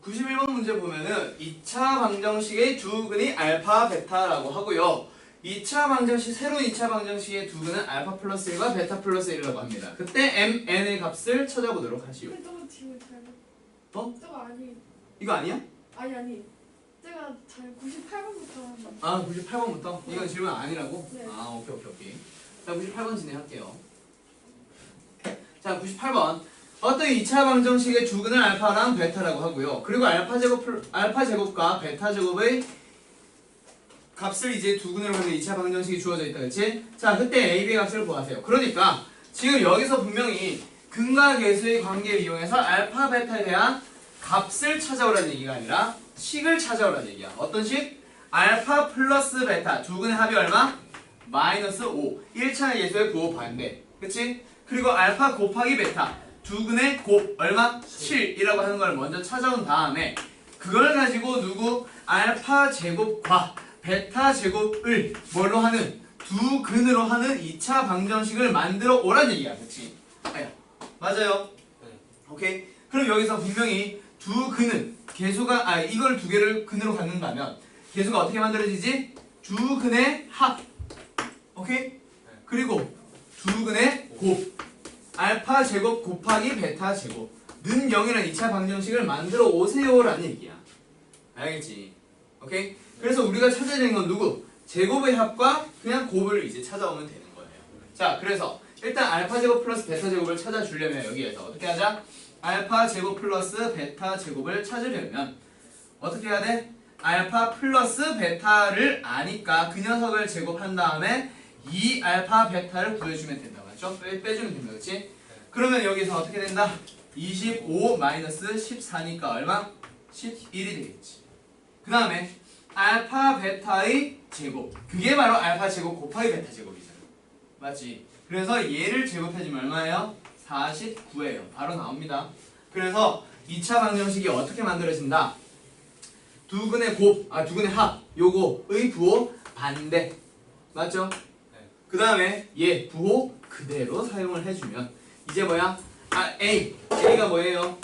91번 문제 보면은 2차 방정식의 두 근이 알파, 베타라고 하고요. 2차 방정식, 새로운 2차 방정식의 두 근은 알파 플러스 1과 베타 플러스 1이라고 합니다. 그때 mn의 값을 찾아보도록 하시오. 저거 지금 잘. 어? 저거 아니. 이거 아니야? 아니. 제가 잘 98번부터. 아, 98번부터? 이건 질문 아니라고? 네. 아, 오케이. 자, 98번 진행할게요. 자, 98번. 어떤 2차 방정식의 두 근을 알파랑 베타라고 하고요. 그리고 알파 제곱과 베타 제곱의 값을 이제 두 근으로 하는 2차 방정식이 주어져 있다, 그렇지? 자, 그때 a, b의 값을 구하세요. 그러니까 지금 여기서 분명히 근과 계수의 관계를 이용해서 알파, 베타에 대한 값을 찾아오라는 얘기가 아니라 식을 찾아오라는 얘기야. 어떤 식? 알파 플러스 베타 두 근의 합이 얼마? 마이너스 5. 1차 계수의 곱 반대. 그치? 그리고 알파 곱하기 베타 두 근의 곱 얼마? 7이라고 하는 걸 먼저 찾아온 다음에 그걸 가지고 누구? 알파 제곱과 베타 제곱을 뭘로 하는? 두 근으로 하는 2차 방정식을 만들어 오란 얘기야. 그치? 맞아요? 네. 오케이? 그럼 여기서 분명히 두 근은 계수가 이걸 두 개를 근으로 갖는다면 계수가 어떻게 만들어지지? 두 근의 합. 오케이? 그리고 두 근의 곱. 알파 제곱 곱하기 베타 제곱. 는 0이라는 2차 방정식을 만들어 오세요라는 얘기야. 알겠지? 오케이? 그래서 우리가 찾아야 되는 건 누구? 제곱의 합과 그냥 곱을 이제 찾아오면 되는 거예요. 자, 그래서 일단 알파 제곱 플러스 베타 제곱을 찾아주려면 여기에서 어떻게 하자? 알파 제곱 플러스 베타 제곱을 찾으려면 어떻게 해야 돼? 알파 플러스 베타를 아니까 그 녀석을 제곱한 다음에 이 알파 베타를 구해주면 된다. 맞죠? 빼주면 됩니다. 그렇지? 그러면 여기서 어떻게 된다? 25 마이너스 14니까 얼마? 11이 되겠지. 그 다음에 알파 베타의 제곱. 그게 바로 알파 제곱 곱하기 베타 제곱이잖아. 맞지? 그래서 얘를 제곱해주면 얼마예요? 49예요. 바로 나옵니다. 그래서 2차 방정식이 어떻게 만들어진다? 두 근의 곱, 두 근의 합, 요거의 부호 반대. 맞죠? 네. 그 다음에 얘 부호 그대로 사용을 해주면 이제 뭐야? A가 뭐예요?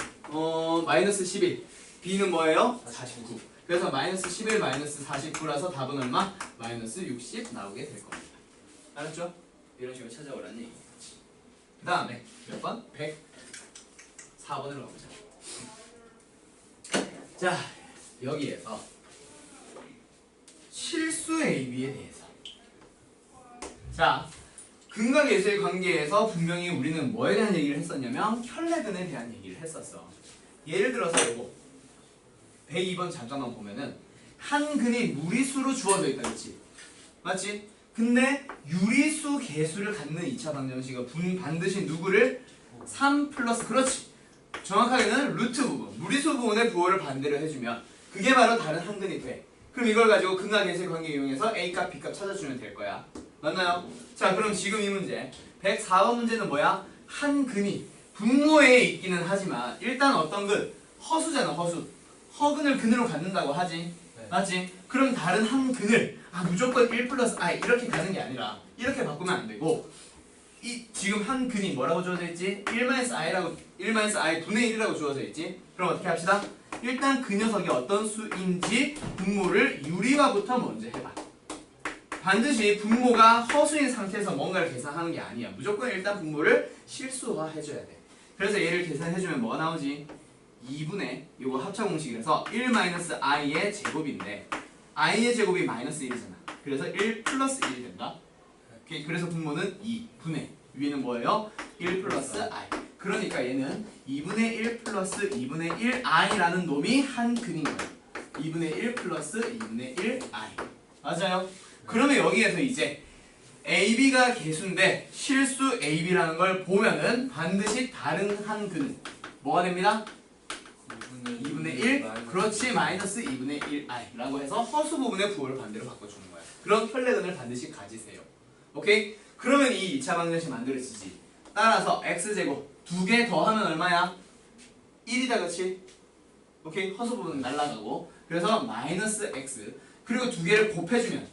마이너스 11. B는 뭐예요? 49. 그래서 마이너스 11 마이너스 49라서 답은 얼마? 마이너스 60 나오게 될 겁니다. 알았죠? 이런 식으로 찾아오라는 얘기겠지. 그 다음에 몇 번? 104번으로 가보자. 자, 여기에서 실수 AB에 대해서. 자, 근과 계수의 관계에서 분명히 우리는 뭐에 대한 얘기를 했었냐면 혈내근에 대한 얘기를 했었어. 예를 들어서 이거 102번 잠깐만 보면은 한 근이 무리수로 주어져 있다, 그렇지? 맞지? 근데 유리수 개수를 갖는 2차 방정식은 반드시 누구를? 3 플러스, 그렇지. 정확하게는 루트 부분, 무리수 부분의 부호를 반대로 해주면 그게 바로 다른 한 근이 돼. 그럼 이걸 가지고 근과 계수의 관계 이용해서 A값, B값 찾아주면 될 거야. 맞나요? 자, 그럼 지금 이 문제 104번 문제는 뭐야? 한 근이 분모에 있기는 하지만 일단 어떤 근? 허수잖아, 허수. 허근을 근으로 갖는다고 하지. 네. 맞지? 그럼 다른 한 근을 무조건 1 플러스 I 이렇게 가는 게 아니라 이렇게 바꾸면 안 되고 이 지금 한 근이 뭐라고 주어져 있지? 1-I 분의 1이라고 주어져 있지? 그럼 어떻게 합시다? 일단 그 녀석이 어떤 수인지 분모를 유리화부터 먼저 해봐. 반드시 분모가 허수인 상태에서 뭔가를 계산하는 게 아니야. 무조건 일단 분모를 실수화 해줘야 돼. 그래서 얘를 계산해주면 뭐가 나오지? 2분의 요거 합차공식이라서 1-i의 제곱인데 i의 제곱이 마이너스 1이잖아. 그래서 1 플러스 1이 된다. 오케이. 그래서 분모는 2분의 위에는 뭐예요? 1 플러스 i. 그러니까 얘는 2분의 1 플러스 2분의 1i라는 놈이 한 근인 거야. 2분의 1 플러스 2분의 1i. 맞아요? 그러면 여기에서 이제 AB가 개수인데 실수 AB라는 걸 보면은 반드시 다른 한 근은 뭐가 됩니다? 2분의 1, 그렇지, 마이너스 2분의 1i 라고 해서 허수 부분의 부호를 반대로 바꿔주는 거야. 그런 혈내근을 반드시 가지세요. 오케이? 그러면 이 2차 방정식 만들어지지. 따라서 x제곱 두 개 더하면 얼마야? 1이다, 그렇지? 오케이? 허수 부분은 날라가고 그래서 마이너스 x 그리고 두 개를 곱해주면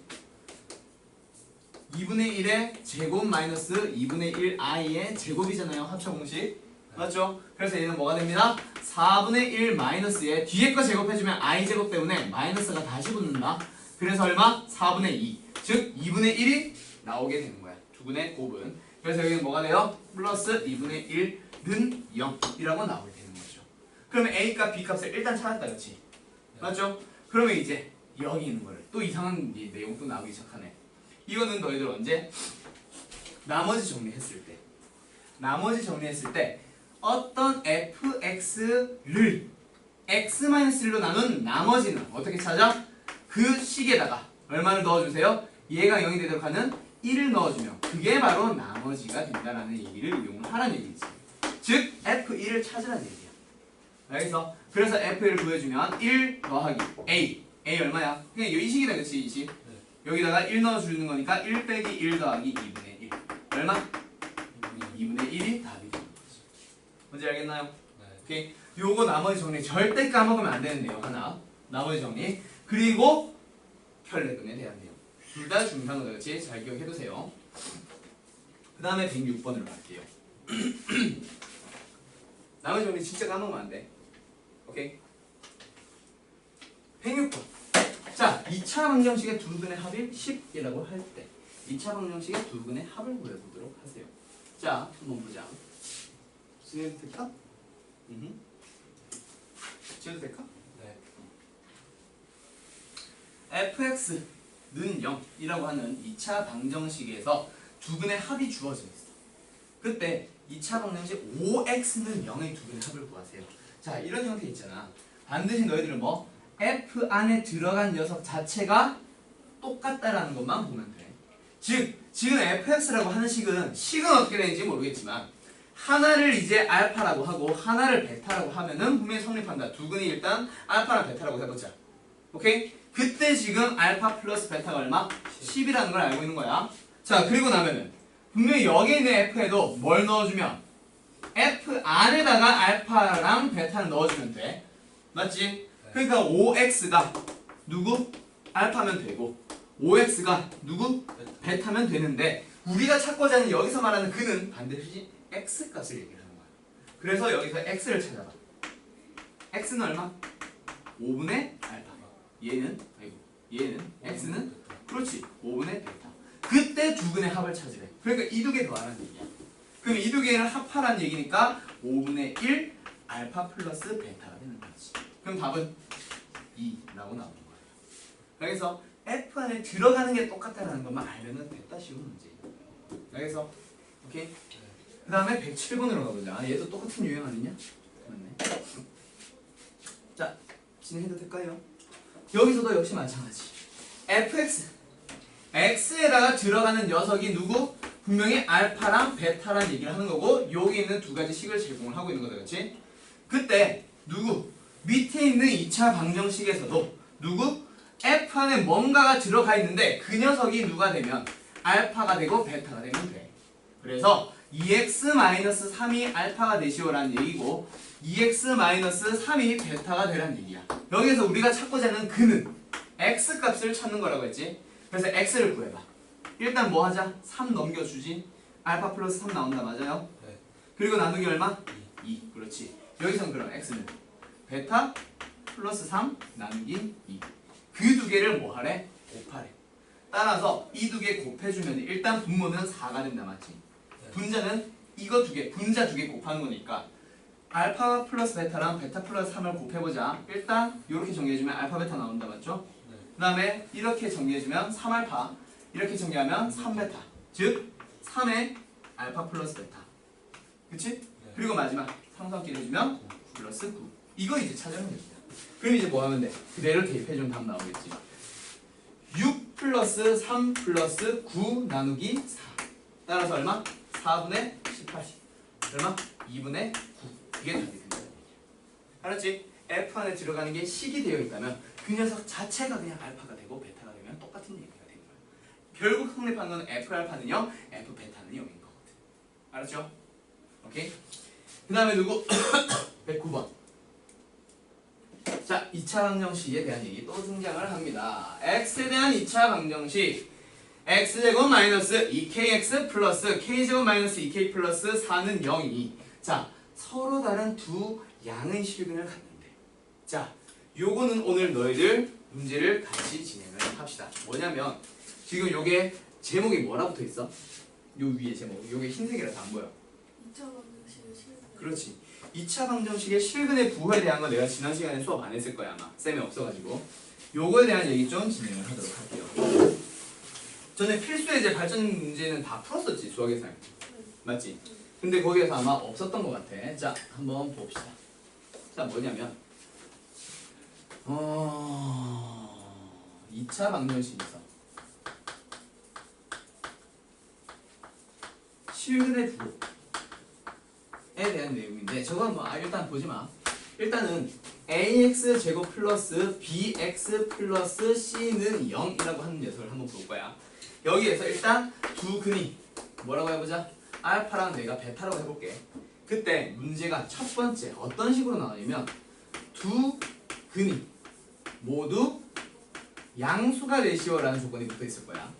2분의 1의 제곱 마이너스 2분의 1i의 제곱이잖아요. 합차 공식. 맞죠? 그래서 얘는 뭐가 됩니다? 4분의 1 마이너스에 뒤에 거 제곱해주면 i제곱 때문에 마이너스가 다시 붙는다. 그래서 얼마? 4분의 2. 즉 2분의 1이 나오게 되는 거야. 두근의 곱은. 그래서 여기는 뭐가 돼요? 플러스 2분의 1는 0이라고 나오게 되는 거죠. 그러면 A값, B값을 일단 찾았다, 그렇지? 맞죠? 그러면 이제 여기 있는 거를 또 이상한 내용 또 나오기 시작하네. 이거는 너희들 언제? 나머지 정리했을 때 어떤 fx를 x-1로 나눈 나머지는 어떻게 찾아? 그 식에다가 얼마를 넣어주세요? 얘가 0이 되도록 하는 1을 넣어주면 그게 바로 나머지가 된다라는 얘기를 이용을 하라는 얘기지. 즉 f1을 찾으라는 얘기야. 알겠어? 그래서 f1을 구해주면 1 더하기 a 얼마야? 그냥 이 식이다, 그치? 이 식. 여기다가 1 넣어주는 거니까 1 빼기 1 더하기 2분의 1 얼마? 2분의 1이 답이 되는 거지. 뭔지 알겠나요? 네. 오케이. 요거 나머지 정리 절대 까먹으면 안 되는 내용 하나. 나머지 정리. 그리고 혈내근에 대한 내용. 둘 다 중요한 거죠. 잘 기억해두세요. 그 다음에 106번으로 갈게요. 나머지 정리 진짜 까먹으면 안 돼. 오케이. 106번. 자, 2차 방정식의 두 근의 합이 10이라고 할 때 2차 방정식의 두 근의 합을 구해보도록 하세요. 자, 한번 보자. 진행해도 될까? 지어도 될까? 네. fx는 0이라고 하는 2차 방정식에서 두 근의 합이 주어져 있어. 그때 2차 방정식 5x는 0의 두 근의 합을 구하세요. 자, 이런 형태 있잖아. 반드시 너희들은 뭐? f 안에 들어간 녀석 자체가 똑같다라는 것만 보면 돼. 즉, 지금 fx라고 하는 식은 어떻게 되는지 모르겠지만 하나를 이제 알파라고 하고 하나를 베타라고 하면은 분명히 성립한다. 두 근이 일단 알파랑 베타라고 해보자. 오케이? 그때 지금 알파 플러스 베타가 얼마? 10이라는 걸 알고 있는 거야. 자, 그리고 나면은 분명히 여기 있는 f에도 뭘 넣어주면 f 안에다가 알파랑 베타를 넣어주면 돼. 맞지? 그러니까 5x가 누구? 알파면 되고 5x가 누구? 베타면 되는데 우리가 찾고자 하는 여기서 말하는 그는 반드시 x값을 얘기를 하는 거야. 그래서 여기서 x를 찾아봐. x는 얼마? 5분의 알파. 얘는 x는 그렇지 5분의 베타. 그때 두 근의 합을 찾으래. 그러니까 이 두 개 더하라는 얘기야. 그럼 이 두 개를 합하라는 얘기니까 5분의 1 알파 플러스 베타가 되는 거지. 그럼 답은 2라고 나오는 거예요. 그래서 f 안에 들어가는 게 똑같다는 것만 알면은 됐다, 쉬운 문제예요. 그래서 오케이. 그 다음에 107번으로 가보자. 얘도 똑같은 유형 아니냐? 맞네. 자, 진행해도 될까요? 여기서도 역시 마찬가지. fx x에다가 들어가는 녀석이 누구? 분명히 알파랑 베타란 얘기를 하는 거고 여기 있는 두 가지 식을 제공을 하고 있는 거다, 그렇지? 그때 누구? 밑에 있는 2차 방정식에서도 누구? f 안에 뭔가가 들어가 있는데 그 녀석이 누가 되면 알파가 되고 베타가 되면 돼. 그래서 2x-3이 알파가 되시오라는 얘기고 2x-3이 베타가 되라는 얘기야. 여기서 우리가 찾고자 하는 그는 x값을 찾는 거라고 했지. 그래서 x를 구해봐. 일단 뭐 하자? 3 넘겨주지. 알파 플러스 3 나온다, 맞아요? 네. 그리고 나누기 얼마? 2. 그렇지. 여기선 그럼 x는 베타 플러스 3 나누기 2. 그 두 개를 뭐 하래? 곱하래. 따라서 이 두 개 곱해주면 일단 분모는 4가 된다, 맞지? 네. 분자는 이거 두 개, 분자 두 개 곱하는 거니까 알파 플러스 베타랑 베타 플러스 3을 곱해보자. 일단 이렇게 정리해주면 알파 베타 나온다, 맞죠? 네. 그 다음에 이렇게 정리해주면 3알파, 이렇게 정리하면 3베타. 즉 3의 알파 플러스 베타. 그치? 네. 그리고 마지막 상수함끼리 해주면 9 플러스 9. 이거 이제 찾으면 됩니다. 그럼 이제 뭐 하면 돼? 그대로 대입해주면 답 나오겠지. 6 플러스 3 플러스 9 나누기 4. 따라서 얼마? 4분의 18. 얼마? 2분의 9. 이게 답이 된다는 얘기야. 알았지? F 안에 들어가는 게 식이 되어 있다면 그 녀석 자체가 그냥 알파가 되고 베타가 되면 똑같은 얘기가 되는 거야. 결국 성립한 건 F 알파는 0, F 베타는 0인 거거든. 알았죠? 오케이? 그 다음에 누구? 109번. 자, 2차 방정식에 대한 얘기 또 등장을 합니다. x에 대한 2차 방정식. x제곱 마이너스 2kx 플러스 k제곱 마이너스 2k 플러스 4는 0이니 자, 서로 다른 두 양의 실근을 갖는데. 자, 요거는 오늘 너희들 문제를 같이 진행을 합시다. 뭐냐면 지금 요게 제목이 뭐라 붙어 있어? 요 위에 제목. 요게 흰색이라서 안 보여. 2차 방정식의 실근. 그렇지. 2차 방정식의 실근의 부호에 대한 거 내가 지난 시간에 수업 안 했을 거야 아마. 쌤이 없어가지고. 요거에 대한 얘기 좀 진행을 하도록 할게요. 전에 필수예제 발전 문제는 다 풀었었지 수학에서. 맞지? 근데 거기에서 아마 없었던 것 같아. 자, 한번 봅시다. 자, 뭐냐면 2차 방정식에서 실근의 부호에 대한 내용인데 저거 뭐 일단 보지 마. 일단은 ax 제곱 플러스 bx 플러스 c는 0이라고 하는 녀석을 한번 볼 거야. 여기에서 일단 두 근이 뭐라고 해보자. 알파랑 내가 베타라고 해볼게. 그때 문제가 첫 번째 어떤 식으로 나오냐면 두 근이 모두 양수가 되시오라는 조건이 붙어 있을 거야.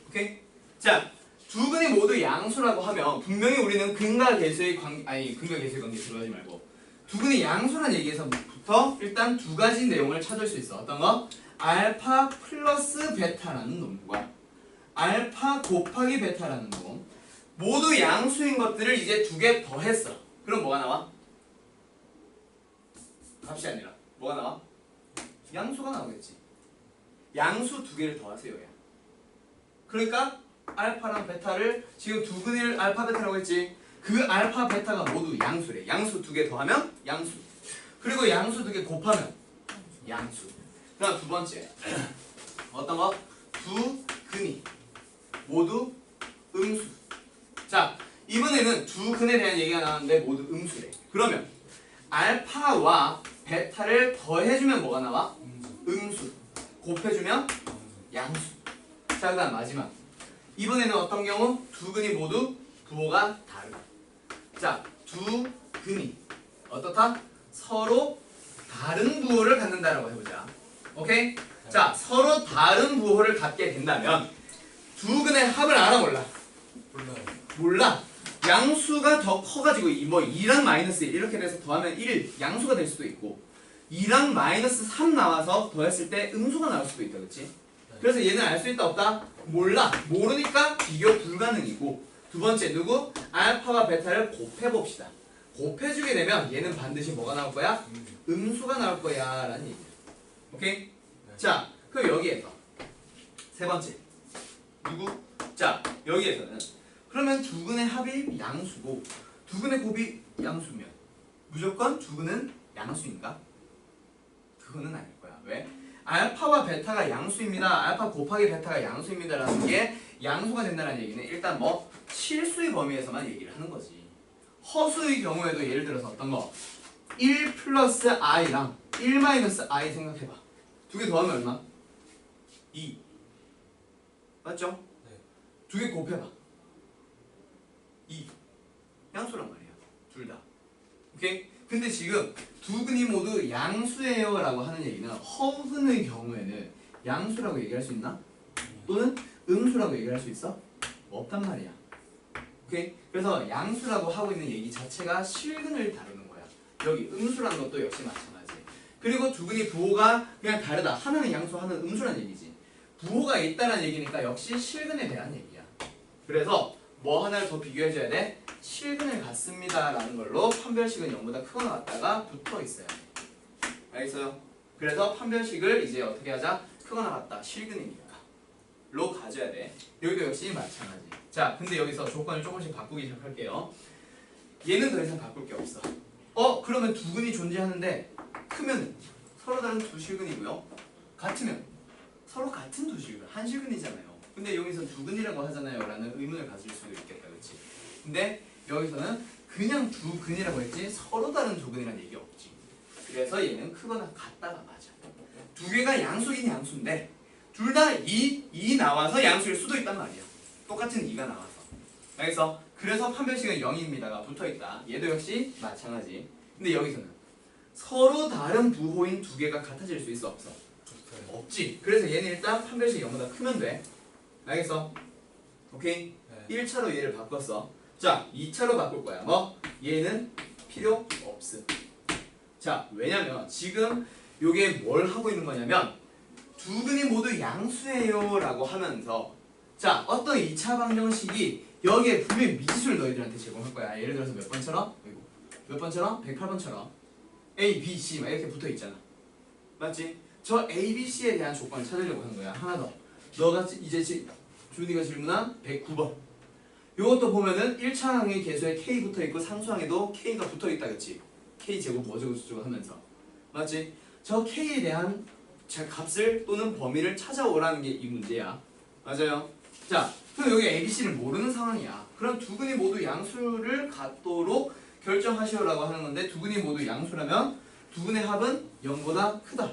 오케이? 자, 두 근이 모두 양수라고 하면 분명히 우리는 근과 계수의 근과 계수의 관계 들어가지 말고 두 근이 양수라는 얘기에서부터 일단 두 가지 내용을 찾을 수 있어. 어떤 거? 알파 플러스 베타라는 놈과 알파 곱하기 베타라는 놈. 모두 양수인 것들을 이제 두 개 더했어. 그럼 뭐가 나와? 값이 아니라 뭐가 나와? 양수가 나오겠지. 양수 두 개를 더하세요. 야. 그러니까 알파랑 베타를 지금 두 근을 알파 베타라고 했지. 그 알파 베타가 모두 양수래. 양수 두 개 더하면 양수. 그리고 양수 두 개 곱하면 양수. 그다음 두 번째 어떤 거? 두 근이 모두 음수. 자, 이번에는 두 근에 대한 얘기가 나왔는데 모두 음수래. 그러면 알파와 베타를 더해주면 뭐가 나와? 음수. 곱해주면 양수. 자, 그 다음 마지막. 이번에는 어떤 경우? 두 근이 모두 부호가 다르다. 자, 두 근이 어떻다? 서로 다른 부호를 갖는다라고 해보자. 오케이? 자, 서로 다른 부호를 갖게 된다면 두 근의 합을 알아 몰라? 몰라. 양수가 더 커가지고 뭐 2랑 마이너스 1 이렇게 돼서 더하면 1 양수가 될 수도 있고 2랑 마이너스 3 나와서 더했을 때 음수가 나올 수도 있다. 그치? 그래서 얘는 알 수 있다 없다? 몰라. 모르니까 비교 불가능이고 두 번째 누구? 알파와 베타를 곱해봅시다. 곱해주게 되면 얘는 반드시 뭐가 나올 거야? 음수가 나올 거야 라는 얘기야. 오케이? 자, 그럼 여기에서 세 번째 누구? 자, 여기에서는 그러면 두 근의 합이 양수고 두 근의 곱이 양수면 무조건 두 근은 양수인가? 그거는 아닐 거야. 왜? 알파와 베타가 양수입니다. 알파 곱하기 베타가 양수입니다라는 게 양수가 된다는 얘기는 일단 뭐 실수의 범위에서만 얘기를 하는 거지. 허수의 경우에도 예를 들어서 어떤 거? 1 플러스 i랑 1 마이너스 i 생각해봐. 두 개 더하면 얼마? 2. 맞죠? 네. 두 개 곱해봐. 2. 양수란 말이야. 둘 다. 오케이? 근데 지금 두 근이 모두 양수예요 라고 하는 얘기는 허근의 경우에는 양수라고 얘기할 수 있나? 또는 음수라고 얘기할 수 있어? 없단 말이야. 오케이? 그래서 양수라고 하고 있는 얘기 자체가 실근을 다루는 거야. 여기 음수라는 것도 역시 마찬가지. 그리고 두 근이 부호가 그냥 다르다. 하나는 양수, 하나는 음수란 얘기지. 부호가 있다는 얘기니까 역시 실근에 대한 얘기야. 그래서 뭐 하나를 더 비교해줘야 돼? 실근을 갖습니다 라는 걸로 판별식은 0보다 크거나 같다가 붙어 있어요. 알겠어요? 그래서 판별식을 이제 어떻게 하자? 크거나 같다. 실근이니까. 로 가져야 돼. 여기도 역시 마찬가지. 자, 근데 여기서 조건을 조금씩 바꾸기 시작할게요. 얘는 더 이상 바꿀 게 없어. 그러면 두 근이 존재하는데 크면 서로 다른 두 실근이고요. 같으면 서로 같은 두 실근, 한 실근이잖아요. 근데 여기서 두 근이라고 하잖아요 라는 의문을 가질 수도 있겠다. 그렇지? 근데 여기서는 그냥 두 근이라고 했지 서로 다른 두 근이라는 얘기 없지. 그래서 얘는 크거나 같다가 맞아. 두 개가 양수긴 양수인데 둘 다 2 나와서 양수일 수도 있단 말이야. 똑같은 2가 나와서. 그래서 판별식은 0입니다가 붙어있다. 얘도 역시 마찬가지. 근데 여기서는 서로 다른 부호인 두 개가 같아질 수 있어 없어? 없지. 그래서 얘는 일단 판별식 0보다 크면 돼. 알겠어? 오케이? 네. 1차로 얘를 바꿨어. 자, 2차로 바꿀 거야. 뭐? 얘는 필요 없음. 자, 왜냐면 지금 요게 뭘 하고 있는 거냐면 두 근이 모두 양수예요 라고 하면서 자, 어떤 2차 방정식이 여기에 분명히 미지수를 너희들한테 제공할 거야. 예를 들어서 몇 번처럼? 몇 번처럼? 108번처럼 A, B, C 막 이렇게 붙어 있잖아. 맞지? 저 A, B, C에 대한 조건을 찾으려고 하는 거야. 하나 더. 너가 이제 준이가 질문한 109번. 요것도 보면은 1차항의 개수에 K 붙어 있고 상수항에도 K가 붙어 있다 그치? K 제곱 뭐저고 저쩌고 하면서. 맞지? 저 K에 대한 값을 또는 범위를 찾아오라는 게 이 문제야. 맞아요? 자, 그럼 여기 A, B, C를 모르는 상황이야. 그럼 두 근이 모두 양수를 갖도록 결정하시오라고 하는 건데 두 근이 모두 양수라면 두 근의 합은 0보다 크다.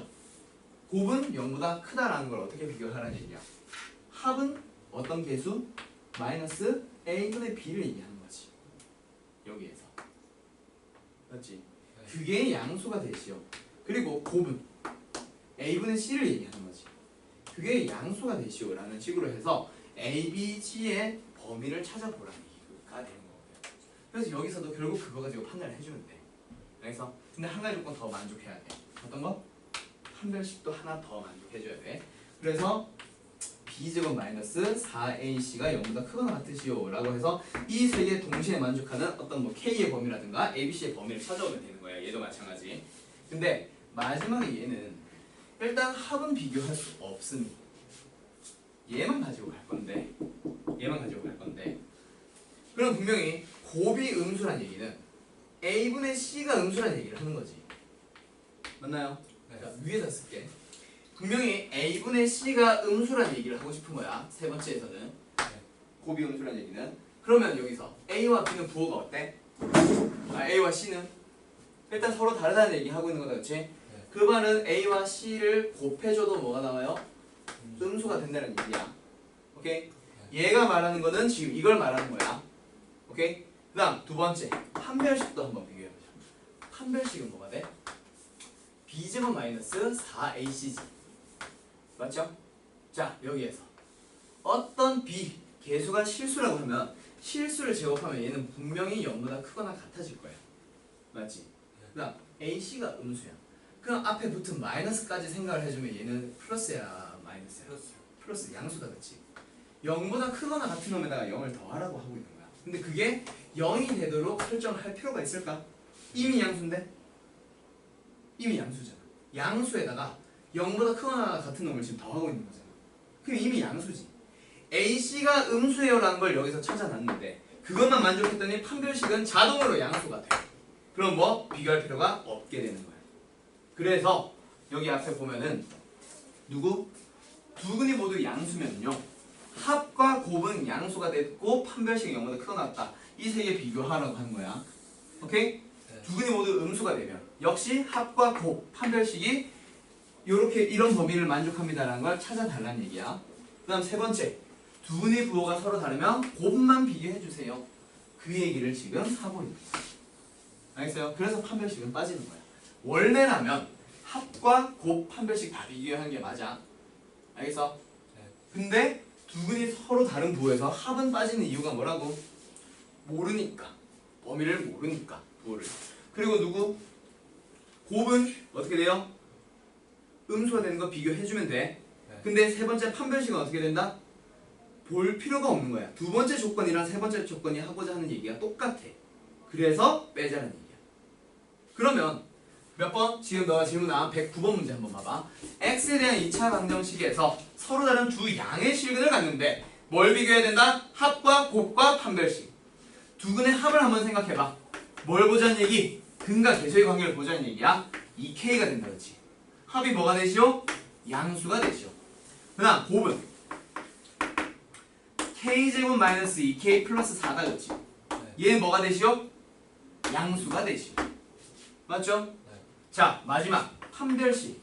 곱은 0보다 크다라는 걸 어떻게 비교하라는 얘기야. 합은 어떤 개수? 마이너스 A분의 B를 얘기하는 거지. 여기에서. 맞지? 그게 양수가 되시오. 그리고 곱은 A분의 C를 얘기하는 거지. 그게 양수가 되시오라는 식으로 해서 A, B, G의 범위를 찾아보라는 얘기가 되는 거고요. 그래서 여기서도 결국 그거 가지고 판단을 해주면 돼. 그래서 근데 한 가지 조건 더 만족해야 돼. 어떤 거? 판별식도 하나 더 만족해줘야 돼. 그래서 B제곱 마이너스 4AC가 0보다 크거나 같으시오 라고 해서 이 세 개 동시에 만족하는 어떤 뭐 K의 범위라든가 ABC의 범위를 찾아오면 되는 거야. 얘도 마찬가지. 근데 마지막에 얘는 일단 합은 비교할 수 없으니 얘만 가지고 갈 건데 그럼 분명히 곱이 음수란 얘기는 A분의 C가 음수란 얘기를 하는 거지. 맞나요? 네. 자, 위에다 쓸게. 분명히 A분의 C가 음수란 얘기를 하고 싶은 거야. 세 번째에서는 곱이 음수란 얘기는. 그러면 여기서 A와 B는 부호가 어때? A와 C는 일단 서로 다르다는 얘기 하고 있는 거다, 그렇지? 그 말은 A와 C를 곱해줘도 뭐가 나와요? 음수가 된다는 얘기야. 오케이? 얘가 말하는 거는 지금 이걸 말하는 거야. 오케이? 그 다음 두 번째 판별식도 한번 비교해보자. 판별식은 뭐가 돼? B제곱 마이너스 4AC지. 맞죠? 자, 여기에서 어떤 B 개수가 실수라고 하면 실수를 제곱하면 얘는 분명히 0보다 크거나 같아질 거야. 맞지? 그 다음 AC가 음수야. 그럼 앞에 붙은 마이너스까지 생각을 해주면 얘는 플러스야 마이너스야? 플러스 양수다, 그치? 0보다 크거나 같은 놈에다가 0을 더하라고 하고 있는 거야. 근데 그게 0이 되도록 설정을 할 필요가 있을까? 이미 양수인데? 이미 양수잖아. 양수에다가 0보다 크거나 같은 놈을 지금 더하고 있는 거잖아. 그럼 이미 양수지. AC가 음수예요 라는 걸 여기서 찾아놨는데 그것만 만족했더니 판별식은 자동으로 양수가 돼. 그럼 뭐? 비교할 필요가 없게 되는 거야. 그래서 여기 앞에 보면은 누구? 두 근이 모두 양수면요 합과 곱은 양수가 됐고 판별식이 0보다 크거나 같다. 이 세 개 비교하라고 하는 거야. 오케이? 두 근이 모두 음수가 되면 역시 합과 곱, 판별식이 요렇게 이런 범위를 만족합니다라는 걸 찾아달라는 얘기야. 그 다음 세 번째, 두 근의 부호가 서로 다르면 곱만 비교해주세요. 그 얘기를 지금 하고 있는 거야. 알겠어요? 그래서 판별식은 빠지는 거야. 원래라면 합과 곱, 판별식 다 비교하는 게 맞아. 알겠어? 근데 두 근이 서로 다른 부호에서 합은 빠지는 이유가 뭐라고? 모르니까. 범위를 모르니까 부호를. 그리고 누구? 곱은 어떻게 돼요? 음수가 되는 거 비교해주면 돼. 근데 세 번째 판별식은 어떻게 된다? 볼 필요가 없는 거야. 두 번째 조건이랑 세 번째 조건이 하고자 하는 얘기가 똑같아. 그래서 빼자는 얘기야. 그러면 몇 번? 지금 너가 질문한 109번 문제 한번 봐봐. x에 대한 2차 방정식에서 서로 다른 두 양의 실근을 갖는데 뭘 비교해야 된다? 합과 곱과 판별식. 두 근의 합을 한번 생각해봐. 뭘 보자는 얘기? 근과 계수의 관계를 보자는 얘기야. 2k가 된다, 그렇지? 합이 뭐가 되시오? 양수가 되시오. 그 다음 곱은 k제곱 마이너스 2k 플러스 4가 그렇지? 얘는 뭐가 되시오? 양수가 되시오. 맞죠? 자, 마지막 판별식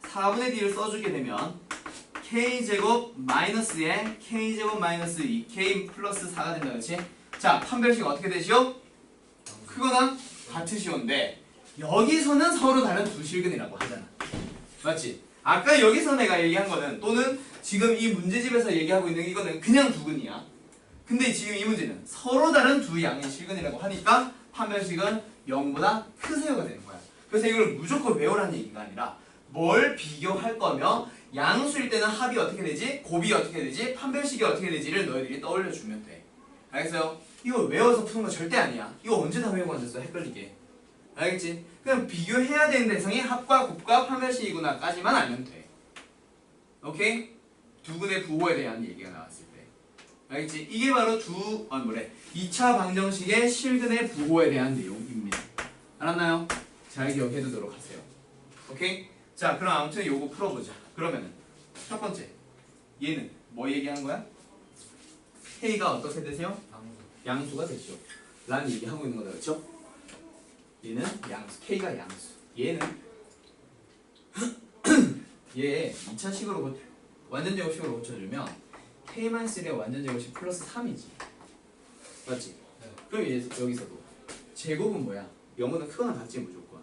4분의 d를 써주게 되면 k제곱 마이너스에 k제곱 마이너스 2k 플러스 4가 된다, 그렇지? 자, 판별식 어떻게 되시오? 크거나 같으시오인데 여기서는 서로 다른 두 실근이라고 하잖아. 맞지? 아까 여기서 내가 얘기한 거는 또는 지금 이 문제집에서 얘기하고 있는 이거는 그냥 두 근이야. 근데 지금 이 문제는 서로 다른 두 양의 실근이라고 하니까 판별식은 0보다 크세요가 되는 거야. 그래서 이걸 무조건 외우라는 얘기가 아니라 뭘 비교할 거며 양수일 때는 합이 어떻게 되지? 곱이 어떻게 되지? 판별식이 어떻게 되지를 너희들이 떠올려 주면 돼. 알겠어요? 이거 외워서 푸는 거 절대 아니야. 이거 언제 다 외우고 앉았어? 헷갈리게. 알겠지? 그냥 비교해야 되는 대상이 합과 곱과 판별식이구나 까지만 알면 돼. 오케이? 두근의 부호에 대한 얘기가 나왔을 때. 알겠지? 이게 바로 2차 방정식의 실근의 부호에 대한 내용입니다. 알았나요? 잘 기억해 두도록 하세요. 오케이? 자, 그럼 아무튼 요거 풀어보자. 그러면은 첫 번째, 얘는 뭐 얘기한 거야? K가 어떻게 되세요? 양수가 되죠. 라는 얘기하고 있는 거다, 그렇죠? 얘는 양수, K가 양수. 얘는 얘 2차식으로 완전 제곱식으로 고쳐주면 K-1의 완전 제곱식 플러스 3이지. 맞지? 네. 그럼 여기서도 제곱은 뭐야? 0보다 크거나 같지 무조건.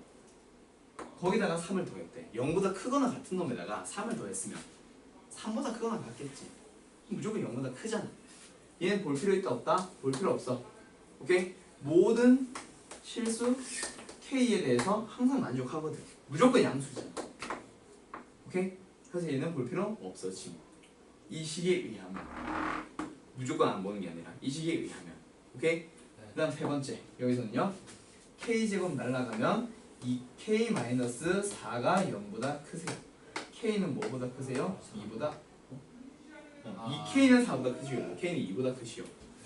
거기다가 3을 더했대. 0보다 크거나 같은 놈에다가 3을 더했으면 3보다 크거나 같겠지. 무조건 0보다 크잖아. 얘는 볼 필요 있다 없다? 볼 필요 없어. 오케이? 모든 실수 K에 대해서 항상 만족하거든. 무조건 양수잖아. 오케이? 그래서 얘는 볼 필요 없어 지금. 이 식에 의하면 무조건 안 보는 게 아니라 이 식에 의하면. 오케이? 그 다음 세 번째 여기서는요 K제곱 날라가면 이 K-4가 0보다 크세요. K는 뭐보다 크세요? 2보다 이 K는 4보다 크시고 K는 2보다 크시오.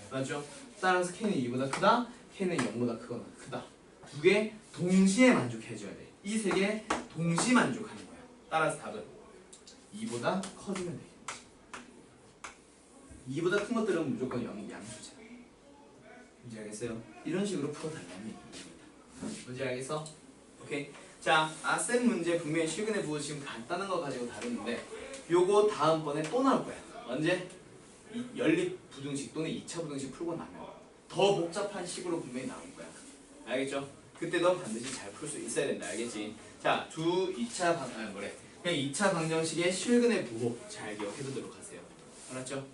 맞죠? 따라서 K는 2보다 크다, K는 0보다 크거나 크다. 두 개 동시에 만족해줘야 돼. 이 세 개 동시 만족하는 거야. 따라서 답은 2보다 커지면 되겠지. 2보다 큰 것들은 무조건 0이 양수잖아. 뭔지 알겠어요? 이런 식으로 풀어달라는 얘기입니다. 뭔지 알겠어? 오케이. 자, 쌤 문제 분명히 실근의 부호 지금 간단한 거 가지고 다루는데 요거 다음번에 또 나올 거야. 언제? 연립 부등식 또는 2차 부등식 풀고 나면 더 복잡한 식으로 분명히 나올 거야. 알겠죠? 그때도 반드시 잘 풀 수 있어야 된다. 알겠지? 자, 2차 그냥 2차 방정식의 실근의 부호 잘 기억해 두도록 하세요. 알았죠?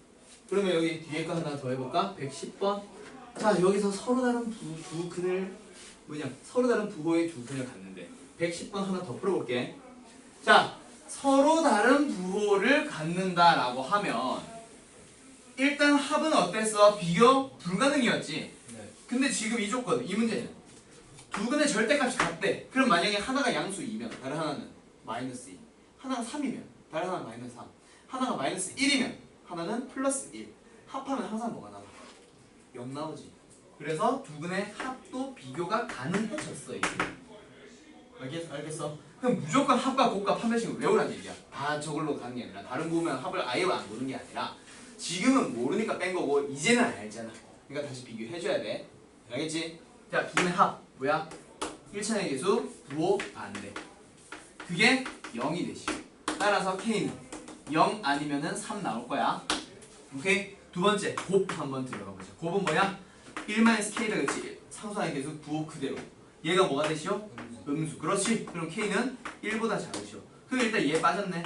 그러면 여기 뒤에 거 하나 더 해볼까? 110번. 자, 여기서 서로 다른 두 근을 서로 다른 부호의 두 근을 갖는데 110번 하나 더 풀어볼게. 자, 서로 다른 부호를 갖는다라고 하면 일단 합은 어땠어? 비교 불가능이었지. 네. 근데 지금 이 조건, 이 문제는 두 근의 절대값이 같대. 그럼 만약에 하나가 양수 2면 다른 하나는 마이너스 2, 하나가 3이면 다른 하나는 마이너스 3, 하나가 마이너스 1이면 하나는 플러스 1. 합하면 항상 뭐가 나와? 0 나오지. 그래서 두 근의 합도 비교가 가능해졌어 이게. 알겠어? 그럼 무조건 합과 곱과 판별식을 외우라는 얘기야. 다 저걸로 가는 게 아니라 다른 부분은 합을 아예 안 보는 게 아니라 지금은 모르니까 뺀 거고 이제는 알잖아. 그러니까 다시 비교해줘야 돼. 알겠지? 자, 두 근의 합 뭐야? 1차의 계수 부호 반대. 그게 0이 되시오. 따라서 K는 0 아니면은 3 나올 거야. 오케이? 두 번째 곱 한번 들어가 보자. 곱은 뭐야? 1-K다 그렇지? 상수항의 계수 부호 그대로. 얘가 뭐가 되시오? 음수. 그렇지. 그럼 K는 1보다 작으시오. 그럼 일단 얘 빠졌네.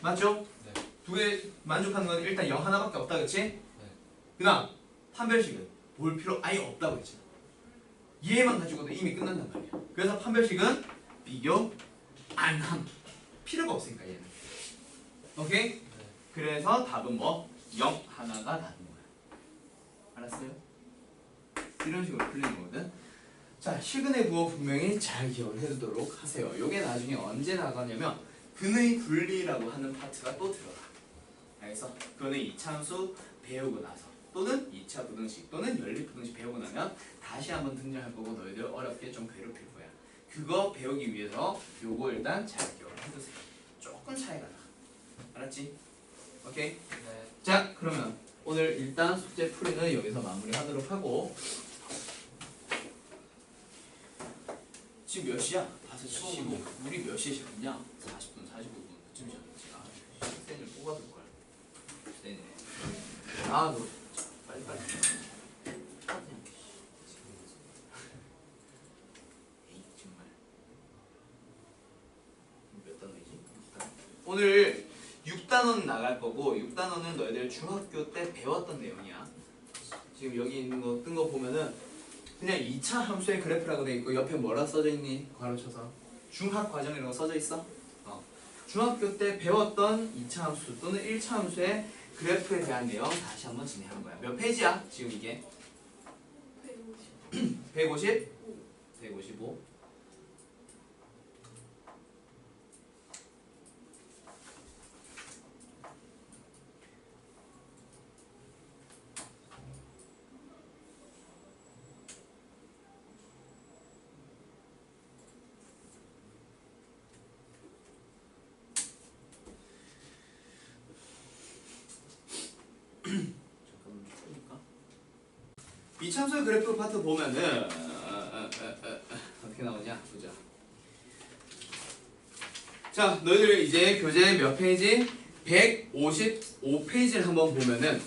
맞죠? 네. 두 개 만족하는 건 일단 0 하나밖에 없다 그렇지? 네. 그 다음 판별식은 볼 필요 아예 없다고 했잖아. 얘만 가지고도 이미 끝난단 말이야. 그래서 판별식은 비교 안 함. 필요가 없으니까 얘는. 오케이? 네. 그래서 답은 뭐? 0 하나가 답인 거야. 알았어요? 이런 식으로 풀리는 거거든. 자, 실근의 부호 분명히 잘 기억을 해두도록 하세요. 요게 나중에 언제 나가냐면 근의 분리라고 하는 파트가 또 들어가. 알겠어? 근의 이차함수 배우고 나서 또는 2차 부등식 또는 연립 부등식 배우고 나면 다시 한번 등장할 거고 너희들 어렵게 좀 괴롭힐 거야. 그거 배우기 위해서 요거 일단 잘 기억을 해두세요. 조금 차이가 나. 알았지? 오케이? 네. 자, 그러면 오늘 일단 숙제 풀이는 여기서 마무리하도록 하고 지금 몇 시야? 5시 15분. 우리 몇 시에 시작했냐? 40분, 45분 그쯤 시작했지. 아, 쌤을 뽑아둘걸. 네네. 아, 너 빨리. 에이, 정말. 몇 단어이지? 6단어. 오늘 6단원 나갈 거고 6단원은 너희들 중학교 때 배웠던 내용이야. 지금 여기 있는 거 뜬 거 보면은 그냥 2차 함수의 그래프라고 돼 있고 옆에 뭐라 써져 있니? 괄호쳐서 중학 과정이라고 써져 있어. 중학교 때 배웠던 2차 함수 또는 1차 함수의 그래프에 대한 내용 다시 한번 진행하는 거야. 몇 페이지야? 지금 이게 150. 150? 155. 이참수의 그래프 파트 보면은 어떻게 나오냐 보자. 자, 너희들 이제 교재 몇 페이지? 155페이지를 한번 보면은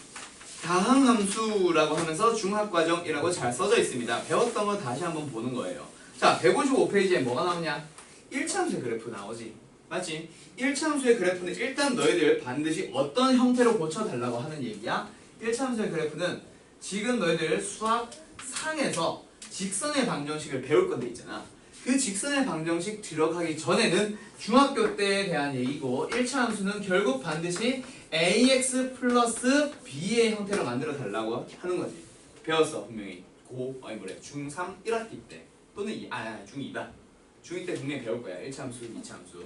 다항함수라고 하면서 중학과정이라고 잘 써져 있습니다. 배웠던 거 다시 한번 보는 거예요. 자, 155페이지에 뭐가 나오냐? 1차함수의 그래프 나오지. 맞지? 1차함수의 그래프는 일단 너희들 반드시 어떤 형태로 고쳐달라고 하는 얘기야? 1차함수의 그래프는 지금 너희들 수학 상에서 직선의 방정식을 배울 건데 있잖아. 그 직선의 방정식 들어가기 전에는 중학교 때에 대한 얘기고 1차 함수는 결국 반드시 ax 플러스 b의 형태로 만들어 달라고 하는 거지. 배웠어 분명히. 중3 1학기 때 또는 중2다. 중2 때 분명히 배울 거야. 1차 함수, 2차 함수.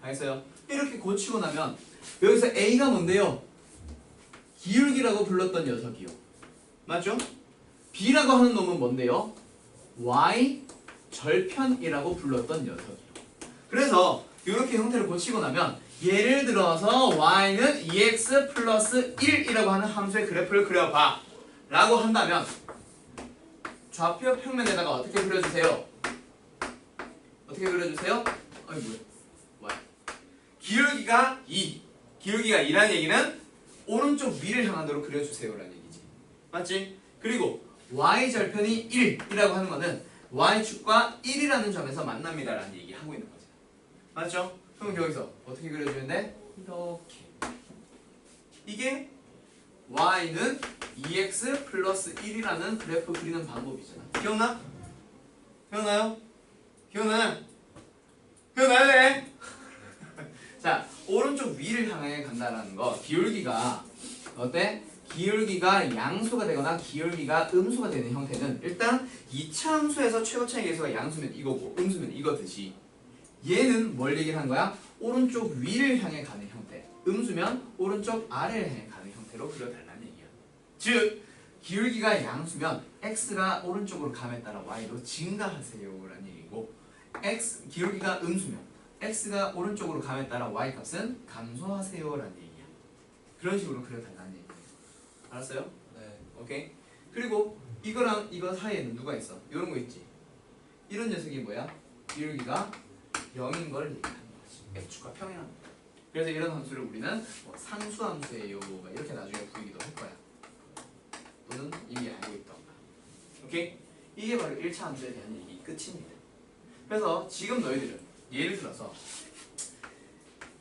알겠어요? 이렇게 고치고 나면 여기서 a가 뭔데요? 기울기라고 불렀던 녀석이요. 맞죠? b라고 하는 놈은 뭔데요? y 절편이라고 불렀던 녀석이요. 그래서 이렇게 형태를 고치고 나면 예를 들어서 y는 2x 플러스 1이라고 하는 함수의 그래프를 그려봐 라고 한다면 좌표 평면에다가 어떻게 그려주세요? 어떻게 그려주세요? 아니 뭐야? y 기울기가 2 기울기가 2라는 얘기는 오른쪽 위를 향한 대로 그려주세요 라는 얘기지. 맞지? 그리고 y절편이 1이라고 하는 거는 y축과 1이라는 점에서 만납니다 라는 얘기 하고 있는 거죠. 맞죠? 그럼 여기서 어떻게 그려주는데? 이렇게 이게 y는 2x 플러스 1이라는 그래프 그리는 방법이잖아. 기억나? 기억나요? 기억나요? 기억나요? 자, 오른쪽 위를 향해 간다라는 거. 기울기가 어때? 기울기가 양수가 되거나 기울기가 음수가 되는 형태는 일단 2차 함수에서 최고차의 계수가 양수면 이거고 음수면 이거듯이 얘는 뭘 얘기를 하는 거야? 오른쪽 위를 향해 가는 형태. 음수면 오른쪽 아래를 향해 가는 형태로 그려달라는 얘기야. 즉 기울기가 양수면 x가 오른쪽으로 감에 따라 y도 증가하세요 라는 얘기고 기울기가 음수면 x가 오른쪽으로 감에 따라 y 값은 감소하세요 라는 얘기야. 그런 식으로 그려달라는 얘기야. 알았어요? 네. 오케이? 그리고 이거랑 이거 사이에는 누가 있어? 이런 거 있지? 이런 녀석이 뭐야? 기울기가 0인 걸 얘기하는 거지. x축과 평행한 거. 그래서 이런 함수를 우리는 뭐 상수함수예요 이렇게 나중에 부르기도 할 거야. 또는 이미 알고 있던가. 오케이? 이게 바로 1차 함수에 대한 얘기 끝입니다. 그래서 지금 너희들은 예를 들어서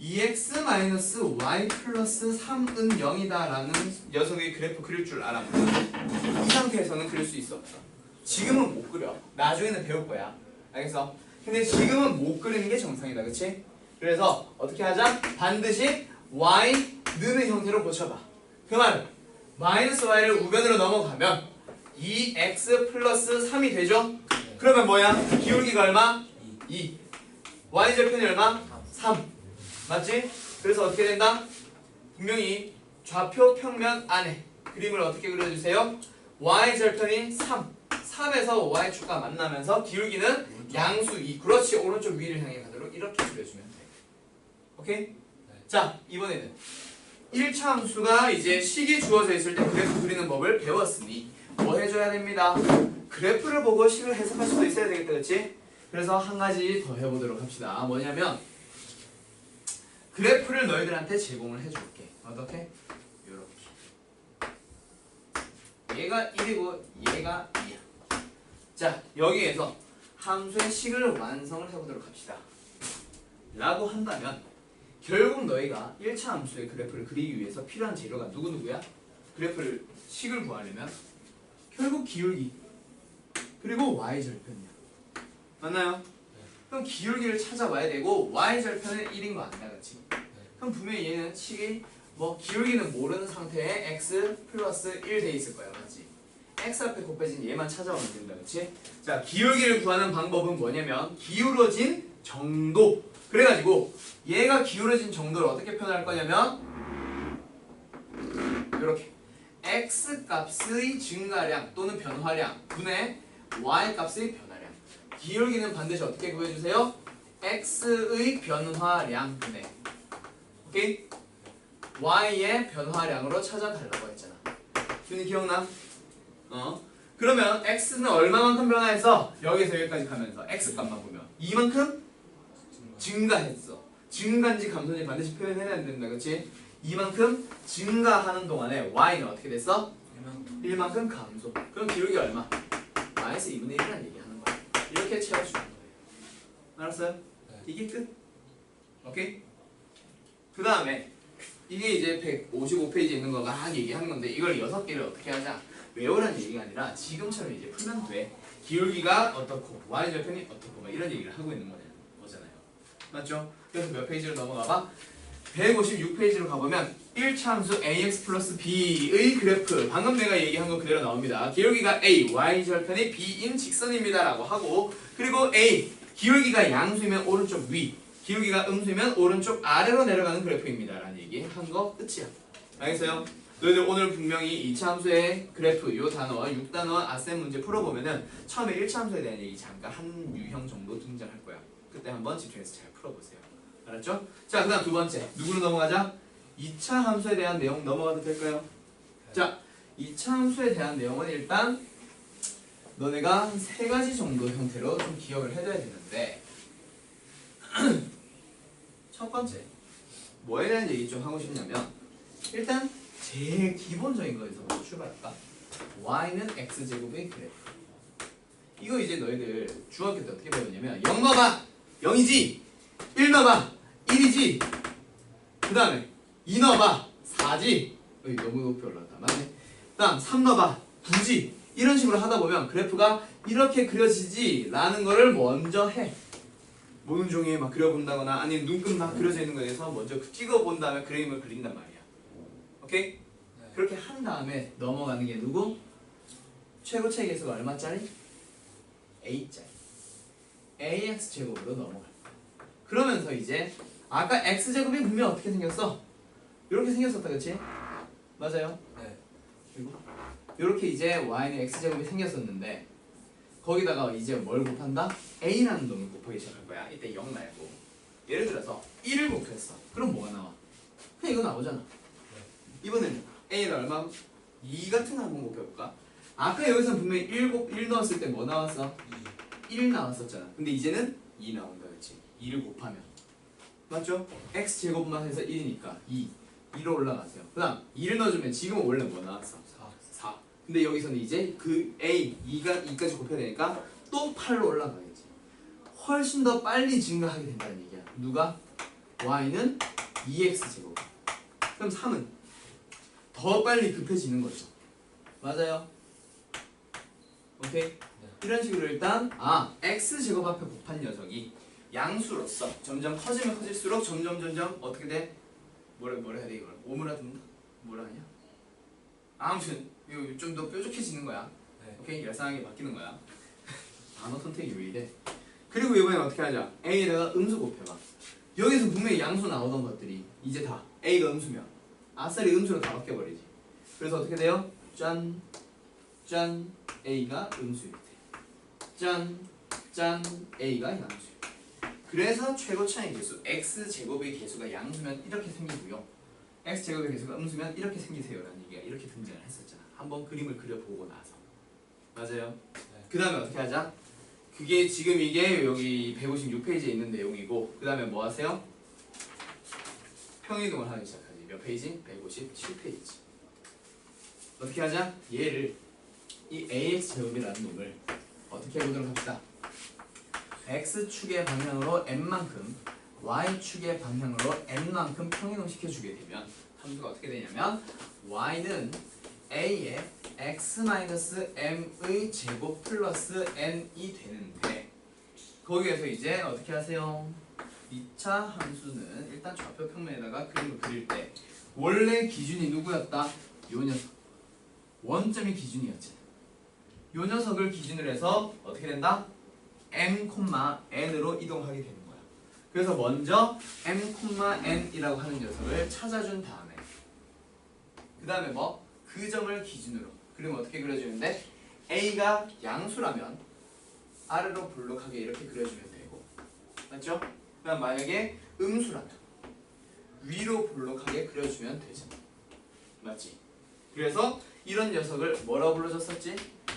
2x-y 플러스 3은 0이다 라는 녀석의 그래프 그릴 줄 알아. 이 상태에서는 그릴 수 있어 없어? 지금은 못 그려. 나중에는 배울 거야. 알겠어? 근데 지금은 못 그리는 게 정상이다. 그치? 그래서 어떻게 하자? 반드시 y는 형태로 고쳐봐. 그 말은 마이너스 y를 우변으로 넘어가면 2x 플러스 3이 되죠? 그러면 뭐야? 기울기가 얼마? 2. y절편이 얼마? 3. 맞지? 그래서 어떻게 된다? 분명히 좌표 평면 안에 그림을 어떻게 그려주세요? y절편이 3. 3에서 y축과 만나면서 기울기는 양수 2. 그렇지. 오른쪽 위를 향해 가도록 이렇게 그려주면 돼. 오케이? 네. 자, 이번에는 1차 함수가 이제 식이 주어져 있을 때 그래프 그리는 법을 배웠으니 뭐 해줘야 됩니다? 그래프를 보고 식을 해석할 수도 있어야 되겠다. 그렇지? 그래서 한 가지 더 해보도록 합시다. 뭐냐면 그래프를 너희들한테 제공을 해줄게. 어떻게? 요렇게. 얘가 1이고 얘가 2야. 자, 여기에서 함수의 식을 완성을 해보도록 합시다. 라고 한다면 결국 너희가 1차 함수의 그래프를 그리기 위해서 필요한 재료가 누구누구야? 그래프를 식을 구하려면 결국 기울기 그리고 y절편이야. 맞나요? 그럼 기울기를 찾아봐야 되고 y절편은 1인 거 아니야, 그렇지? 그럼 분명히 얘는 식이 뭐 기울기는 모르는 상태에 x 플러스 1 돼 있을 거야, 맞지? x 앞에 곱해진 얘만 찾아오면 된다, 그렇지? 자, 기울기를 구하는 방법은 뭐냐면 기울어진 정도. 그래가지고 얘가 기울어진 정도를 어떻게 표현할 거냐면 이렇게 x 값의 증가량 또는 변화량 분의 y 값의 변화량. 기울기는 반드시 어떻게 구해주세요? x의 변화량 분의 오케이? y의 변화량으로 찾아달라고 했잖아. 준이 기억나? 그러면 x는 얼마만큼 변화해서 여기서 여기까지 가면서 x 값만 보면 이만큼 증가했어. 증가인지 감소인지 반드시 표현해야 된다, 그렇지? 이만큼 증가하는 동안에 y는 어떻게 됐어? 1만큼 감소. 그럼 기울기 얼마? 마이너스 2분의 1이라는 얘기하는 거야. 이렇게 채워주는 거예요. 알았어요? 이게 끝. 오케이? 그 다음에 이게 이제 155페이지에 있는 거 막 얘기하는 건데 이걸 6개를 어떻게 하자? 외우라는 얘기가 아니라 지금처럼 이제 풀면 돼. 기울기가 어떻고 y절편이 어떻고 막 이런 얘기를 하고 있는 거잖아요. 맞죠? 그래서 몇 페이지로 넘어가봐? 156페이지로 가보면 1차 함수 ax 플러스 b의 그래프 방금 내가 얘기한 거 그대로 나옵니다. 기울기가 a, y절편이 b인 직선입니다 라고 하고 그리고 a, 기울기가 양수이면 오른쪽 위 기울기가 음수이면 오른쪽 아래로 내려가는 그래프입니다 라는 얘기 한 거 끝이야. 알겠어요? 너희들 오늘 분명히 2차 함수의 그래프 요 단어 6단어 아셈 문제 풀어보면은 처음에 1차 함수에 대한 얘기 잠깐 한 유형 정도 등장할 거야. 그때 한번 집중해서 잘 풀어보세요. 알았죠? 자, 그 다음 두 번째 누구로 넘어가자? 2차 함수에 대한 내용 넘어가도 될까요? 자, 2차 함수에 대한 내용은 일단 너네가 3가지 정도 형태로 좀 기억을 해둬야 되는데 첫 번째 뭐에 대한 얘기 좀 하고 싶냐면 일단 제일 기본적인 거에서 먼저 출발할까? y는 x제곱의 그래프. 이거 이제 너희들 중학교 때 어떻게 배웠냐면 0 넣어봐 0이지 1 넣어봐 1이지 그 다음에 2 넣어봐 4지 너무 높이 올라갔다 맞네. 그 다음 3 넣어봐 9지 이런 식으로 하다 보면 그래프가 이렇게 그려지지 라는 거를 먼저 해. 모든 종이에 막 그려본다거나 아니면 눈금 막 그려져 있는 거에 대해서 먼저 찍어본 다음에 그림을 그린단 말이야. 오케이? 그렇게 한 다음에 넘어가는 게 누구? 최고차의 계수가 얼마짜리? a짜리 ax제곱으로 넘어갈 거야. 그러면서 이제 아까 x제곱이 분명 어떻게 생겼어? 이렇게 생겼었다 그치? 맞아요? 네. 그리고 이렇게 이제 y는 x제곱이 생겼었는데 거기다가 이제 뭘 곱한다? a라는 놈을 곱하기 시작할 거야. 이때 0 말고 예를 들어서 1을 곱했어. 그럼 뭐가 나와? 그냥 이거 나오잖아. 이번에는 a를 얼마? 2 같은 거 한번 곱해볼까? 아까 여기서 분명히 1 넣었을 때 뭐 나왔어? 1 나왔었잖아. 근데 이제는 2 나온다 그렇지? 2를 곱하면 맞죠? x제곱만 해서 1이니까 2로 올라가세요. 그 다음 2를 넣어주면 지금은 원래 뭐 나왔어? 4. 근데 여기서는 이제 그 a, 2까지 곱해야 되니까 또 8로 올라가겠지. 훨씬 더 빨리 증가하게 된다는 얘기야. 누가? y는 2x제곱. 그럼 3은 더 빨리 급해지는 거죠. 맞아요? 오케이? 네. 이런 식으로 일단 x제곱 앞에 곱한 녀석이 양수로서 점점 커지면 커질수록 점점 어떻게 돼? 뭐라 해야 돼 이걸? 오므라든다? 뭐라 하냐? 아무튼 이거 좀 더 뾰족해지는 거야. 네. 오케이? 얄쌍하게 바뀌는 거야. 단어 선택이 왜 이래? 그리고 이번엔 어떻게 하자? a에다가 음수 곱해봐. 여기서 분명히 양수 나오던 것들이 이제 다 a가 음수면 아싸리 음수로 다 바뀌어버리지. 그래서 어떻게 돼요? 짠 a가 음수일 때 짠 a가 양수일 때. 그래서 최고차의 계수 x제곱의 계수가 양수면 이렇게 생기고요. x제곱의 계수가 음수면 이렇게 생기세요라는 얘기가 이렇게 등장을 했었잖아. 한번 그림을 그려보고 나서. 맞아요? 네. 그 다음에 어떻게 하자? 그게 지금 이게 여기 156페이지에 있는 내용이고 그 다음에 뭐 하세요? 평이동을 하기 시작하지. 몇 페이지? 157페이지. 어떻게 하자? 얘를 이 ax제곱이라는 놈을 어떻게 해보도록 합시다. x축의 방향으로 n만큼 y축의 방향으로 n만큼 평이동 시켜주게 되면 함수가 어떻게 되냐면 y는 a의 x-m의 제곱 플러스 n이 되는데 거기에서 이제 어떻게 하세요? 2차 함수는 일단 좌표 평면에다가 그림을 그릴 때 원래 기준이 누구였다? 요 녀석. 원점이 기준이었지. 요 녀석을 기준으로 해서 어떻게 된다? m,n으로 이동하게 되는 거야. 그래서 먼저 m,n이라고 하는 녀석을 찾아준 다음에 그 다음에 뭐? 그 점을 기준으로 그리면 어떻게 그려주는데 a가 양수라면 아래로 볼록하게 이렇게 그려주면 되고 맞죠? 그럼 만약에 음수라면 위로 볼록하게 그려주면 되죠. 맞지? 그래서 이런 녀석을 뭐라고 불러줬었지?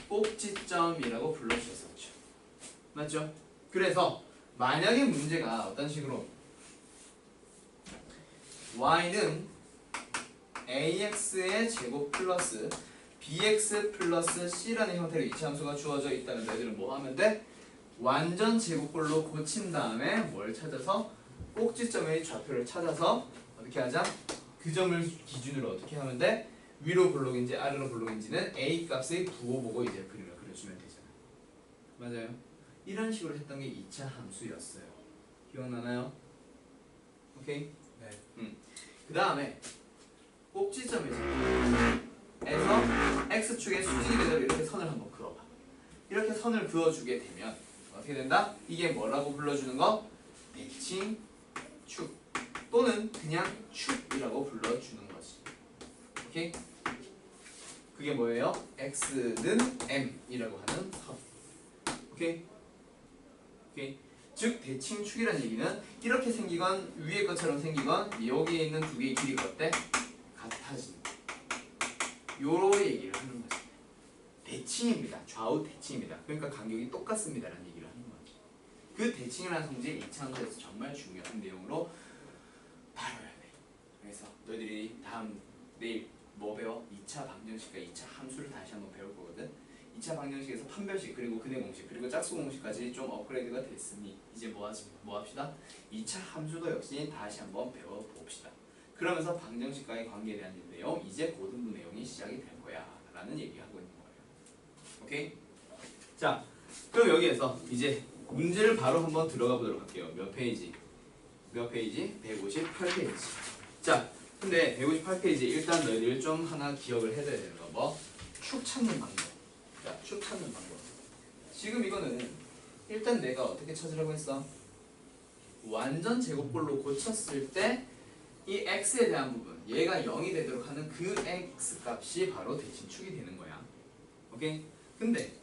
꼭지점이라고 불러주셨었죠. 맞죠? 그래서 만약에 문제가 어떤 식으로 y는 ax의 제곱 플러스 bx 플러스 c라는 형태로 이차함수가 주어져 있다는 애들은 뭐 하면 돼? 완전 제곱꼴로 고친 다음에 뭘 찾아서 꼭지점의 좌표를 찾아서 어떻게 하자? 그 점을 기준으로 어떻게 하면 돼? 위로 볼록인지 아래로 볼록인지는 a 값의 부호 보고 이제 그림을 그려주면 되잖아. 맞아요? 이런 식으로 했던 게 2차 함수였어요. 기억나나요? 오케이? 네. 그 다음에 꼭지점에서 x축의 수직이 되도록 이렇게 선을 한번 그어봐. 이렇게 선을 그어주게 되면 어떻게 된다? 이게 뭐라고 불러주는 거? 대칭축 또는 그냥 축이라고 불러주는 거지. 오케이? 그게 뭐예요? x는 m이라고 하는 선. 오케이? 오케이? 즉 대칭축이라는 얘기는 이렇게 생기건 위에 것처럼 생기건 여기에 있는 두 개의 길이가 어때? 같아지는 요로 얘기를 하는 거지. 대칭입니다. 좌우 대칭입니다. 그러니까 간격이 똑같습니다라는 얘기를 하는 거지. 그 대칭이라는 성질 2차 함수에서 정말 중요한 내용으로 다뤄야 돼. 그래서 너희들이 다음 내일 뭐 배워? 2차 방정식과 2차 함수를 다시 한번 배울 거거든. 2차 방정식에서 판별식 그리고 근해 공식 그리고 짝수 공식까지 좀 업그레이드가 됐으니 이제 뭐 합시다? 2차 함수도 역시 다시 한번 배워봅시다. 그러면서 방정식과의 관계에 대한 내용 이제 고등부 내용이 시작이 될 거야 라는 얘기하고 있는 거예요. 오케이? 자 그럼 여기에서 이제 문제를 바로 한번 들어가 보도록 할게요. 몇 페이지? 158페이지. 자 근데 158페이지 일단 너희들 좀 하나 기억을 해둬야 되는 거 뭐? 축 찾는 방법. 자, 축 찾는 방법. 지금 이거는 일단 내가 어떻게 찾으라고 했어? 완전 제곱꼴로 고쳤을 때 이 x에 대한 부분, 얘가 0이 되도록 하는 그 x 값이 바로 대칭축이 되는 거야. 오케이? 근데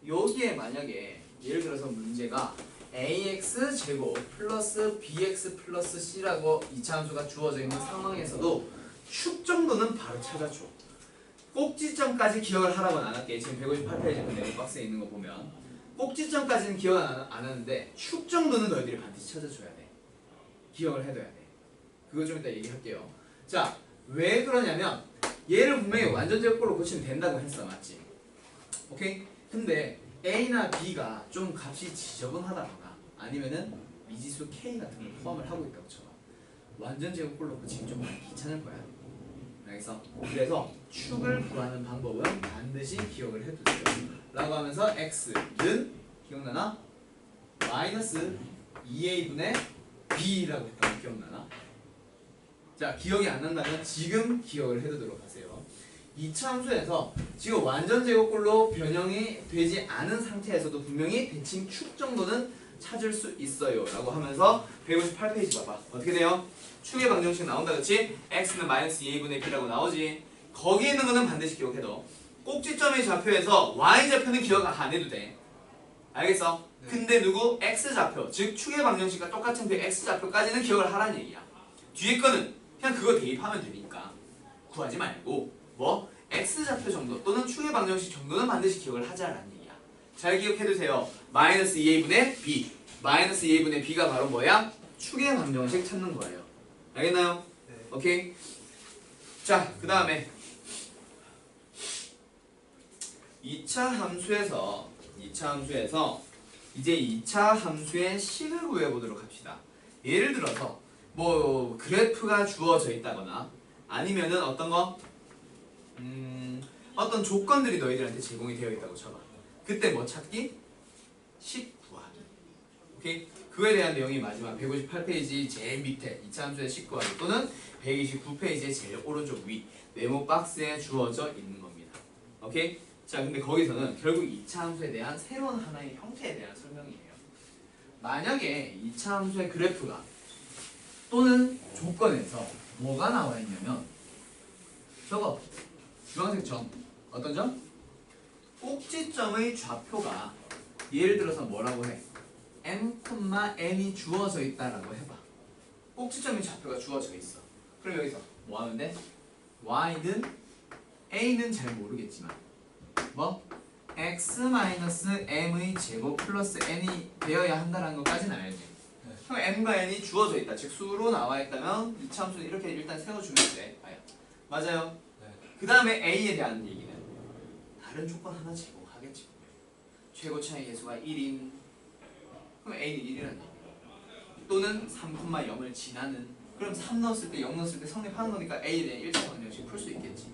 여기에 만약에 예를 들어서 문제가 ax 제곱 플러스 bx 플러스 c라고 이차함수가 주어져 있는 상황에서도 축 정도는 바로 찾아줘. 꼭지점까지 기억을 하라고는 안 할게. 지금 158페이지 그 내용 박스에 있는 거 보면 꼭지점까지는 기억 안 하는데 축 정도는 너희들이 반드시 찾아줘야 돼. 기억을 해둬야 돼. 그거 좀 이따 얘기할게요. 자, 왜 그러냐면 얘를 분명히 완전 제곱꼴로 고치면 된다고 했어. 맞지? 오케이? 근데 A나 B가 좀 값이 지저분하다거나 아니면은 미지수 K 같은 걸 포함을 하고 있다고 쳐봐. 완전 제곱꼴로 고치면 좀 많이 귀찮을 거야. 알겠어? 그래서 축을 구하는 방법은 반드시 기억을 해두세요. 라고 하면서 x는 기억나나? 마이너스 2a분의 b라고 했던 거 기억나나? 자, 기억이 안 난다면 지금 기억을 해두도록 하세요. 2차 함수에서 지금 완전 제곱꼴로 변형이 되지 않은 상태에서도 분명히 대칭 축 정도는 찾을 수 있어요 라고 하면서 158페이지 봐봐. 어떻게 돼요? 축의 방정식 나온다 그치? x는 마이너스 2a분의 b라고 나오지. 거기 있는 거는 반드시 기억해둬. 꼭지점의 좌표에서 y좌표는 기억 안 해도 돼. 알겠어? 네. 근데 누구? x좌표 즉 축의 방정식과 똑같은 그 x좌표까지는 기억을 하라는 얘기야. 뒤에 거는 그냥 그거 대입하면 되니까 구하지 말고 뭐? x좌표 정도 또는 축의 방정식 정도는 반드시 기억을 하자라는 얘기야. 잘 기억해두세요. 마이너스 2a분의 b 마이너스 2a분의 b가 바로 뭐야? 축의 방정식 찾는 거예요. 알겠나요? 네. 오케이. 자, 그 다음에 2차 함수에서 이제 2차 함수의 식을 구해보도록 합시다. 예를 들어서 뭐 그래프가 주어져 있다거나 아니면은 어떤 거? 어떤 조건들이 너희들한테 제공이 되어 있다고 쳐봐. 그때 뭐 찾기? 10 구하기. 오케이? 그거에 대한 내용이 마지막 158페이지 제일 밑에 2차 함수의 10 구하기 또는 129페이지의 제일 오른쪽 위 네모 박스에 주어져 있는 겁니다. 오케이? 자, 근데 거기서는 결국 2차 함수에 대한 새로운 하나의 형태에 대한 설명이에요. 만약에 2차 함수의 그래프가 또는 조건에서 뭐가 나와 있냐면 저거 주황색 점 어떤 점? 꼭지점의 좌표가 예를 들어서 뭐라고 해? m,n이 주어져 있다라고 해봐. 꼭지점의 좌표가 주어져 있어. 그럼 여기서 뭐 하면 돼? y는 a는 잘 모르겠지만 뭐? x-m의 제곱 플러스 n이 되어야 한다는 것까지는 알지. 그럼 m과 n이 주어져 있다. 즉 수로 나와 있다면 이 함수는 이렇게 일단 세워주면 돼. 맞아요. 그 다음에 a에 대한 얘기는 다른 조건 하나 제공하겠지. 최고 차이 계수가 1인. 그럼 a는 1이라는 얘기야. 또는 3,0을 지나는. 그럼 3 넣었을 때 0 넣었을 때 성립하는 거니까 a에 대한 1차 방정식 풀 수 있겠지.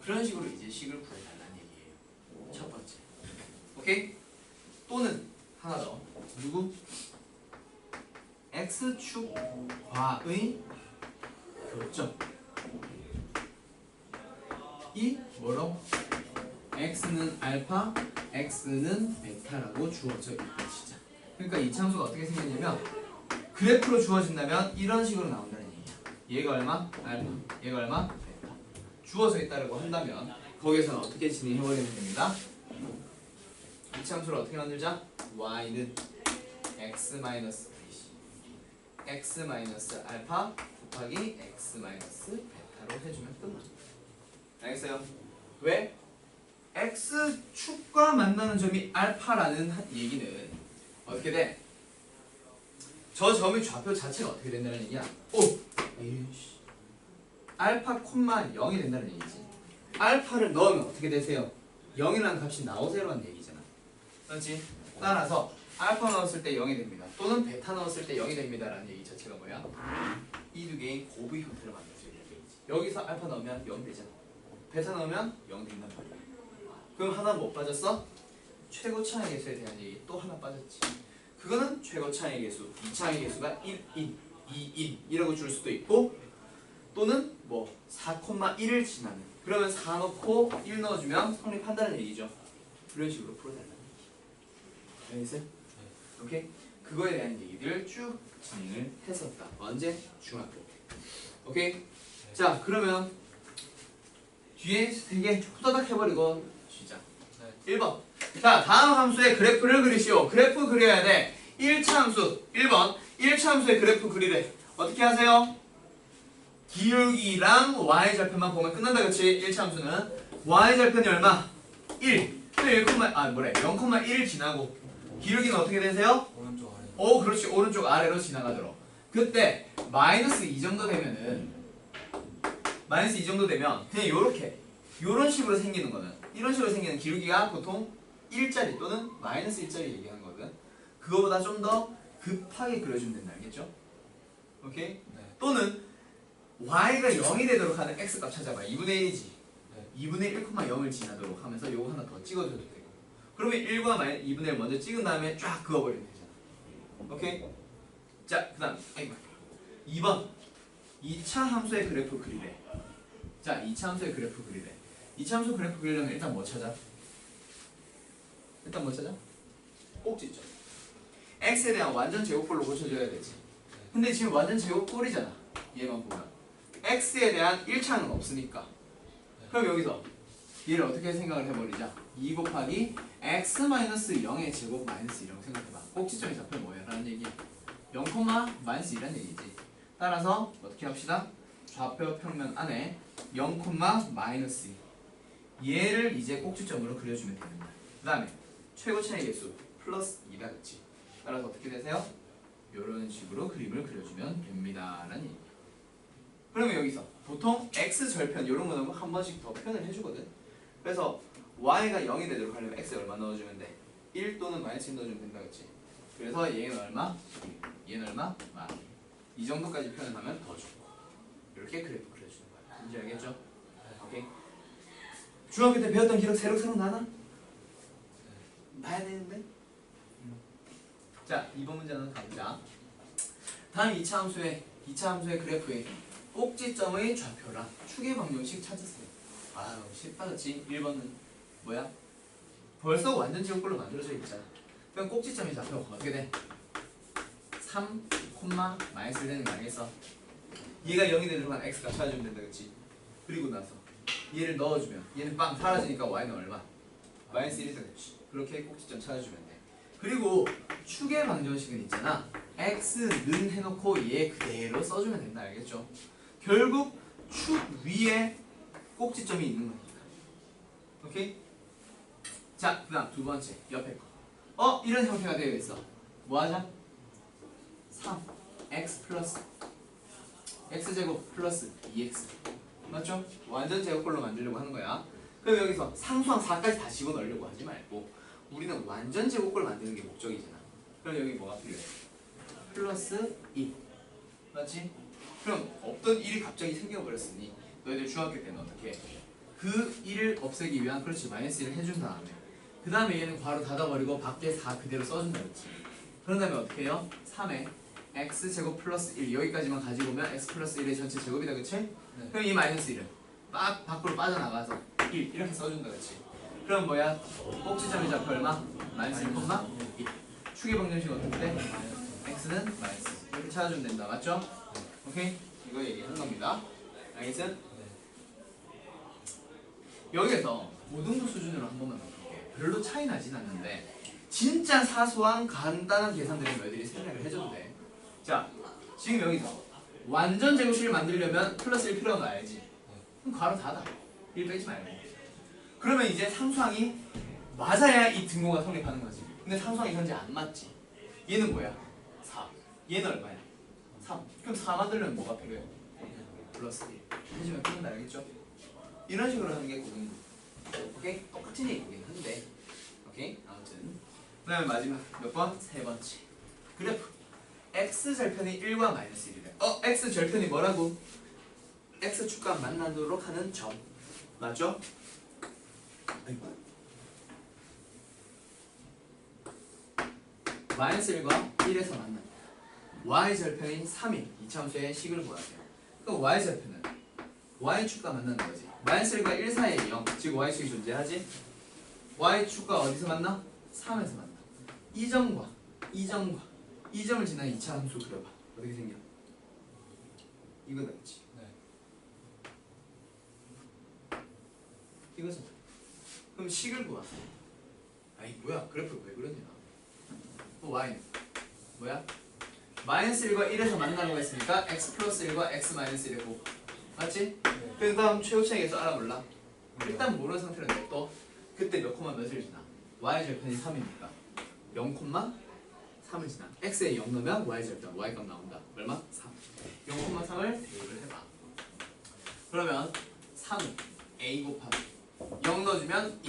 그런 식으로 이제 식을 구해달라는 얘기예요. 첫 번째. 오케이? 또는 하나 더. 누구? x축과의 교점. 이 뭐로? x는 알파, x는 베타라고 주어져 있다 진짜. 그러니까 이 참수가 어떻게 생겼냐면 그래프로 주어진다면 이런 식으로 나온다는 얘기야. 얘가 얼마? 알파, 얘가 얼마? 베타. 주어져 있다고 한다면 거기에서는 어떻게 진행해버리면 됩니다. 이 참수를 어떻게 만들자? y는 x 알파 곱하기 x 베타로 해주면 끝나. 알겠어요? 왜? x축과 만나는 점이 알파라는 얘기는 어떻게 돼? 저 점의 좌표 자체가 어떻게 된다는 얘기야? 오! 에이씨. 알파 콤마 0이 된다는 얘기지. 알파를 넣으면 어떻게 되세요? 0이라는 값이 나오세요라는 얘기잖아. 그렇지? 따라서 알파 넣었을 때 0이 됩니다. 또는 베타 넣었을 때 0이 됩니다 라는 얘기 자체가 뭐야? 이 두 개의 곱의 형태를 만들어줘야 되는 얘기지. 여기서 알파 넣으면 0 되잖아. 베타 넣으면 0 된단 말이야. 그럼 하나 못 빠졌어? 최고 차이 계수에 대한 얘기 또 하나 빠졌지. 그거는 최고 차이 계수, 2차이 계수가 1인, 2인 이라고 줄 수도 있고 또는 뭐 4,1을 지나는. 그러면 4 넣고 1 넣어주면 성립한다는 얘기죠. 그런 식으로 풀어달라는 얘기. 알겠어요? 오케이? 그거에 대한 얘기들 쭉 진행을 했었다. 언제? 중학교 때. 오케이? 자, 그러면 뒤에 되게 후다닥 해버리고 시작. 1번. 자, 다음 함수의 그래프를 그리시오. 그래프 그려야 돼. 1차 함수 1번 1차 함수의 그래프 그리래. 어떻게 하세요? 기울기랑 y절편만 보면 끝난다. 그치? 1차 함수는 y절편이 얼마? 1. 0,1을 지나고 기울기는 어떻게 되세요? 오른쪽 아래. 오, 그렇지. 오른쪽 아래로 지나가도록. 그때 마이너스 이 정도 되면은 마이너스 이 정도 되면 그냥 요렇게 요런 식으로 생기는 거는 이런 식으로 생기는 기울기가 보통 1짜리 또는 마이너스 1짜리 얘기하는 거거든. 그거보다 좀 더 급하게 그려주면 된다. 알겠죠? 오케이? 네. 또는 y가 0이 되도록 하는 x값 찾아봐. 2분의 1이지. 네. 2분의 1,0을 지나도록 하면서 요거 하나 더 찍어줘도 되고. 그러면 1과 2분의 1 먼저 찍은 다음에 쫙 그어버리면 되잖아. 오케이? 자, 그 다음 2번 2차 함수의 그래프 그리래. 자, 2차 함수의 그래프 그리래. 2차 함수 그래프 그리려면 일단 뭐 찾아? 꼭지점. x에 대한 완전 제곱꼴로 고쳐줘야 되지. 근데 지금 완전 제곱꼴이잖아. 얘만 보면 x에 대한 1차는 없으니까. 그럼 여기서 얘를 어떻게 생각을 해버리자. 2 곱하기 x-0의 제곱 마이너스 1이라고 생각해봐. 꼭지점의 좌표 뭐야? 라는 얘기야. 0, 마이너스 2라는 얘기지. 따라서 어떻게 합시다? 좌표 평면 안에 0, 마이너스 2. 얘를 이제 꼭지점으로 그려주면 됩니다. 그 다음에 최고 차이 계수 플러스 2다. 그치? 따라서 어떻게 되세요? 이런 식으로 그림을 그려주면 됩니다. 라는 얘기야. 그러면 여기서 보통 x절편 이런 거는 한 번씩 더 표현을 해주거든. 그래서 y가 0이 되도록 하려면 x에 얼마 넣어주면 돼? 1 또는 마이너스 1 넣어주면 된다. 그치? 그래서 얘는 얼마? 얘는 얼마? 이 정도까지 표현하면 더 좋고. 이렇게 그래프 그려주는 거야. 뭔지 알겠죠? 오케이. 중학교 때 배웠던 기록 새록새록 나나? 봐야 되는데? 자, 이번 문제는 가보자. 다음 2차 함수의 그래프의 꼭지점의 좌표랑 축의 방정식 찾으세요. 아유, 쉽다 그치? 1번은 뭐야? 벌써 완전 지옥꼴로 만들어져 있잖아. 그럼 꼭지점의 좌표가 어떻게 돼? 3, 마이너스 되는 거 알겠어? 얘가 0이 되는 동안 x가 찾아주면 된다 그치? 그리고 나서 얘를 넣어주면 얘는 빵 사라지니까 y는 얼마? 마이너스 1이 되겠지. 그렇게 꼭지점 찾아주면 돼. 그리고 축의 방정식은 있잖아. x는 해놓고 얘 그대로 써주면 된다 알겠죠? 결국 축 위에 꼭지점이 있는 거니까. 오케이? 자, 그 다음 두 번째 옆에 거. 이런 형태가 되어 있어. 뭐 하자? 3x 플러스 x제곱 플러스 2x 맞죠? 완전 제곱꼴로 만들려고 하는 거야. 그럼 여기서 상수항 4까지 다 집어넣으려고 하지 말고 우리는 완전 제곱꼴 만드는 게 목적이잖아. 그럼 여기 뭐가 필요해? 플러스 2 맞지? 그럼 없던 1이 갑자기 생겨버렸으니 너희들 중학교 때는 어떻게 해? 그 1을 없애기 위한 그렇지 마이너스 1을 해준 다음에 그 다음에 얘는 괄호 닫아버리고 밖에 4 그대로 써준다 그렇지. 그런 다음에 어떻게 해요? 3에 x제곱 플러스 1 여기까지만 가지고 오면 x 플러스 1의 전체 제곱이다 그치? 네. 그럼 이 마이너스 1은 밖으로 빠져나가서 1 이렇게 써준다 그치? 그럼 뭐야? 꼭지점의 좌표 얼마? 마이너스 1, 2 축의 방정식 어떻게 돼? x는 마이너스 이렇게 찾아주면 된다 맞죠? 오케이? 이거 얘기하는 겁니다. 알겠어? 여기에서 고등부 수준으로 한 번만 볼게. 별로 차이 나진 않는데 진짜 사소한 간단한 계산들은 너희들이 생각을 해줘도 돼. 자, 지금 여기서 완전 제곱식을 만들려면 플러스 1 필요한 거 알지? 그럼 괄호 닫아. 1 빼지 말고. 그러면 이제 상수항이 맞아야 이 등호가 성립하는 거지. 근데 상수항이 현재 안 맞지. 얘는 뭐야? 4. 얘는 얼마야? 3. 그럼 4 만들려면 뭐가 필요해? 플러스 1. 해주면 끝난다 알겠죠? 이런 식으로 하는 게 고등부. 오케이? 똑같은 얘기긴 한데. 오케이? 아무튼 그 다음에 마지막 몇 번? 세 번째 그래프 x절편이 1과 마이너스 1이래. x절편이 뭐라고? x축과 만나도록 하는 점 맞죠? 마이너스 1과 1에서 만난다. y절편이 3인 이차함수의 식을 구하세요. 그럼 y절편은 y축과 만나는 거지. 마이너스 1과 1 사이에 0 즉 y축이 존재하지. y축과 어디서 만나? 3에서 만나. 이 점과 이 점을 지난 2차 함수 그려봐. 어떻게 생겨? 이거다 그치? 네. 이거죠. 그럼 식을 구하. 아이 뭐야 그래프 왜 그러냐. y는 뭐야? 마이너스 1과 1에서 만나는 거 했으니까 x 플러스 1과 x 마이너스 1이고 맞지? 네. 그 다음 최고차익에서 알아볼라. 일단 모르는 상태로 냅둬. 그때 몇 콤마 몇을 지나? y절편이 3이니까 0,3을 지나. x에 0 넣으면 y절편 y값 나온다. 얼마? 3. 0,3을 대입을 해봐. 그러면 3은 a 곱하기 0 넣어주면 2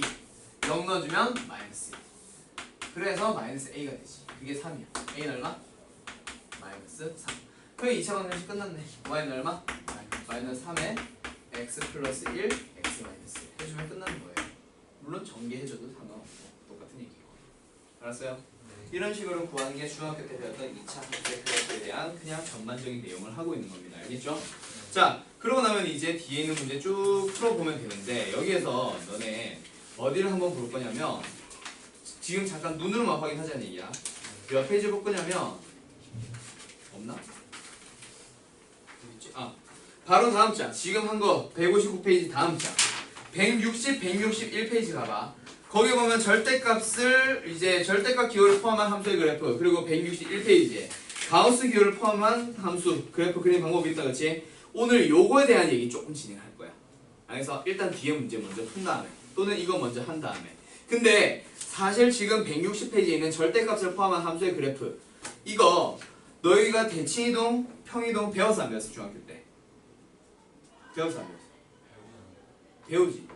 0 넣어주면 마이너스 1. 그래서 마이너스 a가 되지. 그게 3이야. a는 얼마? 마이너스 3. 그럼 2차 방정식 끝났네. y는 얼마? 마이너스 3에 x 플러스 1 x 마이너스 1 해주면 끝나는 거예요. 물론 전개해줘도 상관없고 똑같은 얘기고. 알았어요? 네. 이런 식으로 구하는 게 중학교 때 배웠던 2차 함수의 그래프에 대한 그냥 전반적인 내용을 하고 있는 겁니다. 알겠죠? 네. 자, 그러고 나면 이제 뒤에 있는 문제 쭉 풀어보면 되는데 여기에서 너네 어디를 한번 볼 거냐면 지금 잠깐 눈으로만 확인하자는 얘기야. 몇 페이지 볼 거냐면 없나? 바로 다음 장. 지금 한 거 159페이지 다음 장. 160, 161페이지 가봐. 거기 보면 절대값을 이제 절대값 기호를 포함한 함수의 그래프 그리고 161페이지에 가우스 기호를 포함한 함수 그래프 그리는 방법이 있다 그치? 오늘 요거에 대한 얘기 조금 진행할 거야. 그래서 일단 뒤에 문제 먼저 푼 다음에 또는 이거 먼저 한 다음에 근데 사실 지금 160페이지에 있는 절대값을 포함한 함수의 그래프 이거 너희가 대칭이동, 평이동 배웠어 안 배웠어 중학교 때? 배웠어 안 배웠어? 배우지?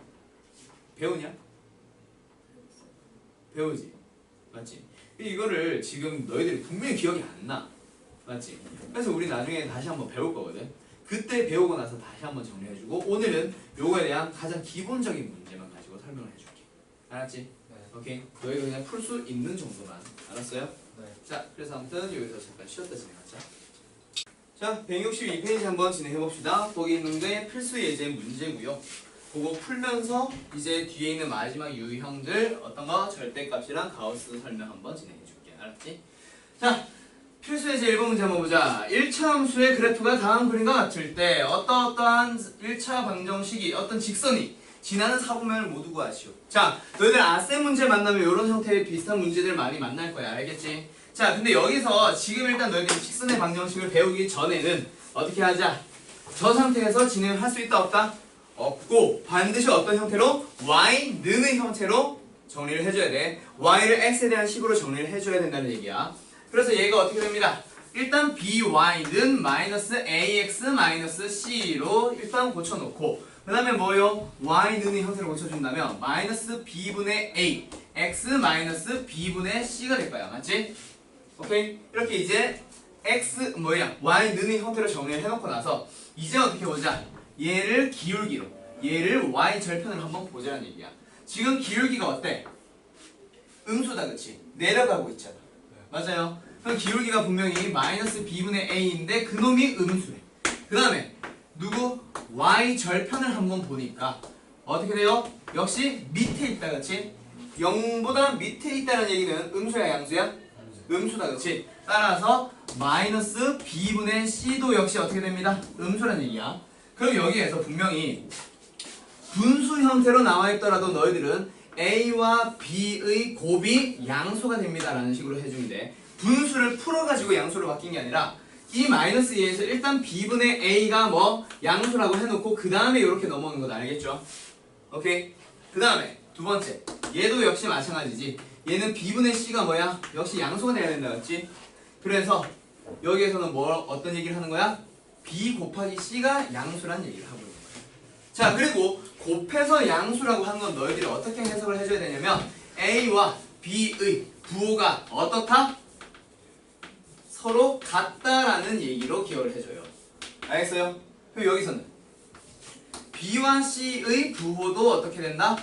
배우냐? 배우지? 맞지? 이거를 지금 너희들이 분명히 기억이 안 나. 맞지? 그래서 우리 나중에 다시 한번 배울 거거든. 그때 배우고 나서 다시 한번 정리해주고 오늘은 요거에 대한 가장 기본적인 문제만 가지고 설명을 해줄게. 알았지? 네. 오케이. 너희가 그냥 풀 수 있는 정도만. 알았어요? 네. 자, 그래서 아무튼 여기서 잠깐 쉬었다 진행하자. 자, 162페이지 한번 진행해 봅시다. 거기 있는데 필수 예제 문제고요. 그거 풀면서 이제 뒤에 있는 마지막 유형들 어떤 거 절대값이랑 가우스 설명 한번 진행해 줄게. 알았지? 자, 필수 예제 1번 문제 한번 보자. 1차 함수의 그래프가 다음 그림과 같을 때 어떠한 1차 방정식이 어떤 직선이 지나는 사분면을 모두 구하시오. 자, 너희들 아셈 문제 만나면 이런 형태의 비슷한 문제들 많이 만날 거야. 알겠지? 자, 근데 여기서 지금 일단 너희들이 직선의 방정식을 배우기 전에는 어떻게 하자? 저 상태에서 진행을 할 수 있다 없다? 없고 반드시 어떤 형태로? y 느는 형태로 정리를 해줘야 돼. y를 x에 대한 식으로 정리를 해줘야 된다는 얘기야. 그래서 얘가 어떻게 됩니다. 일단 by는 마이너스 ax 마이너스 c로 일단 고쳐놓고 그 다음에 뭐요? y 느는 형태로 고쳐준다면 마이너스 b분의 a x 마이너스 b분의 c가 될 거야. 맞지? 오케이? 이렇게 이제 x y 느는 형태로 정리를 해놓고 나서 이제 어떻게 보자. 얘를 기울기로 얘를 y 절편을 한번 보자는 얘기야. 지금 기울기가 어때? 음수다 그치? 내려가고 있잖아. 맞아요. 그럼 기울기가 분명히 마이너스 b분의 a인데 그놈이 음수래. 그 다음에 누구? y 절편을 한번 보니까 어떻게 돼요? 역시 밑에 있다 그치? 0보다 밑에 있다는 얘기는 음수야 양수야? 음수다 그치? 따라서 마이너스 b분의 c도 역시 어떻게 됩니다? 음수란 얘기야. 그럼 여기에서 분명히 분수 형태로 나와있더라도 너희들은 a와 b의 곱이 양수가 됩니다 라는 식으로 해주면 돼. 분수를 풀어가지고 양수로 바뀐 게 아니라 이 마이너스 2에서 일단 b분의 a가 뭐 양수라고 해놓고 그 다음에 이렇게 넘어오는 거다. 알겠죠? 오케이? 그 다음에 두 번째 얘도 역시 마찬가지지. 얘는 b분의 c가 뭐야? 역시 양수가 돼야 된다 그랬지? 그래서 여기에서는 뭐 어떤 얘기를 하는 거야? b 곱하기 c가 양수란 얘기를 하고 있는 거야. 자, 그리고 곱해서 양수라고 하는 건 너희들이 어떻게 해석을 해줘야 되냐면 a와 b의 부호가 어떻다? 서로 같다라는 얘기로 기억을 해줘요. 알겠어요? 그럼 여기서는 b와 c의 부호도 어떻게 된다?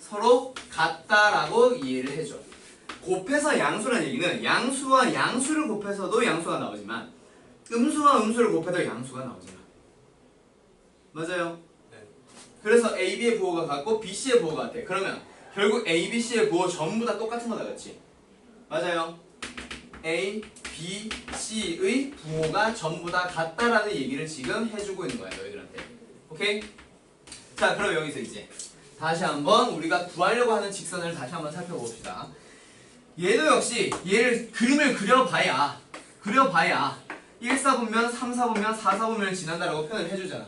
서로 같다라고 이해를 해줘. 곱해서 양수라는 얘기는 양수와 양수를 곱해서도 양수가 나오지만 음수와 음수를 곱해도 양수가 나오잖아. 맞아요? 네. 그래서 a, b의 부호가 같고 b, c의 부호가 같아. 그러면 결국 a, b, c의 부호 전부 다 똑같은 거다 그렇지? 맞아요. a, b, c의 부호가 전부 다 같다라는 얘기를 지금 해주고 있는 거야 너희들한테. 오케이? 자, 그럼 여기서 이제 다시 한번 우리가 구하려고 하는 직선을 다시 한번 살펴봅시다. 얘도 역시 얘를 그림을 그려봐야 1사분면, 3사분면, 4사분면을 지난다라고 표현을 해주잖아.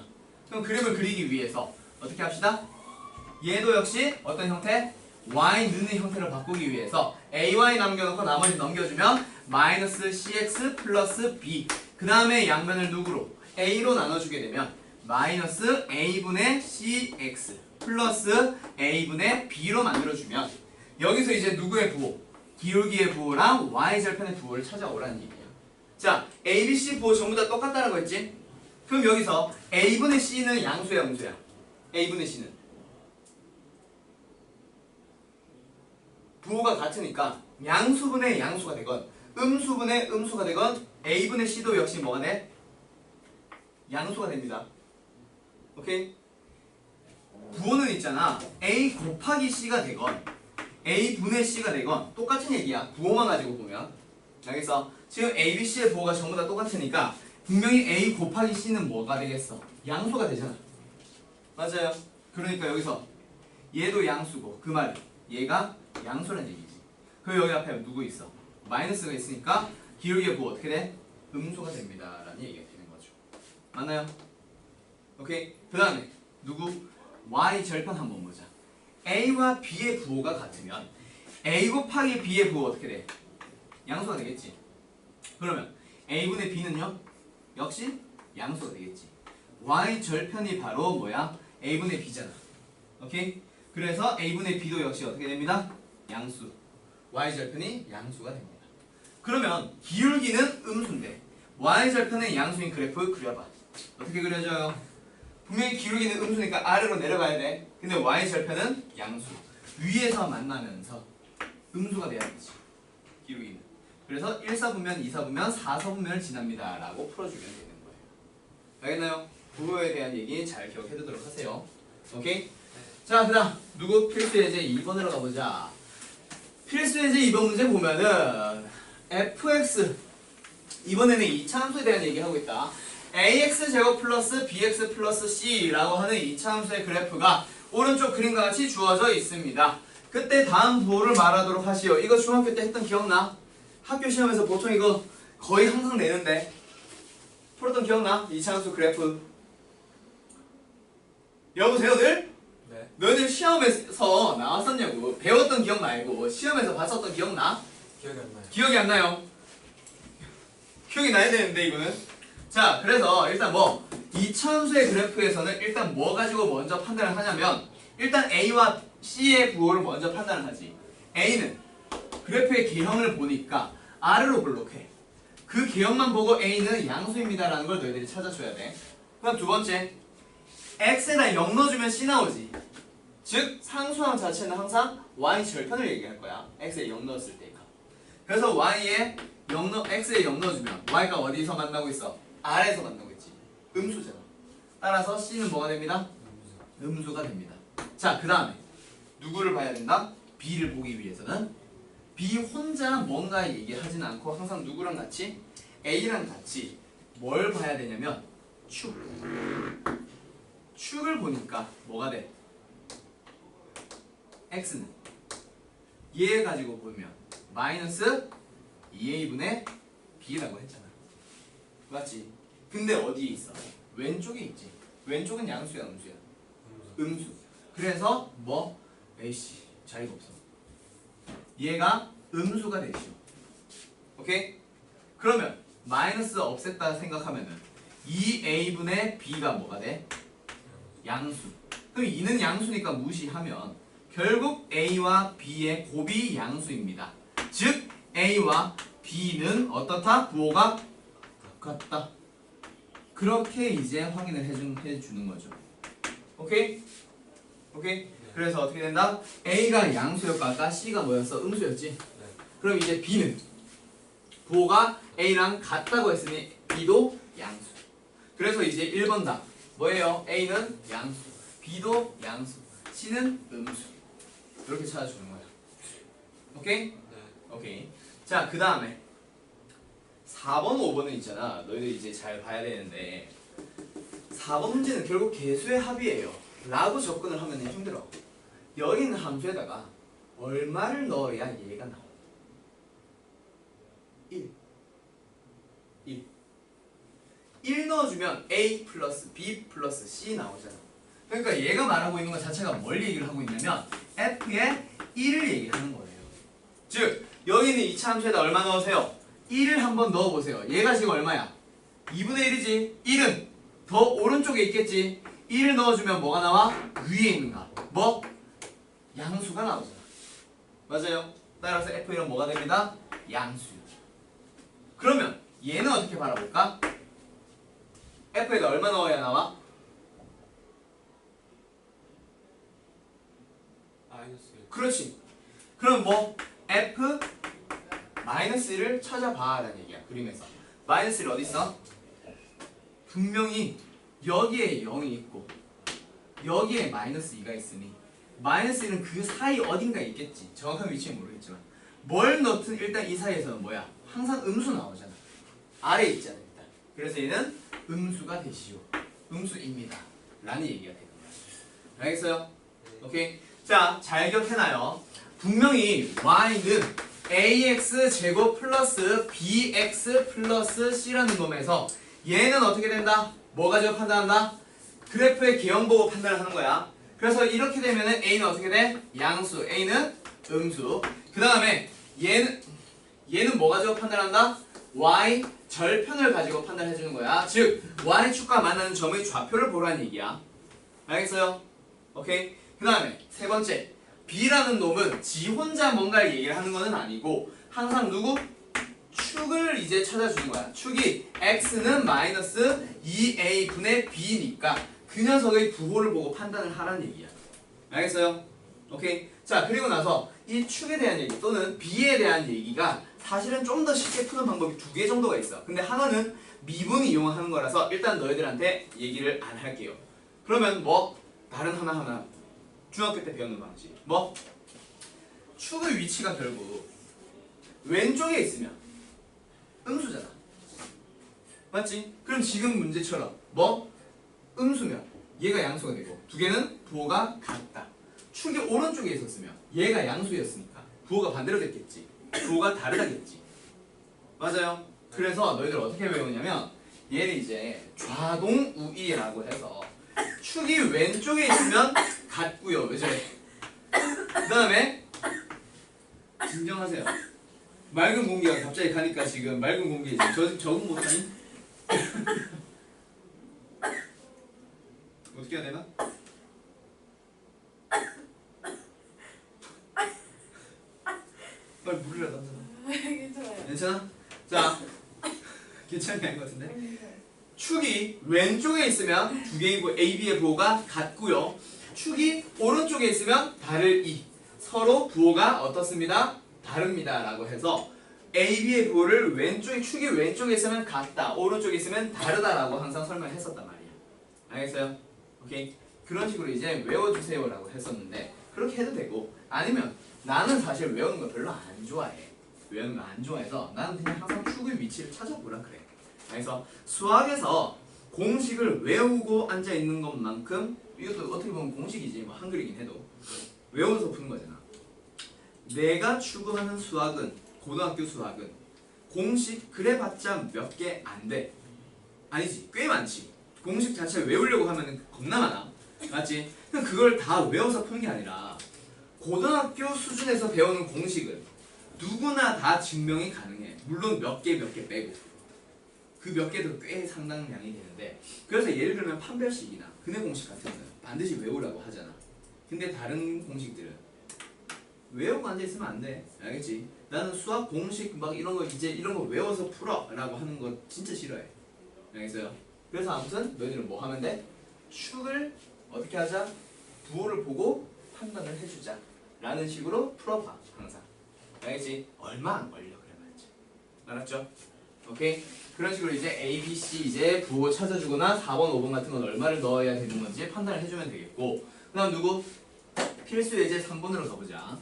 그럼 그림을 그리기 위해서 어떻게 합시다? 얘도 역시 어떤 형태? y 느는 형태로 바꾸기 위해서 ay 남겨놓고 나머지 넘겨주면 마이너스 cx 플러스 b 그 다음에 양면을 누구로? a로 나눠주게 되면 마이너스 a분의 cx 플러스 a분의 b로 만들어주면 여기서 이제 누구의 부호? 기울기의 부호랑 y절편의 부호를 찾아오라는 얘기야. 자, a, b, c 부호 전부 다 똑같다라고 했지? 그럼 여기서 a분의 c는 양수야 음수야? a분의 c는 부호가 같으니까 양수분의 양수가 되건 음수분의 음수가 되건 a분의 c도 역시 뭐가 돼? 양수가 됩니다. 오케이? 부호는 있잖아. a 곱하기 c가 되건 a분의 c가 되건 똑같은 얘기야. 부호만 가지고 보면. 알겠어? 지금 a, b, c의 부호가 전부 다 똑같으니까 분명히 a 곱하기 c는 뭐가 되겠어? 양수가 되잖아. 맞아요. 그러니까 여기서 얘도 양수고 그 말은 얘가 양수란 얘기지. 그리고 여기 앞에 누구 있어? 마이너스가 있으니까 기울기의 부호 어떻게 돼? 음수가 됩니다 라는 얘기가 되는 거죠. 맞나요? 오케이? 그 다음에 누구? y 절편 한번 보자. a와 b의 부호가 같으면 a 곱하기 b의 부호 어떻게 돼? 양수가 되겠지. 그러면 a분의 b는요? 역시 양수가 되겠지. y 절편이 바로 뭐야? a분의 b잖아. 오케이? 그래서 a분의 b도 역시 어떻게 됩니다? 양수. y 절편이 양수가 됩니다. 그러면 기울기는 음수인데 y 절편의 양수인 그래프 그려봐. 어떻게 그려져요? 분명히 기울기는 음수니까 아래로 내려가야 돼. 근데 y 절편은 양수. 위에서 만나면서 음수가 돼야 되지. 기울기는. 그래서 1사분면, 2사분면, 4사분면을 지납니다. 라고 풀어주면 되는 거예요. 알겠나요? 그거에 대한 얘기 잘 기억해 두도록 하세요. 오케이? 자, 그 다음 누구? 필수예제 2번으로 가보자. 필수예제 2번 문제 보면은 fx 이번에는 이차함수에 대한 얘기를 하고 있다. ax제곱 플러스 bx 플러스 c라고 하는 이차함수의 그래프가 오른쪽 그림과 같이 주어져 있습니다. 그때 다음 부호를 말하도록 하시오. 이거 중학교 때 했던 기억나? 학교 시험에서 보통 이거 거의 항상 내는데 풀었던 기억나? 이차함수 그래프. 여보세요들? 네. 너희들 시험에서 나왔었냐고. 배웠던 기억 말고 시험에서 봤었던 기억나? 기억이 안 나요. 기억이 안 나요. 기억이 나야 되는데 이거는. 자, 그래서 일단 뭐 이차함수의 그래프에서는 일단 뭐 가지고 먼저 판단을 하냐면 일단 A와 C의 부호를 먼저 판단을 하지. A는 그래프의 개형을 보니까 아래로 볼록해. 그 개형만 보고 A는 양수입니다 라는 걸 너희들이 찾아줘야 돼. 그럼 두 번째, X에다 0 넣어주면 C 나오지. 즉 상수항 자체는 항상 Y 절편을 얘기할 거야. X에 0 넣었을 때니까. 그래서 X에 0 넣어주면 Y가 어디서 만나고 있어? 아래에서 만나고 있지. 음수잖아. 따라서 C는 뭐가 됩니다? 음수가 됩니다. 자, 그 다음에 누구를 봐야 된다? B를 보기 위해서는 B 혼자 뭔가 얘기하진 않고 항상 누구랑 같이? A랑 같이 뭘 봐야 되냐면 축. 축을 보니까 뭐가 돼? X는 얘 가지고 보면 마이너스 2A분의 B라고 했잖아. 맞지? 근데 어디에 있어? 왼쪽에 있지. 왼쪽은 양수야, 음수야? 음수. 그래서 뭐? 에이씨, 자리가 없어. 얘가 음수가 되시오. 오케이? 그러면 마이너스 없앴다 생각하면은 2A분의 B가 뭐가 돼? 양수. 그럼 2는 양수니까 무시하면 결국 A와 B의 곱이 양수입니다. 즉 A와 B는 어떻다? 부호가 같다. 그렇게 이제 확인을 해주는 거죠. 오케이? 오케이? 그래서 어떻게 된다? A가 양수였고 아까 C가 뭐였어? 음수였지? 네. 그럼 이제 B는 부호가 A랑 같다고 했으니 B도 양수. 그래서 이제 1번 답 뭐예요? A는 양수, B도 양수, C는 음수. 이렇게 찾아주는 거야. 오케이? 네. 오케이. 자, 그 다음에 4번, 5번은 있잖아. 너희들 이제 잘 봐야 되는데 4번 문제는 결국 개수의 합이에요. 라고 접근을 하면 힘들어. 여기 있는 함수에다가 얼마를 넣어야 얘가 나와? 1 넣어주면 A 플러스 B 플러스 C 나오잖아. 그러니까 얘가 말하고 있는 것 자체가 뭘 얘기를 하고 있냐면 F의 1을 얘기하는 거예요. 즉 여기는 이차 함수에다 얼마 넣으세요? 1을 한번 넣어보세요. 얘가 지금 얼마야? 2분의 1이지. 1은 더 오른쪽에 있겠지. 1을 넣어주면 뭐가 나와? 위에 있는가? 뭐? 양수가 나오잖아. 맞아요. 따라서 F1은 뭐가 됩니다? 양수. 그러면 얘는 어떻게 바라볼까? F에다 얼마 넣어야 나와? 마이너스. 그렇지. 그럼 뭐 F 마이너스 1을 찾아봐 라는 얘기야. 그림에서 마이너스 1 어디 있어? 분명히 여기에 0이 있고 여기에 마이너스 2가 있으니 마이너스 1은 그 사이 어딘가 있겠지. 정확한 위치는 모르겠지만 뭘 넣든 일단 이 사이에서는 뭐야? 항상 음수 나오잖아. 아래에 있잖아 일단. 그래서 얘는 음수가 되시오. 음수입니다 라는 얘기가 되는 거야. 알겠어요? 오케이. 자, 잘 기억해놔요. 분명히 y는 ax 제곱 플러스 bx 플러스 c라는 놈에서 얘는 어떻게 된다? 뭐 가지고 판단한다? 그래프의 개형 보고 판단을 하는 거야. 그래서 이렇게 되면은 a는 어떻게 돼? 양수, a는 음수. 그 다음에 얘는 뭐 가지고 판단한다? y 절편을 가지고 판단해 주는 거야. 즉 y축과 만나는 점의 좌표를 보라는 얘기야. 알겠어요? 오케이. 그 다음에 세 번째, B라는 놈은 지 혼자 뭔가를 얘기를 하는 거는 아니고 항상 누구? 축을 이제 찾아주는 거야. 축이 X는 마이너스 2A분의 B니까 그 녀석의 부호를 보고 판단을 하라는 얘기야. 알겠어요? 오케이. 자, 그리고 나서 이 축에 대한 얘기 또는 B에 대한 얘기가 사실은 좀 더 쉽게 푸는 방법이 두 개 정도가 있어. 근데 하나는 미분 이용하는 거라서 일단 너희들한테 얘기를 안 할게요. 그러면 뭐 다른 하나 중학교 때 배우는 방식. 뭐 축의 위치가 결국 왼쪽에 있으면 음수잖아. 맞지? 그럼 지금 문제처럼 뭐 음수면 얘가 양수가 되고 두 개는 부호가 같다. 축이 오른쪽에 있었으면 얘가 양수였으니까 부호가 반대로 됐겠지. 부호가 다르다겠지. 맞아요. 그래서 너희들 어떻게 외우냐면 얘를 이제 좌동우이라고 해서 축이 왼쪽에 있으면 같고요. 왜 저래? 그 다음에 진정하세요. 맑은 공기가 갑자기 가니까 지금 맑은 공기 적응 못하니? 어떻게 해야 되나? 빨리 물이라도 한 잔. 괜찮아요. 괜찮아? 자, 괜찮은 게 아닌 것 같은데? 축이 왼쪽에 있으면 두 개의 A, B의 부호가 같고요. 축이 오른쪽에 있으면 다르이. 서로 부호가 어떻습니다? 다릅니다. 라고 해서 A, B의 부호를 축이 왼쪽에 있으면 같다. 오른쪽에 있으면 다르다라고 항상 설명했었단 말이야. 알겠어요? 오케이? 그런 식으로 이제 외워주세요 라고 했었는데 그렇게 해도 되고 아니면 나는 사실 외우는 거 별로 안 좋아해. 외우는 거 안 좋아해서 나는 그냥 항상 축의 위치를 찾아보라 그래. 그래서 수학에서 공식을 외우고 앉아있는 것만큼 이것도 어떻게 보면 공식이지 뭐 한글이긴 해도 외워서 푸는 거잖아. 내가 추구하는 수학은 고등학교 수학은 공식 그래봤자 몇 개 안 돼. 아니지 꽤 많지. 공식 자체를 외우려고 하면 겁나 많아. 맞지? 그럼 그걸 다 외워서 푸는 게 아니라 고등학교 수준에서 배우는 공식은 누구나 다 증명이 가능해. 물론 몇 개 빼고 그 몇 개도 꽤 상당량이 되는데 그래서 예를 들면 판별식이나 근해 공식 같은 거는 반드시 외우라고 하잖아. 근데 다른 공식들은 외우고 앉아있으면 안 돼. 알겠지? 나는 수학 공식 막 이런 거 이제 이런 거 외워서 풀어 라고 하는 거 진짜 싫어해. 알겠어요? 그래서 아무튼 너희들은 뭐 하면 돼? 축을 어떻게 하자? 부호를 보고 판단을 해주자 라는 식으로 풀어봐 항상. 알겠지? 얼마 안 걸려 그래봤자. 알았죠? 오케이? 그런 식으로 이제 A, B, C 이제 부호 찾아주거나 4번, 5번 같은 건 얼마를 넣어야 되는 건지 판단을 해주면 되겠고 그 다음 누구? 필수 예제 3번으로 가보자.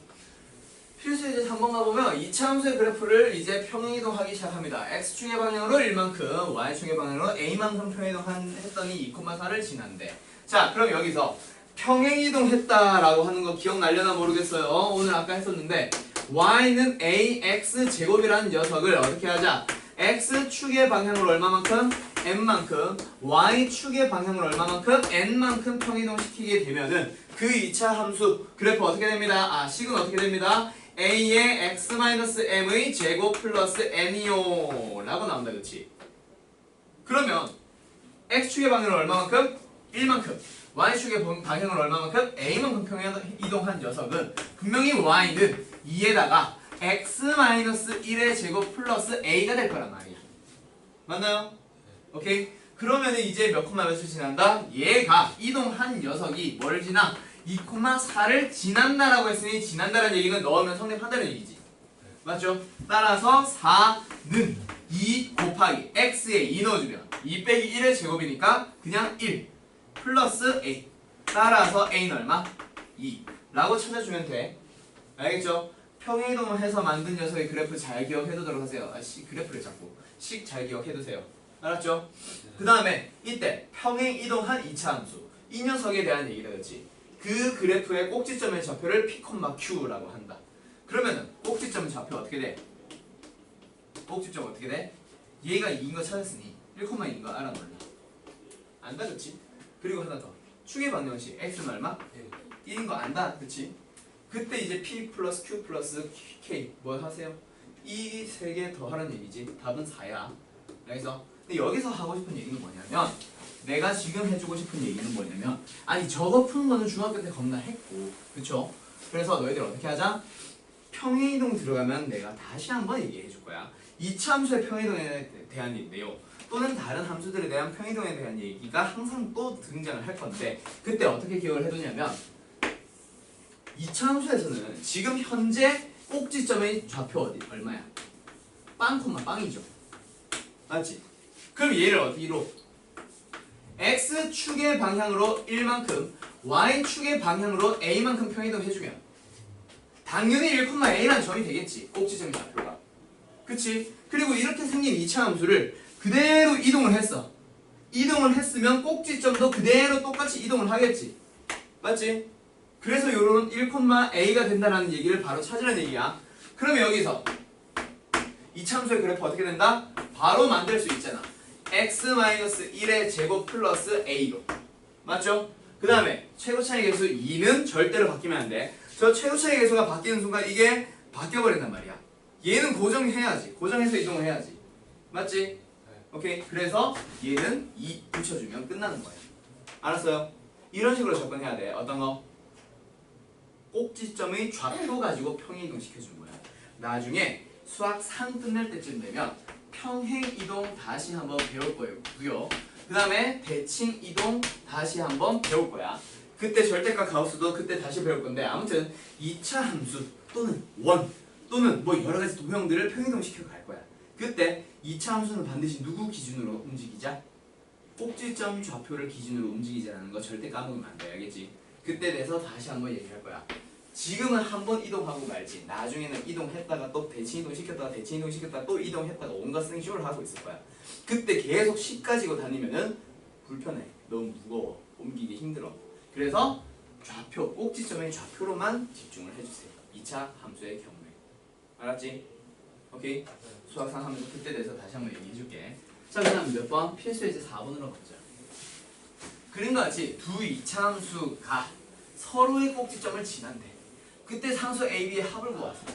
필수 예제 3번 가보면 2차 함수의 그래프를 이제 평행이동하기 시작합니다. X축의 방향으로 1만큼, Y축의 방향으로 A만큼 평행이동했더니 2,4를 지난대. 자, 그럼 여기서 평행이동했다라고 하는 거 기억나려나 모르겠어요. 오늘 아까 했었는데 Y는 AX 제곱이라는 녀석을 어떻게 하자? X축의 방향으로 얼마만큼? N만큼, Y축의 방향으로 얼마만큼? N만큼 평이동시키게 되면은 그 2차 함수 그래프 어떻게 됩니다? 식은 어떻게 됩니다? A의 X-M의 제곱 플러스 N이요 라고 나온다. 그치? 그러면 X축의 방향으로 얼마만큼? 1만큼 Y축의 방향으로 얼마만큼? A만큼 평이동한 녀석은 분명히 Y는 2에다가 X-1의 제곱 플러스 A가 될 거란 말이야. 맞나요? 오케이? 그러면은 이제 몇 콤마 몇을 지난다? 얘가 이동한 녀석이 뭘 지나? 2,4를 지난다라고 했으니 지난다라는 얘기는 넣으면 성립한다는 얘기지. 맞죠? 따라서 4는 2 곱하기 x에 2 넣어주면 2 빼기 1의 제곱이니까 그냥 1 플러스 a. 따라서 a는 얼마? 2 라고 찾아주면 돼. 알겠죠? 평행이동을 해서 만든 녀석의 그래프 잘 기억해두도록 하세요. 그래프를 자꾸 식 잘 기억해두세요. 알았죠? 그 다음에 이때 평행이동한 2차 함수 이 녀석에 대한 얘기다. 그렇지? 그 그래프의 꼭지점의 좌표를 P, Q라고 한다. 그러면은 꼭지점 좌표 어떻게 돼? 꼭지점 어떻게 돼? 얘가 2인 거 찾았으니 1,2인 거 알아 몰라? 안다. 그치? 그리고 하나 더 축의 방정식 x는 얼마? 1인 거 안다. 그치? 그때 이제 P 플러스 Q 플러스 K 뭐 하세요? 이 세 개 더 하라는 얘기지. 답은 4야. 그래서 근데 여기서 하고 싶은 얘기는 뭐냐면 내가 지금 해주고 싶은 얘기는 뭐냐면 아니 저거 푸는 거는 중학교 때 겁나 했고 그쵸? 그래서 너희들 어떻게 하자? 평행이동 들어가면 내가 다시 한번 얘기해 줄 거야. 이차 함수의 평이동에 대한 내용 또는 다른 함수들에 대한 평이동에 대한 얘기가 항상 또 등장을 할 건데 그때 어떻게 기억을 해두냐면 2차 함수에서는 지금 현재 꼭지점의 좌표 어디 얼마야? 빵 콤마 빵이죠. 맞지? 그럼 얘를 어디로? x축의 방향으로 1만큼 y축의 방향으로 a만큼 평이동 해주면 당연히 1,a라는 점이 되겠지. 꼭지점의 좌표가. 그치? 그리고 이렇게 생긴 2차 함수를 그대로 이동을 했어. 이동을 했으면 꼭지점도 그대로 똑같이 이동을 하겠지. 맞지? 그래서 요런 1,a가 된다는 얘기를 바로 찾으라는 얘기야. 그러면 여기서 2차 함수의 그래프 어떻게 된다? 바로 만들 수 있잖아. x-1의 제곱 플러스 a로. 맞죠? 그 다음에 최고차이 계수 2는 절대로 바뀌면 안 돼. 저 최고차이 계수가 바뀌는 순간 이게 바뀌어버린단 말이야. 얘는 고정해야지. 고정해서 이동을 해야지. 맞지? 오케이. 그래서 얘는 2 붙여주면 끝나는 거야. 알았어요? 이런 식으로 접근해야 돼. 어떤 거? 꼭지점의 좌표 가지고 평행이동 시켜주는 거야. 나중에 수학 3 끝날 때쯤 되면 평행이동 다시 한번 배울 거고요. 그 다음에 대칭이동 다시 한번 배울 거야. 그때 절대값 가우스도 그때 다시 배울 건데 아무튼 2차 함수 또는 원 또는 뭐 여러 가지 도형들을 평행이동 시켜 갈 거야. 그때 2차 함수는 반드시 누구 기준으로 움직이자? 꼭지점 좌표를 기준으로 움직이자라는 거 절대 까먹으면 안 돼. 알겠지? 그때 돼서 다시 한번 얘기할 거야. 지금은 한번 이동하고 말지. 나중에는 이동했다가 또 대칭이동 시켰다가 대칭이동 시켰다가 또 이동했다가 온갖 생쇼를 하고 있을 거야. 그때 계속 10 가지고 다니면은 불편해. 너무 무거워. 옮기기 힘들어. 그래서 좌표, 꼭지점의 좌표로만 집중을 해주세요. 2차 함수의 경우에. 알았지? 오케이? 수학상 하면서 그때 돼서 다시 한번 얘기해줄게. 자, 그 다음 몇 번? 필수 예제 4번으로 가보자. 그림과 같이 두 2차 함수가 서로의 꼭지점을 지난대. 그때 상수 A, B의 합을 구하세요.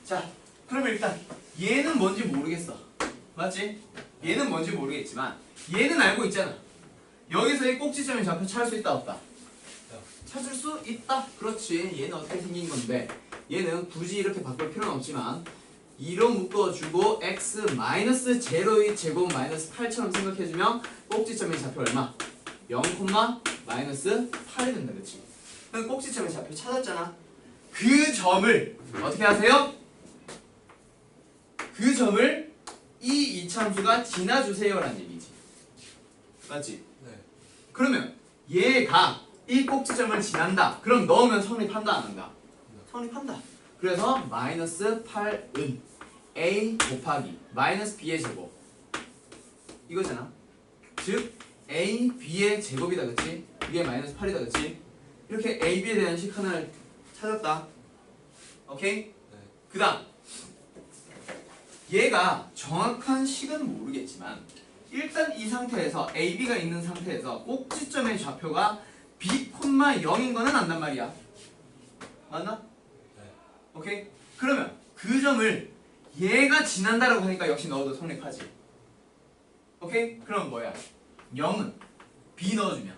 자, 그러면 일단 얘는 뭔지 모르겠어. 맞지? 얘는 뭔지 모르겠지만 얘는 알고 있잖아. 여기서의 꼭지점의 좌표 찾을 수 있다 없다? 찾을 수 있다. 그렇지. 얘는 어떻게 생긴 건데 얘는 굳이 이렇게 바꿀 필요는 없지만 2로 묶어주고 x-0의 제곱 마이너스 8처럼 생각해주면 꼭지점의 좌표 얼마? 0,-8이 된다. 그치? 그럼 꼭지점의 좌표 찾았잖아. 그 점을 어떻게 하세요? 그 점을 이 2차 함수가 지나주세요 라는 얘기지. 맞지? 네. 그러면 얘가 이 꼭지점을 지난다. 그럼 넣으면 성립한다 안 한다? 성립한다. 그래서 마이너스 8은 a 곱하기 마이너스 b의 제곱 이거잖아. 즉 a, b의 제곱이다. 그치? 이게 마이너스 8이다. 그치? 이렇게 a, b에 대한 식 하나를 찾았다. 오케이? 네. 그 다음 얘가 정확한 식은 모르겠지만 일단 이 상태에서 a, b가 있는 상태에서 꼭지점의 좌표가 b, 0인 거는 안단 말이야. 맞나? 네. 오케이? 그러면 그 점을 얘가 지난다라고 하니까 역시 넣어도 성립하지. 오케이? 그럼 뭐야? 0은 b 넣어주면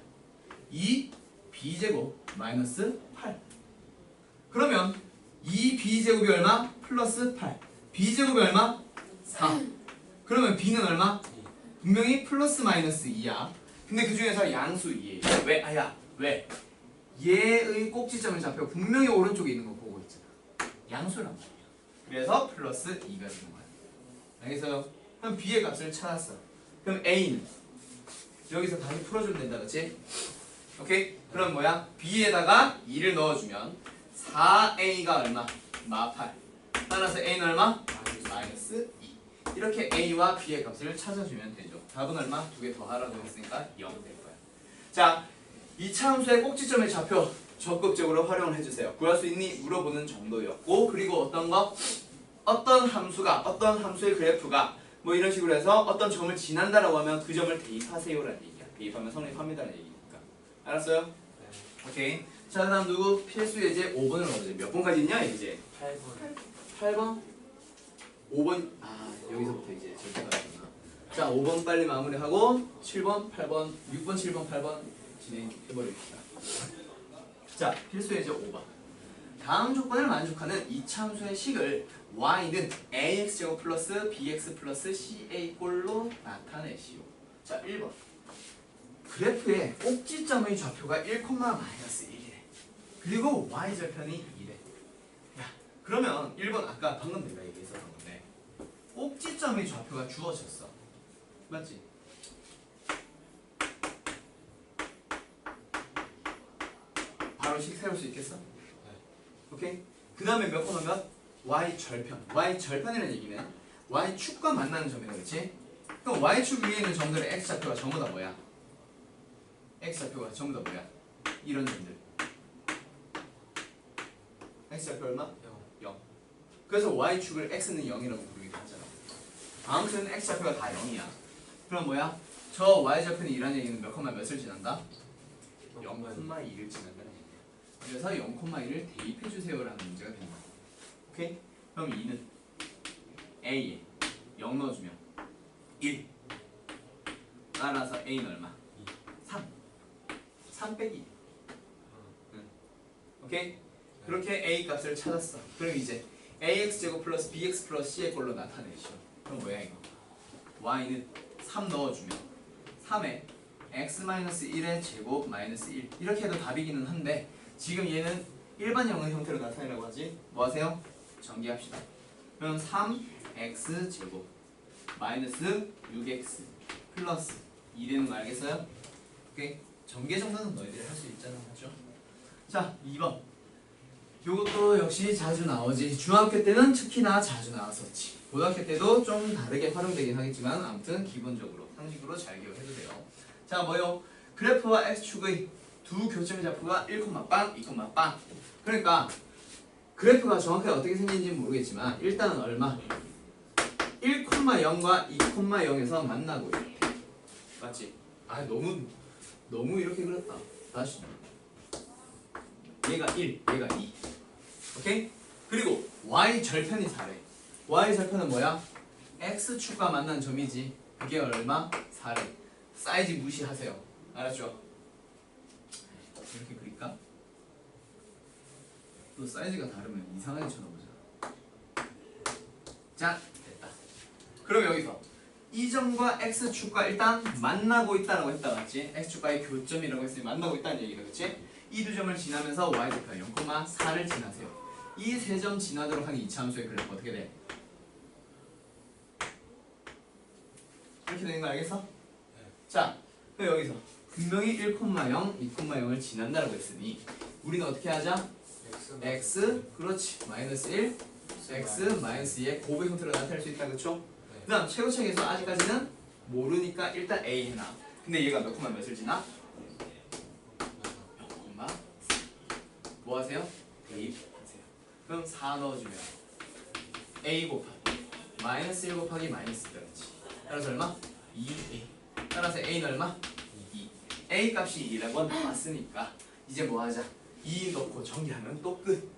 2 b제곱 마이너스 8. 그러면 2b제곱이 얼마? 플러스 8. b제곱이 얼마? 4. 그러면 b는 얼마? 분명히 플러스 마이너스 2야. 근데 그 중에서 양수 2예요. 왜? 아야. 왜? 얘의 꼭지점의 좌표 분명히 오른쪽에 있는 거 보고 있잖아. 양수란 말이야. 그래서 플러스 2가 되는 거야. 알겠어요? 그럼 b의 값을 찾았어. 그럼 a는 여기서 다시 풀어주면 된다. 그치? 오케이? 그럼 뭐야? b에다가 2를 넣어주면 4a가 얼마? -8. 따라서 a는 얼마? 마이너스 2. 이렇게 a와 b의 값을 찾아주면 되죠. 답은 얼마? 두 개 더 하라고 했으니까 0 될 거야. 자, 2차 함수의 꼭지점의 좌표 적극적으로 활용을 해주세요. 구할 수 있니? 물어보는 정도였고, 그리고 어떤 거? 어떤 함수가, 어떤 함수의 그래프가 뭐 이런 식으로 해서 어떤 점을 지난다라고 하면 그 점을 대입하세요라는 얘기야. 대입하면 성립합니다라는 얘기니까. 알았어요? 네. 오케이. 자, 다음 누구? 필수 예제 5번으로 가보자. 몇 번까지 있냐 이제? 8번. 8번? 5번? 아, 여기서부터 이제 절대가구나. 자, 5번 빨리 마무리하고 7번, 8번, 6번, 7번, 8번 진행해버립시다. 자, 필수 예제 5번. 다음 조건을 만족하는 이차함수의 식을 y는 ax제곱 플러스 bx 플러스 ca 꼴로 나타내시오. 자 1번 그래프의 꼭지점의 좌표가 1,-1이래. 그리고 y절편이 2래. 야 그러면 1번 아까 방금 내가 얘기했었던 건데 꼭지점의 좌표가 주어졌어. 맞지? 바로 식 세울 수 있겠어? 오케이? 그 다음에 몇 콤마 몇? y절편. y절편이라는 얘기는 y축과 만나는 점이다. 그치? 그럼 y축 위에 있는 점들의 x좌표가 전부 다 뭐야? x좌표가 전부 다 뭐야? 이런 점들. x좌표 얼마? 0. 그래서 y축을 x는 0이라고 부르기도 하잖아. 아무튼 x좌표가 다 0이야. 그럼 뭐야? 저 y좌표는 2라는 얘기는 몇 콤마 몇을 지난다? 0,2를 지난다는 얘기야. 그래서 0,1을 대입해주세요라는 문제가 된다. 오케이? 그럼 2는 A에 0 넣어주면 1. 따라서 A는 얼마? 3. 3 빼기. 응. 오케이? 그렇게 A 값을 찾았어. 그럼 이제 AX제곱 플러스 BX 플러스 C의 꼴로 나타내시오. 그럼 뭐야 이거? Y는 3 넣어주면 3에 X-1의 제곱 마이너스 1 이렇게 해도 답이기는 한데 지금 얘는 일반형의 형태로 나타내라고 하지. 뭐 하세요? 전개합시다. 그럼 3x 제곱 마이너스 6x 플러스 2 되는 거 알겠어요? 오케이? 전개 정도는 너희들이 할 수 있잖아. 맞죠? 자 2번 요것도 역시 자주 나오지. 중학교 때는 특히나 자주 나왔었지. 고등학교 때도 좀 다르게 활용되긴 하겠지만 아무튼 기본적으로 상식으로 잘 기억해도 돼요. 자 뭐요? 그래프와 x축의 두 교점의 좌표가 1,빵, 2,빵. 그러니까 그래프가 정확하게 어떻게 생긴지는 모르겠지만 일단은 얼마? 1,0과 2,0에서 만나고 이렇게. 맞지? 아 너무 이렇게 그렸다. 다시. 얘가 1, 얘가 2. 오케이? 그리고 y절편이 4래. y절편은 뭐야? x축과 만난 점이지. 그게 얼마? 4래. 사이즈 무시하세요. 알았죠? 이렇게 그릴까? 또 사이즈가 다르면 이상하게 쳐다보자. 자, 됐다. 그럼 여기서 이 점과 x축과 일단 만나고 있다라고 했다. 맞지? x축과의 교점이라고 했으니 만나고 있다는 얘기다. 그치? 이 두 점을 지나면서 y좌표 0,4를 지나세요. 이 세 점 지나도록 하는 이차함수의 그래프 어떻게 돼? 이렇게 되는 거 알겠어? 네. 자, 그럼 여기서 분명히 1,0, 2,0을 지난다라고 했으니 우리는 어떻게 하자? x 그렇지 마이너스 1 x 마이너스 2의 곱의 형태로 나타낼 수 있다. 그쵸? 네. 그 다음 최고책에서 아직까지는 모르니까 일단 a 해놔. 근데 얘가 몇 콤마 몇을 지나? 뭐 하세요? 대입하세요. 그럼 4 넣어주면 a 곱하기 마이너스 1 곱하기 마이너스 2였지. 따라서 얼마? 2a. 따라서 a는 얼마? 2. a 값이 2라고 나왔으니까 이제 뭐 하자? 2 넣고 전개하면 또 끝.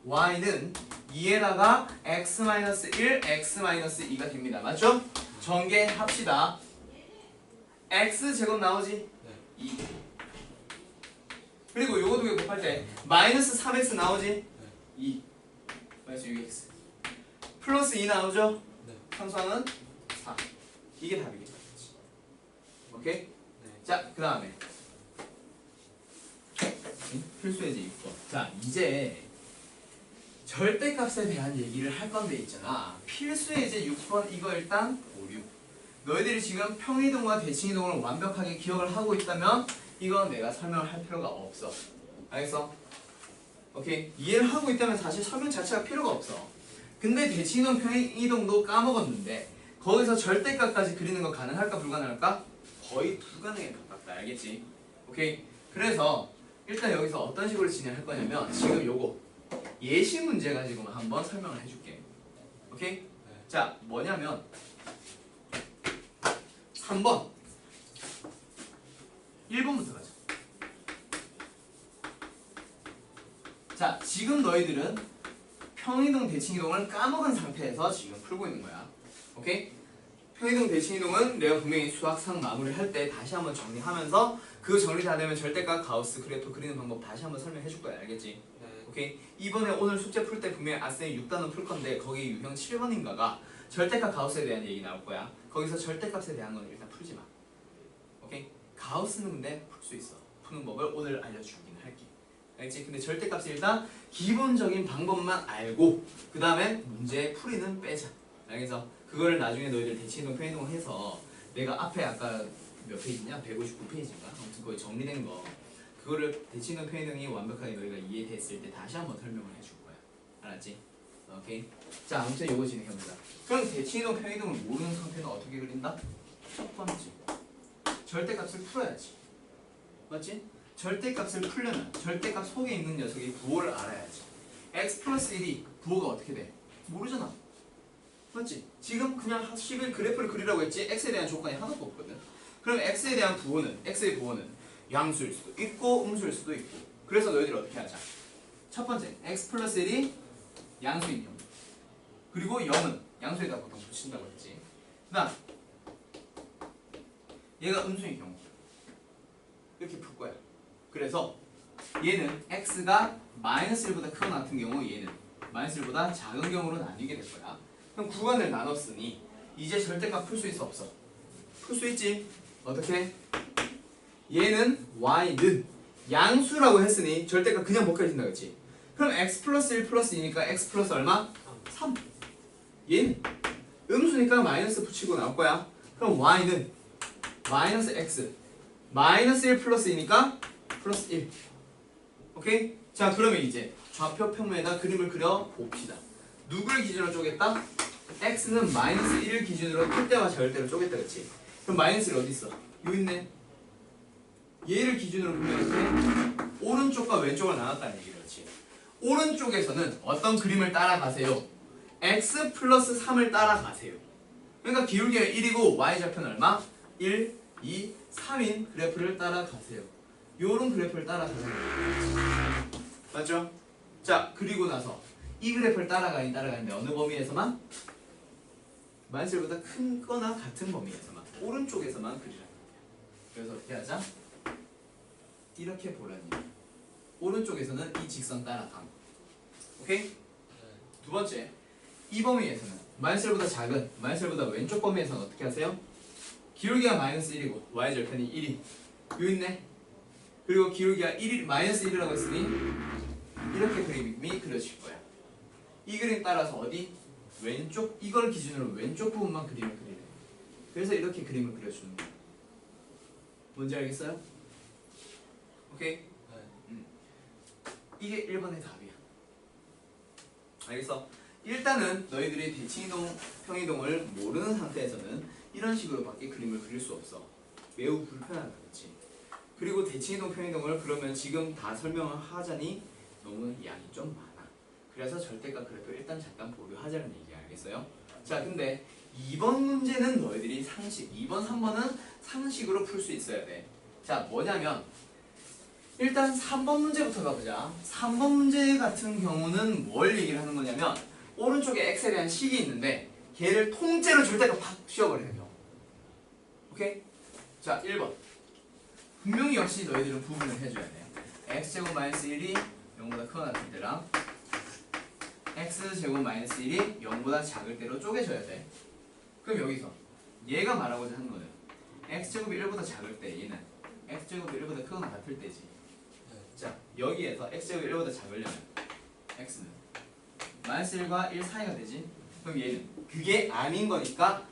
y는 2에다가 x-1, x-2가 됩니다. 맞죠? 전개합시다. x제곱 나오지? 네. 2. 그리고 요거 두 개 곱할 때 마이너스 3x 나오지? 네. 2. 마이너스 6x. 플러스 2 나오죠? 네. 상수항은 4. 이게 답이겠다. 오케이? 네. 자, 그 다음에 필수예제 6번. 자, 이제 절대값에 대한 얘기를 할 건데 있잖아. 필수예제 6번 이거 일단 보류. 너희들이 지금 평이동과 대칭이동을 완벽하게 기억을 하고 있다면 이건 내가 설명을 할 필요가 없어. 알겠어? 오케이? 이해를 하고 있다면 사실 설명 자체가 필요가 없어. 근데 대칭이동, 평이동도 까먹었는데 거기서 절대값까지 그리는 거 가능할까 불가능할까? 거의 불가능에 가깝다. 알겠지? 오케이? 그래서 일단 여기서 어떤 식으로 진행할 거냐면 지금 요거 예시 문제 가지고만 한번 설명을 해줄게. 오케이? 네. 자, 뭐냐면 3번 1번부터 가자. 자, 지금 너희들은 평이동, 대칭이동을 까먹은 상태에서 지금 풀고 있는 거야. 오케이? 평이동, 대칭이동은 내가 분명히 수학상 마무리할 때 다시 한번 정리하면서 그 정리 다 되면 절대값 가우스 그래프 그리는 방법 다시 한번 설명해 줄 거야. 알겠지? 네. 오케이? 이번에 오늘 숙제 풀 때 분명히 아쌤이 6단원 풀 건데 거기 유형 7번인가가 절대값 가우스에 대한 얘기 나올 거야. 거기서 절대값에 대한 건 일단 풀지 마. 오케이? 가우스는 근데 풀 수 있어. 푸는 법을 오늘 알려주긴 할게. 알겠지? 근데 절대값이 일단 기본적인 방법만 알고 그 다음에 문제 풀이는 빼자. 알겠어? 그거를 나중에 너희들 대치이동 편이동 해서 내가 앞에 아까 몇 페이지냐? 159페이지인가? 아무튼 거기 정리된 거 그거를 대치이동 편이동이 완벽하게 너희가 이해됐을 때 다시 한번 설명을 해줄 거야. 알았지? 오케이? 자, 아무튼 요거 진행해봅니다. 그럼 대치이동 편이동을 모르는 상태는 어떻게 그린다? 첫 번째, 절대값을 풀어야지. 맞지? 절대값을 풀려면 절대값 속에 있는 녀석의 부호를 알아야지. x 플러스 1이 부호가 어떻게 돼? 모르잖아. 맞지? 지금 그냥 식을 그래프를 그리라고 했지 x에 대한 조건이 하나도 없거든. 그럼 x에 대한 부호는, x의 부호는 양수일 수도 있고 음수일 수도 있고. 그래서 너희들이 어떻게 하자? 첫 번째, x 플러스 1이 양수인 경우, 그리고 0은 양수에다 보통 붙인다고 했지. 그 다음 얘가 음수인 경우 이렇게 풀 거야. 그래서 얘는 x가 마이너스 1보다 크거나 같은 경우 얘는 마이너스 1보다 작은 경우로 나뉘게 될 거야. 그럼 구간을 나눴으니 이제 절대값 풀 수 있어 없어? 풀 수 있지. 어떻게? 얘는 y는 양수라고 했으니 절대값 그냥 못 가진다 그랬지. 그럼 x 플러스 1 플러스 2니까 x 플러스 얼마? 3. 얘는 음수니까 마이너스 붙이고 나올 거야. 그럼 y는 마이너스 x 마이너스 1 플러스 2니까 플러스 1. 오케이? 자, 그러면 이제 좌표 평면에다 그림을 그려 봅시다. 누구를 기준으로 쪼갰다? x는 마이너스 1을 기준으로 클때와 절대로 쪼갰다 그렇지? 그럼 마이너스 1 어디 있어? 여기 있네. 얘를 기준으로 보면 이렇게 오른쪽과 왼쪽을 나눴다는 얘기를 그렇지? 오른쪽에서는 어떤 그림을 따라가세요? x 플러스 3을 따라가세요. 그러니까 기울기가 1이고 y좌표는 얼마? 1, 2, 3인 그래프를 따라가세요. 요런 그래프를 따라가는 거예요. 맞죠? 자, 그리고 나서 이 그래프를 따라가는데 어느 범위에서만? 마이너스 1보다 큰 거나 같은 범위에서만, 오른쪽에서만 그리라는 거예요. 그래서 어떻게 하자? 이렇게 보라는 얘기예요. 오른쪽에서는 이 직선 따라감. 오케이? 두 번째, 이 범위에서는 마이너스 1보다 작은, 마이너스 1보다 왼쪽 범위에서는 어떻게 하세요? 기울기가 마이너스 1이고 y절편이 1이 요 있네. 그리고 기울기가 1, 마이너스 1이라고 했으니 이렇게 그림이 그려질 거야. 이 그림 따라서 어디? 왼쪽, 이걸 기준으로 왼쪽 부분만 그림을 그리래. 그래서 이렇게 그림을 그려주는 거야. 뭔지 알겠어요? 오케이? 이게 1번의 답이야. 알겠어? 일단은 너희들이 대칭이동, 평이동을 모르는 상태에서는 이런 식으로밖에 그림을 그릴 수 없어. 매우 불편하다, 그렇지? 그리고 대칭이동, 평이동을 그러면 지금 다 설명을 하자니 너무 양이 좀 많아. 그래서 절대값 그래도 일단 잠깐 보류하자는 얘기 알겠어요? 자, 근데 2번 문제는 너희들이 상식, 2번, 3번은 상식으로 풀 수 있어야 돼. 자, 뭐냐면 일단 3번 문제부터 가보자. 3번 문제 같은 경우는 뭘 얘기를 하는 거냐면 오른쪽에 x에 대한 식이 있는데 걔를 통째로 절대값 팍 씌워버리는 경우. 오케이? 자, 1번. 분명히 역시 너희들은 구분을 해줘야 돼요. x제곱 마이너스 1이 0보다 크거나 같을 때랑 x제곱 마이너스 1이 0보다 작을 때로 쪼개져야 돼. 그럼 여기서 얘가 말하고자 하는 거는 x제곱이 1보다 작을 때 얘는 x제곱이 1보다 크거나 같을 때지. 자, 여기에서 x제곱이 1보다 작으려면 x는 마이너스 1과 1 사이가 되지. 그럼 얘는 그게 아닌 거니까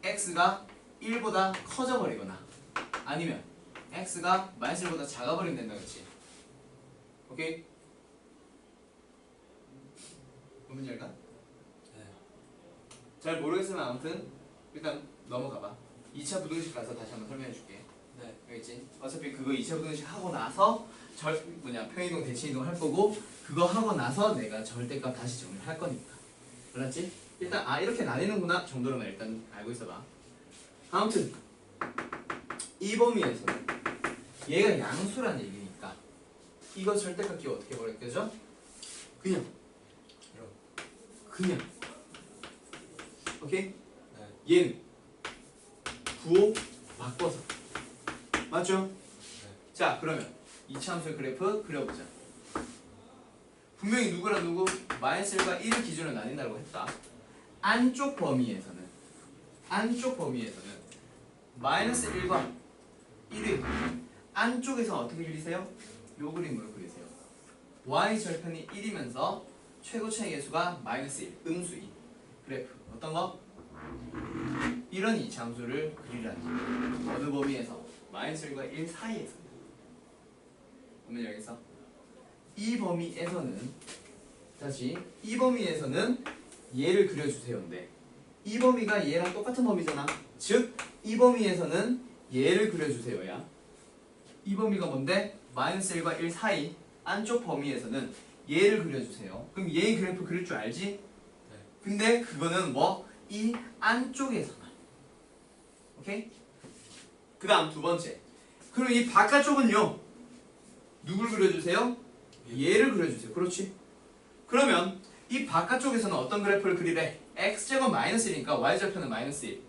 x가 1보다 커져 버리거나 아니면 x가 마이너스 1보다 작아 버리면 된다 그렇지? 오케이? 뭔지 알까? 네. 잘 모르겠으면 아무튼 일단 넘어가봐. 2차 부등식 가서 다시 한번 설명해 줄게. 네. 알겠지? 어차피 그거 2차 부등식 하고 나서 평이동 대칭이동 할 거고 그거 하고 나서 내가 절대값 다시 정리를 할 거니까. 알았지? 일단 이렇게 나뉘는구나 정도로만 일단 알고 있어봐. 아무튼 이 범위에서는 얘가 양수란 얘기니까 이거 절대값 기호 어떻게 버렸겠죠? 그냥 오케이? 네. 얘는 부호 바꿔서 맞죠? 네. 자, 그러면 이차함수의 그래프 그려보자. 분명히 누구랑 누구? 마이너스 1과 1을 기준으로 나뉜다고 했다. 안쪽 범위에서는 마이너스 1과 1의 안쪽에서 어떻게 그리세요? 요 그림으로 그리세요. y 절편이 1이면서 최고 차의 개수가 마이너스 1, 음수 2. 그래프 어떤 거? 이런 이차함수를 그리라는 거예요. 어느 범위에서? 마이너스 1과 1 사이에서. 그러면 여기서 이 범위에서는 다시 이 범위에서는 얘를 그려주세요인데 이 범위가 얘랑 똑같은 범위잖아. 즉 이 범위에서는 얘를 그려주세요야. 이 범위가 뭔데? 마이너스 1과 1 사이 안쪽 범위에서는 얘를 그려주세요. 그럼 얘의 그래프 그릴 줄 알지? 근데 그거는 뭐? 이 안쪽에서만. 오케이? 그 다음 두 번째. 그럼 이 바깥쪽은요? 누굴 그려주세요? 얘를 그려주세요. 그렇지? 그러면 이 바깥쪽에서는 어떤 그래프를 그리래? x제곱 마이너스 1이니까 y절편은 마이너스 1.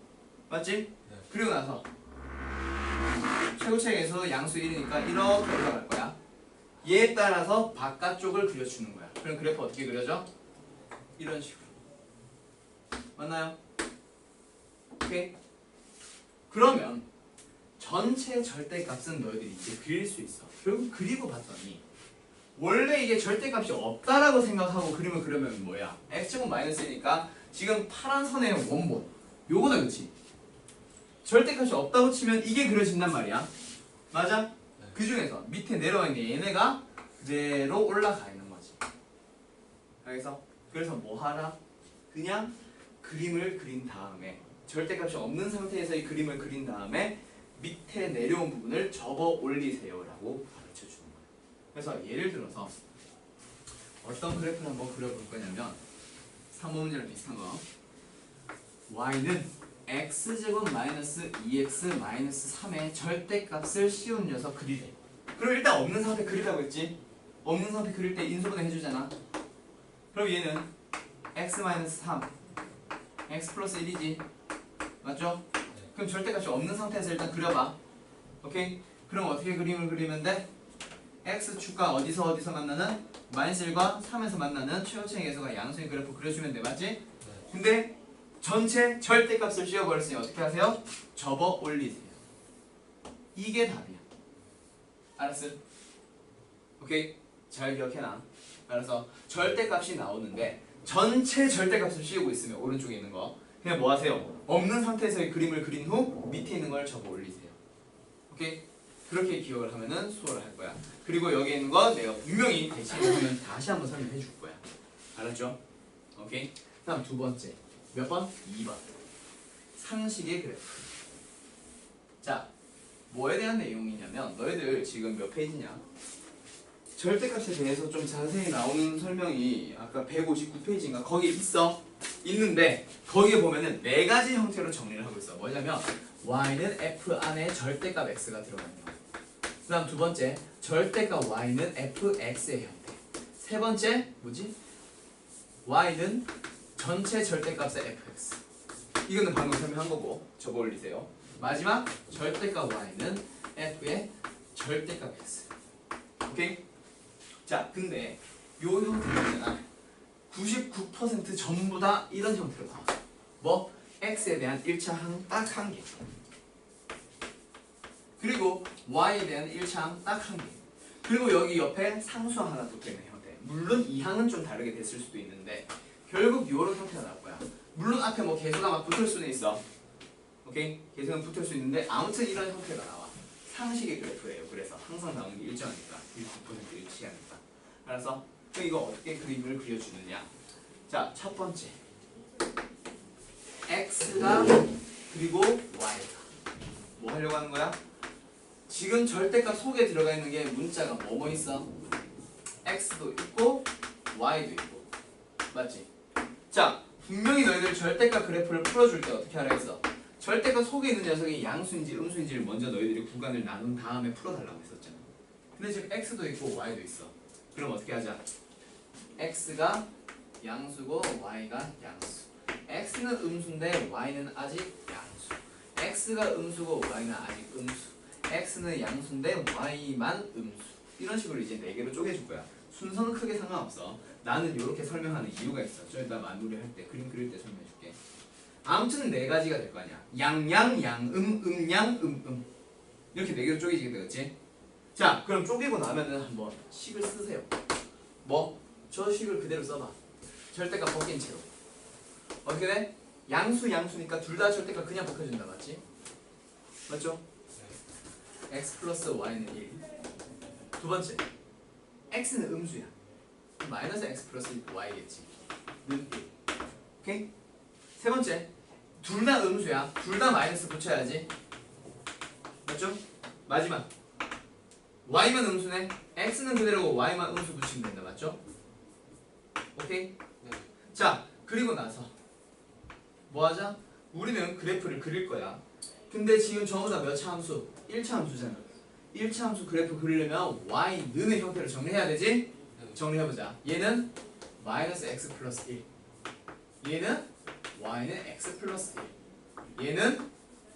맞지? 네. 그리고 나서 최고차에서 양수 1이니까 이렇게 올라갈 거야. 얘에 따라서 바깥쪽을 그려주는 거야. 그럼 그래프 어떻게 그려져? 이런 식으로. 맞나요? 오케이? 그러면 전체 절대값은 너희들이 이제 그릴 수 있어. 결국 그리고 봤더니 원래 이게 절대값이 없다라고 생각하고 그림을 그려면 뭐야? x제곱 마이너스 1이니까 지금 파란 선의 원본 요거다, 그치? 절대값이 없다고 치면 이게 그려진단 말이야. 맞아? 네. 그 중에서 밑에 내려와 있는 얘네가 그대로 올라가 있는 거지. 알겠어? 그래서 뭐 하라? 그냥 그림을 그린 다음에 절대값이 없는 상태에서의 그림을 그린 다음에 밑에 내려온 부분을 접어 올리세요 라고 가르쳐 주는 거예요. 그래서 예를 들어서 어떤 그래프를 한번 그려볼 거냐면 3번 문제랑 비슷한 거. y는 x제곱 마이너스 2x 마이너스 3의 절대값을 씌우려서 그리래. 그럼 일단 없는 상태 그리라고 했지? 없는 상태 그릴 때 인수분해 해주잖아. 그럼 얘는 x 마이너스 3 x 플러스 1이지. 맞죠? 그럼 절대값이 없는 상태에서 일단 그려봐. 오케이? 그럼 어떻게 그림을 그리면 돼? x축과 어디서 만나는? 마이너스 1과 3에서 만나는 최고차의 개수가 양수인 그래프 그려주면 돼. 맞지? 네. 근데 전체 절대값을 씌워버렸으니 어떻게 하세요? 접어 올리세요. 이게 답이야. 알았어? 오케이? 잘 기억해놔. 알았어? 절대값이 나오는데 전체 절대값을 씌우고 있으면 오른쪽에 있는 거 그냥 뭐 하세요? 없는 상태에서의 그림을 그린 후 밑에 있는 걸 접어 올리세요. 오케이? 그렇게 기억을 하면은 수월을 할 거야. 그리고 여기 있는 거 내가 분명히 대신하면 다시 한번 설명해 줄 거야. 알았죠? 오케이? 다음 두 번째. 몇 번? 2번. 상식의 그래프. 자, 뭐에 대한 내용이냐면 너희들 지금 몇 페이지냐? 절대값에 대해서 좀 자세히 나오는 설명이 아까 159페이지인가 거기에 있는데 거기에 보면은 네 가지 형태로 정리를 하고 있어. 뭐냐면 y는 f 안에 절대값 x가 들어가 있는 거. 그 다음 두 번째, 절대값 y는 fx의 형태. 세 번째, 뭐지? y는 전체 절대값의 fx. 이거는 방금 설명한 거고 접어 올리세요. 마지막, 절대값 y는 f의 절대값 x. 오케이? 자, 근데 요 형태는 99% 전부 다 이런 형태로 나와. 뭐? x에 대한 1차 항 딱 한 개. 그리고 y에 대한 1차 항 딱 한 개. 그리고 여기 옆에 상수 하나 붙어 있는 형태. 물론 이 항은 좀 다르게 됐을 수도 있는데 결국 이런 형태가 나올 거야. 물론 앞에 뭐 개수가 막 붙을 수는 있어. 오케이? 개수는 붙을 수 있는데 아무튼 이런 형태가 나와. 상식의 그래프예요. 그래서 항상 나오는 게 일정하니까 99% 일치하니까. 알았어? 그럼 이거 어떻게 그림을 그려주느냐? 자, 첫 번째 x가 그리고 y가 뭐 하려고 하는 거야? 지금 절대값 속에 들어가 있는 게 문자가 뭐뭐 있어? x도 있고 y도 있고 맞지? 자, 분명히 너희들 절대값 그래프를 풀어줄 때 어떻게 하라 했어? 절대값 속에 있는 녀석이 양수인지 음수인지를 먼저 너희들이 구간을 나눈 다음에 풀어달라고 했었잖아. 근데 지금 x도 있고 y도 있어. 그럼 어떻게 하자? x가 양수고 y가 양수. x는 음수인데 y는 아직 양수. x가 음수고 y는 아직 음수. x는 양수인데 y만 음수. 이런 식으로 이제 4개로 쪼개줄 거야. 순서는 크게 상관없어. 나는 이렇게 설명하는 이유가 있어. 좀 이따 만놀이 할 때 그림 그릴 때 설명해줄게. 아무튼 네 가지가 될 거 아니야. 양양, 양음, 음양, 음음. 이렇게 네 개로 쪼개지게 되겠지? 자, 그럼 쪼개고 나면은 한번 식을 쓰세요. 뭐? 저 식을 그대로 써봐. 절대값 벗긴 채로. 어떻게 돼? 양수, 양수니까 둘 다 절대값 그냥 벗겨준다, 맞지? 맞죠? x 플러스 y는 1. 두 번째, x는 음수야. 마이너스 x 플러스 y겠지. 는 1. 오케이? 세 번째, 둘 다 음수야. 둘 다 마이너스 붙여야지. 맞죠? 마지막, y만 음수네. x는 그대로고 y만 음수 붙이면 된다. 맞죠? 오케이? 네. 자, 그리고 나서 뭐 하자? 우리는 그래프를 그릴 거야. 근데 지금 전부 다 몇 차 함수? 1차 함수잖아. 1차 함수 그래프 그리려면 y는의 형태로 정리해야 되지? 정리해보자. 얘는 마이너스 x 플러스 1. 얘는 y는 x 플러스 1. 얘는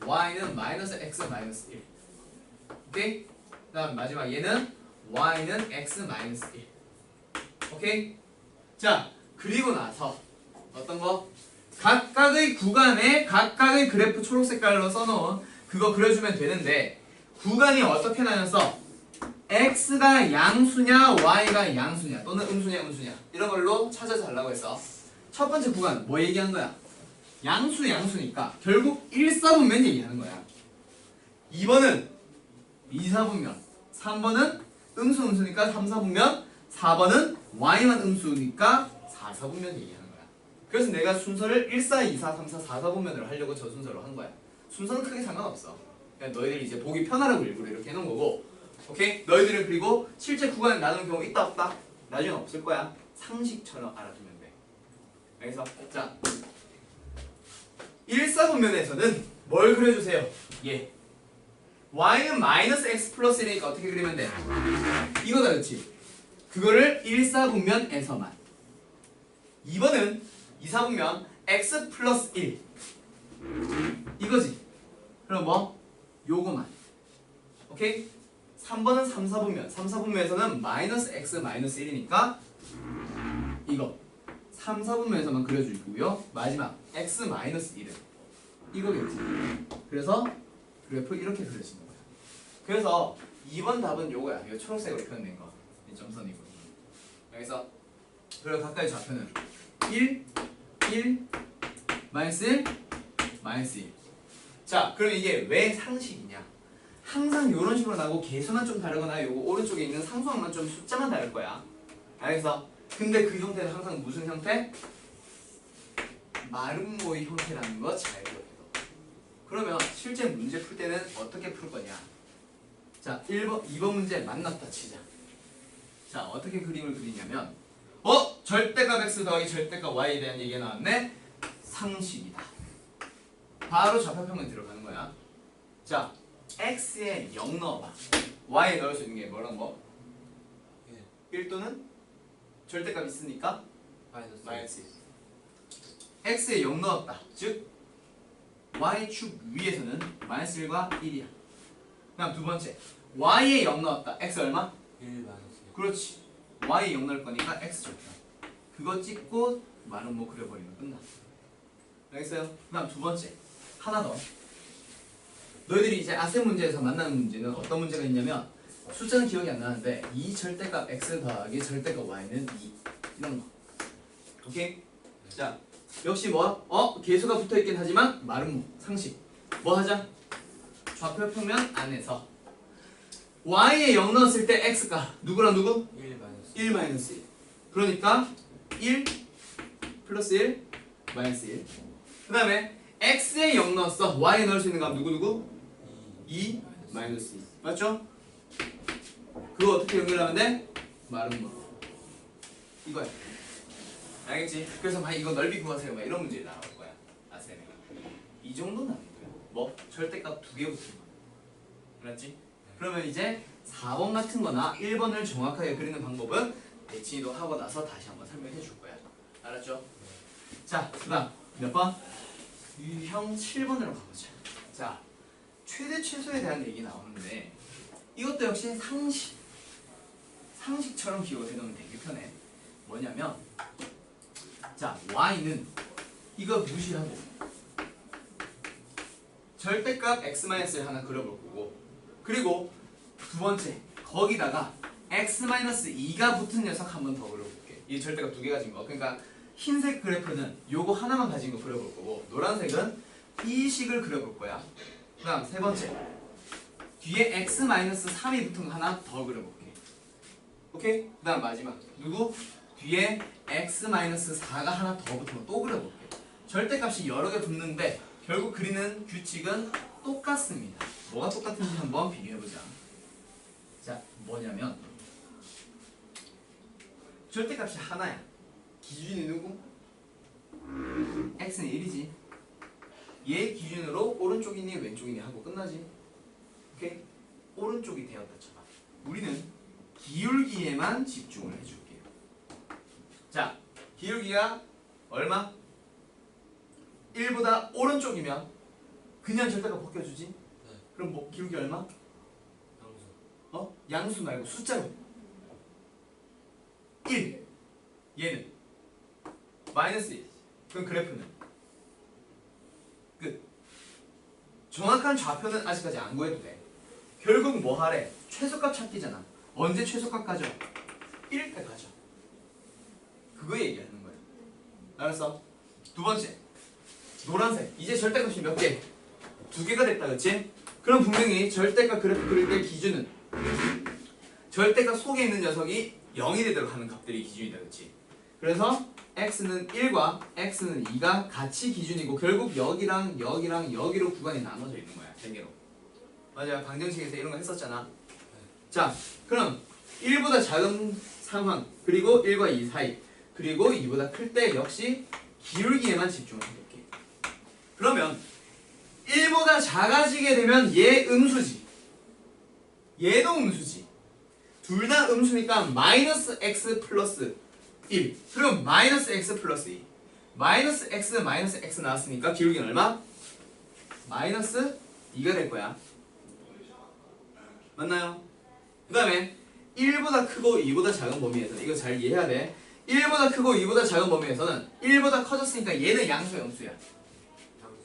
y는 마이너스 x 마이너스 1. 오케이? 그 다음 마지막 얘는 y는 x 마이너스 1. 오케이? 자, 그리고 나서 어떤 거? 각각의 구간에 각각의 그래프 초록 색깔로 써놓은 그거 그려주면 되는데, 구간이 어떻게 나뉘었어? x가 양수냐 y가 양수냐 또는 음수냐 음수냐 이런 걸로 찾아달라고 했어. 첫 번째 구간 뭐 얘기한 거야? 양수 양수니까 결국 1, 4분면 얘기하는 거야. 2번은 2, 4분면, 3번은 음수 음수니까 3, 4분면, 4번은 y만 음수니까 4, 4분면 얘기하는 거야. 그래서 내가 순서를 1, 4, 2, 4, 3, 4, 4, 4분면으로 하려고 저 순서로 한 거야. 순서는 크게 상관없어. 그냥 너희들이 이제 보기 편하라고 일부러 이렇게 해놓은 거고, 오케이? 너희들은 그리고 실제 구간에 나누는 경우 있다 없다? 나중에 없을 거야. 상식처럼 알아두면 돼. 여기서 자, 1, 4분면에서는 뭘 그려주세요? 예. y는 마이너스 x 플러스 1이니까 어떻게 그리면 돼? 이거다, 그렇지? 그거를 1, 4분면에서만. 2번은 2, 4분면 x 플러스 1 이거지. 그럼 뭐? 요거만. 오케이? 3번은 3, 4분면. 3, 4분면에서는 마이너스 x 마이너스 1이니까 이거 3, 4분면에서만 그려주고요. 마지막 x 마이너스 1은 이거겠지. 그래서 그래프 이렇게 그려지는 거야. 그래서 2번 답은 요거야. 이거 초록색으로 표현된 거. 이 점선이고. 여기서 그리고 각각의 좌표는 1, 1, 마이너스 1, 마이너스 1. 자, 그럼 이게 왜 상식이냐? 항상 이런 식으로 나오고 개수만 좀 다르거나 요거 오른쪽에 있는 상수항만 좀 숫자만 다를 거야. 알겠어? 근데 그 형태는 항상 무슨 형태? 마름모의 형태라는 거 잘 기억해. 그러면 실제 문제 풀 때는 어떻게 풀 거냐? 자, 2번 문제 만났다 치자. 자, 어떻게 그림을 그리냐면 절대값 x 더하기 절대값 y에 대한 얘기가 나왔네? 상식이다. 바로 좌표평면 들어가는 거야. 자, x에 0 넣어봐. y에 넣을 수 있는 게 뭐랑 뭐? 1 또는 절대값 있으니까 마이너스 1. x에 0 넣었다. 즉 y축 위에서는 마이너스 1과 1이야. 그 다음 두 번째, y에 0 넣었다. x 얼마? 1 마이너스 1. 그렇지. y에 0 넣을 거니까 x 절편. 그거 찍고 많은 뭐 그려버리면 끝나. 알겠어요? 그 다음 두 번째, 하나 더. 너희들이 이제 아셈 문제에서 만나는 문제는 어떤 문제가 있냐면, 숫자는 기억이 안 나는데 이 절대값 x 더하기 절대값 y는 2 이런 거. 오케이? 자, 역시 뭐? 개수가 붙어있긴 하지만 마름모 상식. 뭐 하자? 좌표평면 안에서 y에 0 넣었을 때 x가 누구랑 누구? 1 마이너스 1 마이너스 1. 그러니까 1 플러스 1 마이너스 1. 그 다음에 x에 0 넣었어. y에 넣을 수 있는 값 누구? 2 마이너스 2. 맞죠? 그거 어떻게 연결하면 돼? 마름모. 이거야. 알겠지? 그래서 막 이거 넓이 구하세요. 막 이런 문제 나올 거야. 아세네. 이 정도는 아니고요. 뭐? 절대값 2개 붙은 거. 알았지? 그러면 이제 4번 같은 거나 1번을 정확하게 그리는 방법은 대칭이도 하고 나서 다시 한번 설명해 줄 거야. 알았죠? 자, 그 다음 몇 번? 유형 7번으로 가보자. 자, 최대 최소에 대한 얘기 나오는데 이것도 역시 상식처럼 기억을 해놓으면 되게 편해. 뭐냐면 자 y는 이거 무시하고 절대값 x-를 하나 그려볼 거고, 그리고 두 번째 거기다가 x-2가 붙은 녀석 한 번 더 그려볼게. 이 절대값 두 개 가진 거. 그러니까 흰색 그래프는 요거 하나만 가진 거 그려볼 거고, 노란색은 이 식을 그려볼 거야. 그 다음 세 번째 뒤에 x-3이 붙은 거 하나 더 그려볼게. 오케이? 그 다음 마지막 누구? 뒤에 x-4가 하나 더 붙은 거 또 그려볼게. 절대값이 여러 개 붙는데 결국 그리는 규칙은 똑같습니다. 뭐가 똑같은지 한번 비교해보자. 자, 뭐냐면 절대값이 하나야. 기준이 누구? x는 1이지. 얘 기준으로 오른쪽이니 왼쪽이니 하고 끝나지. 오케이? 오른쪽이 되었다 쳐봐. 우리는 기울기에만 집중을 해줄게요. 자, 기울기가 얼마? 1보다 오른쪽이면 그냥 절대값 벗겨주지? 네. 그럼 뭐 기울기 얼마? 양수. 양수 말고 숫자로 1. 얘는 마이너스 1. 그럼 그래프는 끝. 정확한 좌표는 아직까지 안 구해도 돼. 결국 뭐 하래? 최소값 찾기잖아. 언제 최소값 가져? 1 때 가져. 그거 얘기하는 거야. 알았어? 두 번째 노란색. 이제 절대값이 몇 개? 두 개가 됐다, 그치? 그럼 분명히 절대값 그래프 그릴 때 기준은 절대값 속에 있는 녀석이 0이 되도록 하는 값들이 기준이다, 그치? 그래서 x는 1과 x는 2가 같이 기준이고 결국 여기랑 여기랑 여기로 구간이 나눠져 있는 거야, 세 개로. 맞아, 방정식에서 이런 거 했었잖아. 자, 그럼 1보다 작은 상황, 그리고 1과 2 사이, 그리고 2보다 클 때 역시 기울기에만 집중을 해볼게. 그러면 1보다 작아지게 되면 얘 음수지, 얘도 음수지. 둘 다 음수니까 마이너스 x 플러스 1. 그럼 마이너스 x 플러스 2. 마이너스 x 나왔으니까 기울기는 얼마? 마이너스 2가 될 거야. 맞나요? 그 다음에 1보다 크고 2보다 작은 범위에서는 이거 잘 이해해야 돼. 1보다 크고 2보다 작은 범위에서는 1보다 커졌으니까 얘는 양수야, 음수야?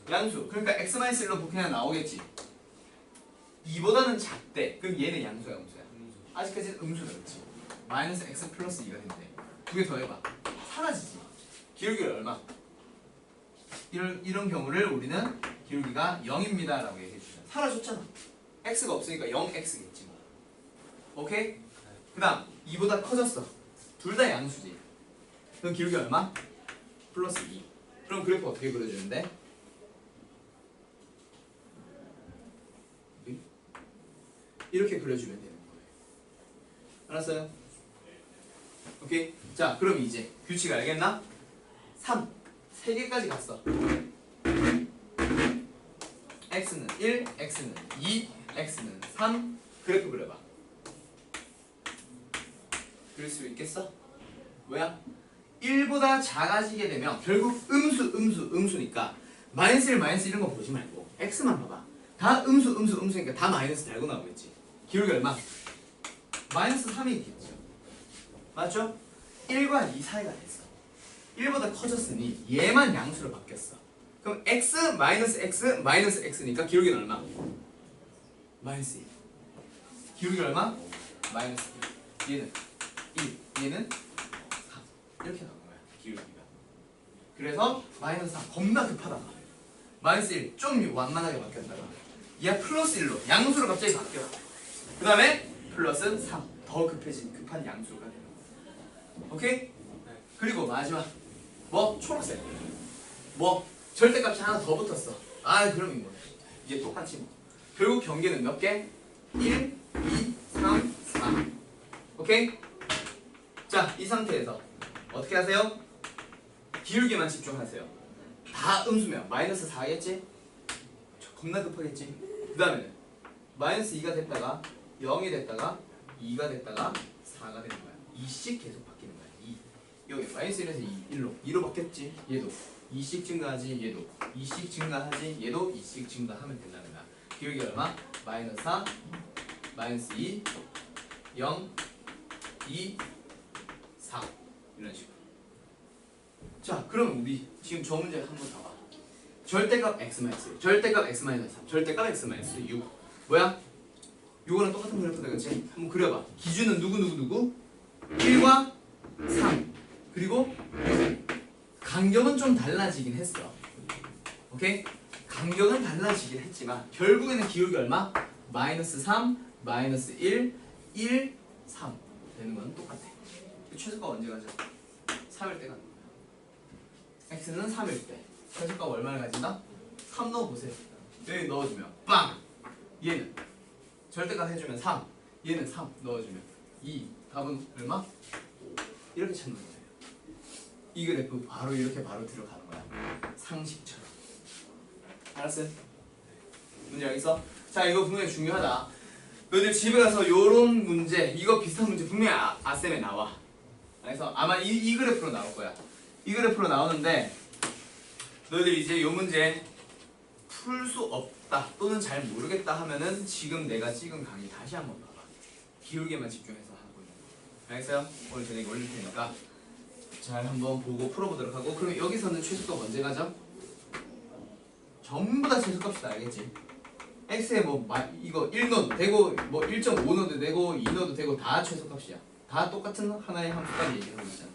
양수. 그러니까 x-1로 그냥 나오겠지. 2보다는 작대. 그럼 얘는 양수야, 음수야? 아직까지는 음수다, 그렇지? 마이너스 x 플러스 2가 된대. 두 개 더 해봐. 사라지지. 기울기가 얼마? 이런 경우를 우리는 기울기가 0입니다 라고 얘기해주자. 사라졌잖아. x가 없으니까 0x겠지 뭐. 오케이? 그 다음 2보다 커졌어. 둘 다 양수지. 그럼 기울기 얼마? 플러스 2. 그럼 그래프 어떻게 그려주는데? 이렇게 그려주면 되는 거예요. 알았어요? 오케이? 자, 그럼 이제 규칙 알겠나? 3. 3개까지 갔어. x는 1, x는 2, x는 3. 그래프 그려봐. 그릴 수 있겠어? 뭐야? 1보다 작아지게 되면 결국 음수니까 마이너스 1, 마이너스 이런 거 보지 말고 x만 봐봐. 다 음수니까 다 마이너스 달고 나오겠지. 기울기 얼마? 마이너스 3이겠죠. 맞죠? 1과 2 사이가 됐어. 1보다 커졌으니 얘만 양수로 바뀌었어. 그럼 x, 마이너스 x니까 기울기는 얼마? 마이너스 1. 기울기 얼마? 마이너스 1. 얘는 1, 얘는 3. 이렇게 나온 거야, 기울기가. 그래서 마이너스 3. 겁나 급하다가 마이너스 1, 좀 완만하게 바뀌었다가 얘 플러스 1로 양수로 갑자기 바뀌어. 그 다음에 플러스 3. 더 급한 양수가 되는 거야. 오케이? 네. 그리고 마지막 뭐? 초록색. 뭐? 절대값이 하나 더 붙었어. 아, 그럼 이거 이제 똑같이 뭐. 결국 경계는 몇 개? 1, 2, 3, 4. 오케이? 자, 이 상태에서 어떻게 하세요? 기울기만 집중하세요. 다 음수면 마이너스 4겠지? 겁나 급하겠지? 그 다음에는 마이너스 2가 됐다가 0이 됐다가 2가 됐다가 4가 되는 거야. 2씩 계속 바뀌는 거야. 2. 여기 마이너스 1에서 2, 2로 바뀌었지? 얘도 2씩 증가하지, 얘도 2씩 증가하지, 얘도 2씩 증가하면 된다는 거야. 기울기 얼마? 마이너스 4, 마이너스 2, 0, 2, 4 이런 식으로. 자, 그럼 우리 지금 저 문제 한번 봐봐. 절대값 x-1, 절대값 x-3, 절대값 x-6. 뭐야? 요거랑 똑같은 그래프다, 그치? 한번 그려봐. 기준은 누구? 1과 3. 그리고 간격은 좀 달라지긴 했어. 오케이? 간격은 달라지긴 했지만 결국에는 기울기 얼마? 마이너스 3, 마이너스 1, 1, 3 되는 건 똑같아. 최소값 언제 가져? 3일 때 가는 거야. x는 3일 때 최소값 얼마를 가진다? 3 넣어보세요. 여기 넣어주면 빵! 얘는 절대값 해주면 3, 얘는 3 넣어주면 2. 답은 얼마? 5. 이렇게 찾는 거예요. 이 그래프 바로 이렇게 바로 들어가는 거야. 상식처럼. 알았어요? 문제 알겠어? 자, 이거 분명히 중요하다. 너희들 집에 가서 요런 문제, 이거 비슷한 문제 분명히 아쌤에 나와. 그래서 아마 이 그래프로 나올 거야. 이 그래프로 나오는데 너희들 이제 요 문제 풀 수 없다 또는 잘 모르겠다 하면은 지금 내가 찍은 강의 다시 한번 봐봐. 기울기만 집중해서 하고 있는 거. 알겠어요? 오늘 저녁에 올릴 테니까 잘 한번 보고 풀어보도록 하고. 그럼 여기서는 최소값 언제 가죠? 전부 다 최소값이다, 알겠지? x에 뭐 이거 1 넣어도 되고 뭐 1.5 넣어도 되고 2 넣어도 되고 다 최소값이야. 다 똑같은 하나의 함수까지 얘기하고 있잖아.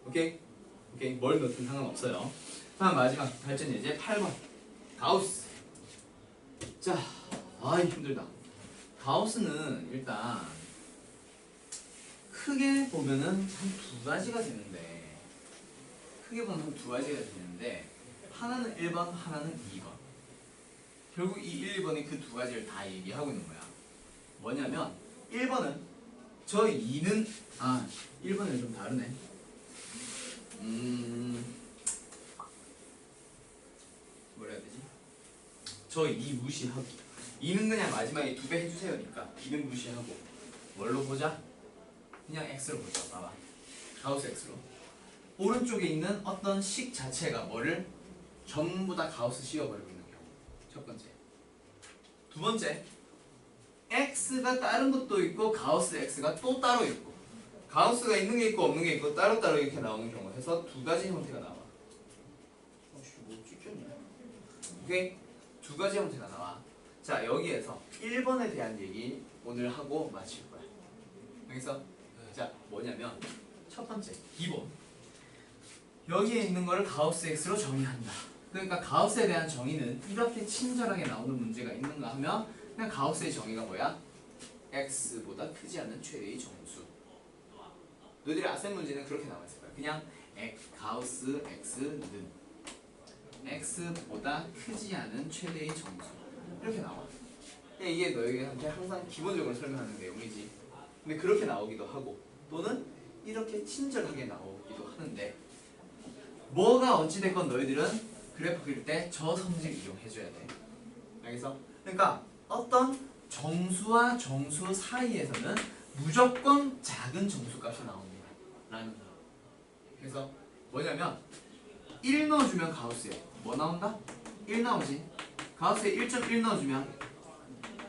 오케이? 오케이? 뭘 넣든 상관없어요. 다음 마지막 발전 예제 8번 가우스. 자, 힘들다. 가우스는 일단 크게 보면은 한 두 가지가 되는데, 크게 보면 한 두 가지가 되는데 하나는 1번, 하나는 2번. 결국 이 1, 2번이 그 두 가지를 다 얘기하고 있는 거야. 뭐냐면 1번은 저 2는 1번은 좀 다르네. 뭐라 해야 되지? 저 2 무시하고 2는 그냥 마지막에 2배 해주세요니까 2는 무시하고 뭘로 보자? 그냥 x로 보자. 봐봐. 가우스 x로. 오른쪽에 있는 어떤 식 자체가 뭐를 전부 다 가우스 씌워버리고 있는 경우. 첫 번째. 두 번째, x가 다른 것도 있고 가우스 x가 또 따로 있고, 가우스가 있는 게 있고 없는 게 있고 따로따로 이렇게 나오는 경우 해서 두 가지 형태가 나와. 뭐 찍혔냐? 오케이? 두 가지 형태가 나와. 자, 여기에서 1번에 대한 얘기 오늘 하고 마칠 거야. 여기서 자, 뭐냐면 첫 번째, 기본. 여기에 있는 거를 가우스 x로 정의한다. 그러니까 가우스에 대한 정의는 이렇게 친절하게 나오는 문제가 있는가 하면 그냥 가우스의 정의가 뭐야? x보다 크지 않은 최대의 정수. 너희들이 아셈 문제는 그렇게 나와있을 거야. 그냥 가우스 x는 x보다 크지 않은 최대의 정수. 이렇게 나와. 이게 너희한테 항상 기본적으로 설명하는 내용이지. 근데 그렇게 나오기도 하고 또는 이렇게 친절하게 나오기도 하는데, 뭐가 어찌됐건 너희들은 그래프 그릴 때 저 성질 이용해줘야 돼. 알겠어? 그러니까 어떤 정수와 정수 사이에서는 무조건 작은 정수값이 나옵니다. 라는 거. 그래서 뭐냐면 1 넣어주면 가우스에 뭐 나온다? 1 나오지. 가우스에 1.1 넣어주면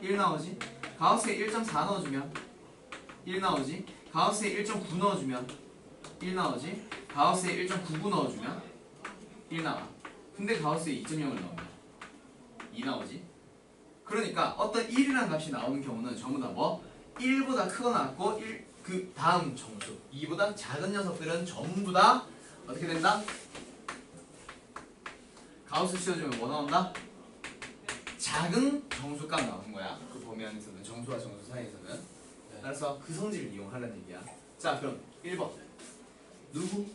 1 나오지. 가우스에 1.4 넣어주면 1 나오지. 가우스에 1.9 넣어주면 1 나오지. 가우스에 1.99 넣어주면 1 나와. 근데 가우스에 2.0을 넣으면 2 나오지. 그러니까 어떤 1이라는 값이 나오는 경우는 전부 다 뭐? 1보다 크거나 같고 그 다음 정수 2보다 작은 녀석들은 전부 다 어떻게 된다? 가우스 씌워주면 뭐 나온다? 작은 정수값 나오는 거야. 그 범위 안에서는 정수와 정수 사이에서는. 그래서 그 성질을 이용하라는 얘기야. 자, 그럼 1번 누구?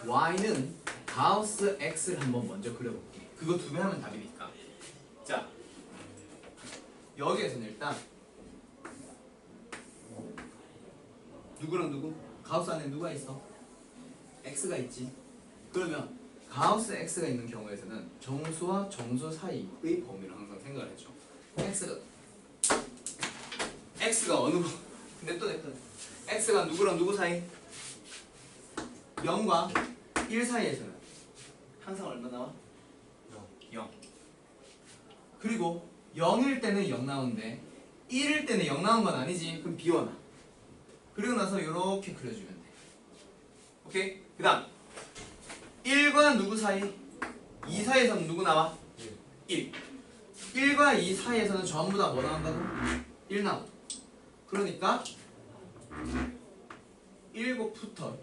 y는 가우스 x를 한번 먼저 그려볼게. 그거 2배 하면 답이니까. 자, 여기에서는 일단 누구랑 누구? 가우스 안에 누가 있어? x가 있지. 그러면 가우스 x가 있는 경우에서는 정수와 정수 사이의 범위를 항상 생각을 해줘. x가 어느 거? 냅둬. x가 누구랑 누구 사이? 0과 1 사이에서는 항상 얼마 나와? 0. 그리고 0일 때는 0 나오는데 1일 때는 0 나온 건 아니지. 그럼 비워놔. 그리고 나서 이렇게 그려주면 돼. 오케이? 그 다음 1과 누구 사이? 2 사이에서는 누구 나와? 1. 1과 2 사이에서는 전부 다 뭐 나온다고? 1 나와. 그러니까 1곱부터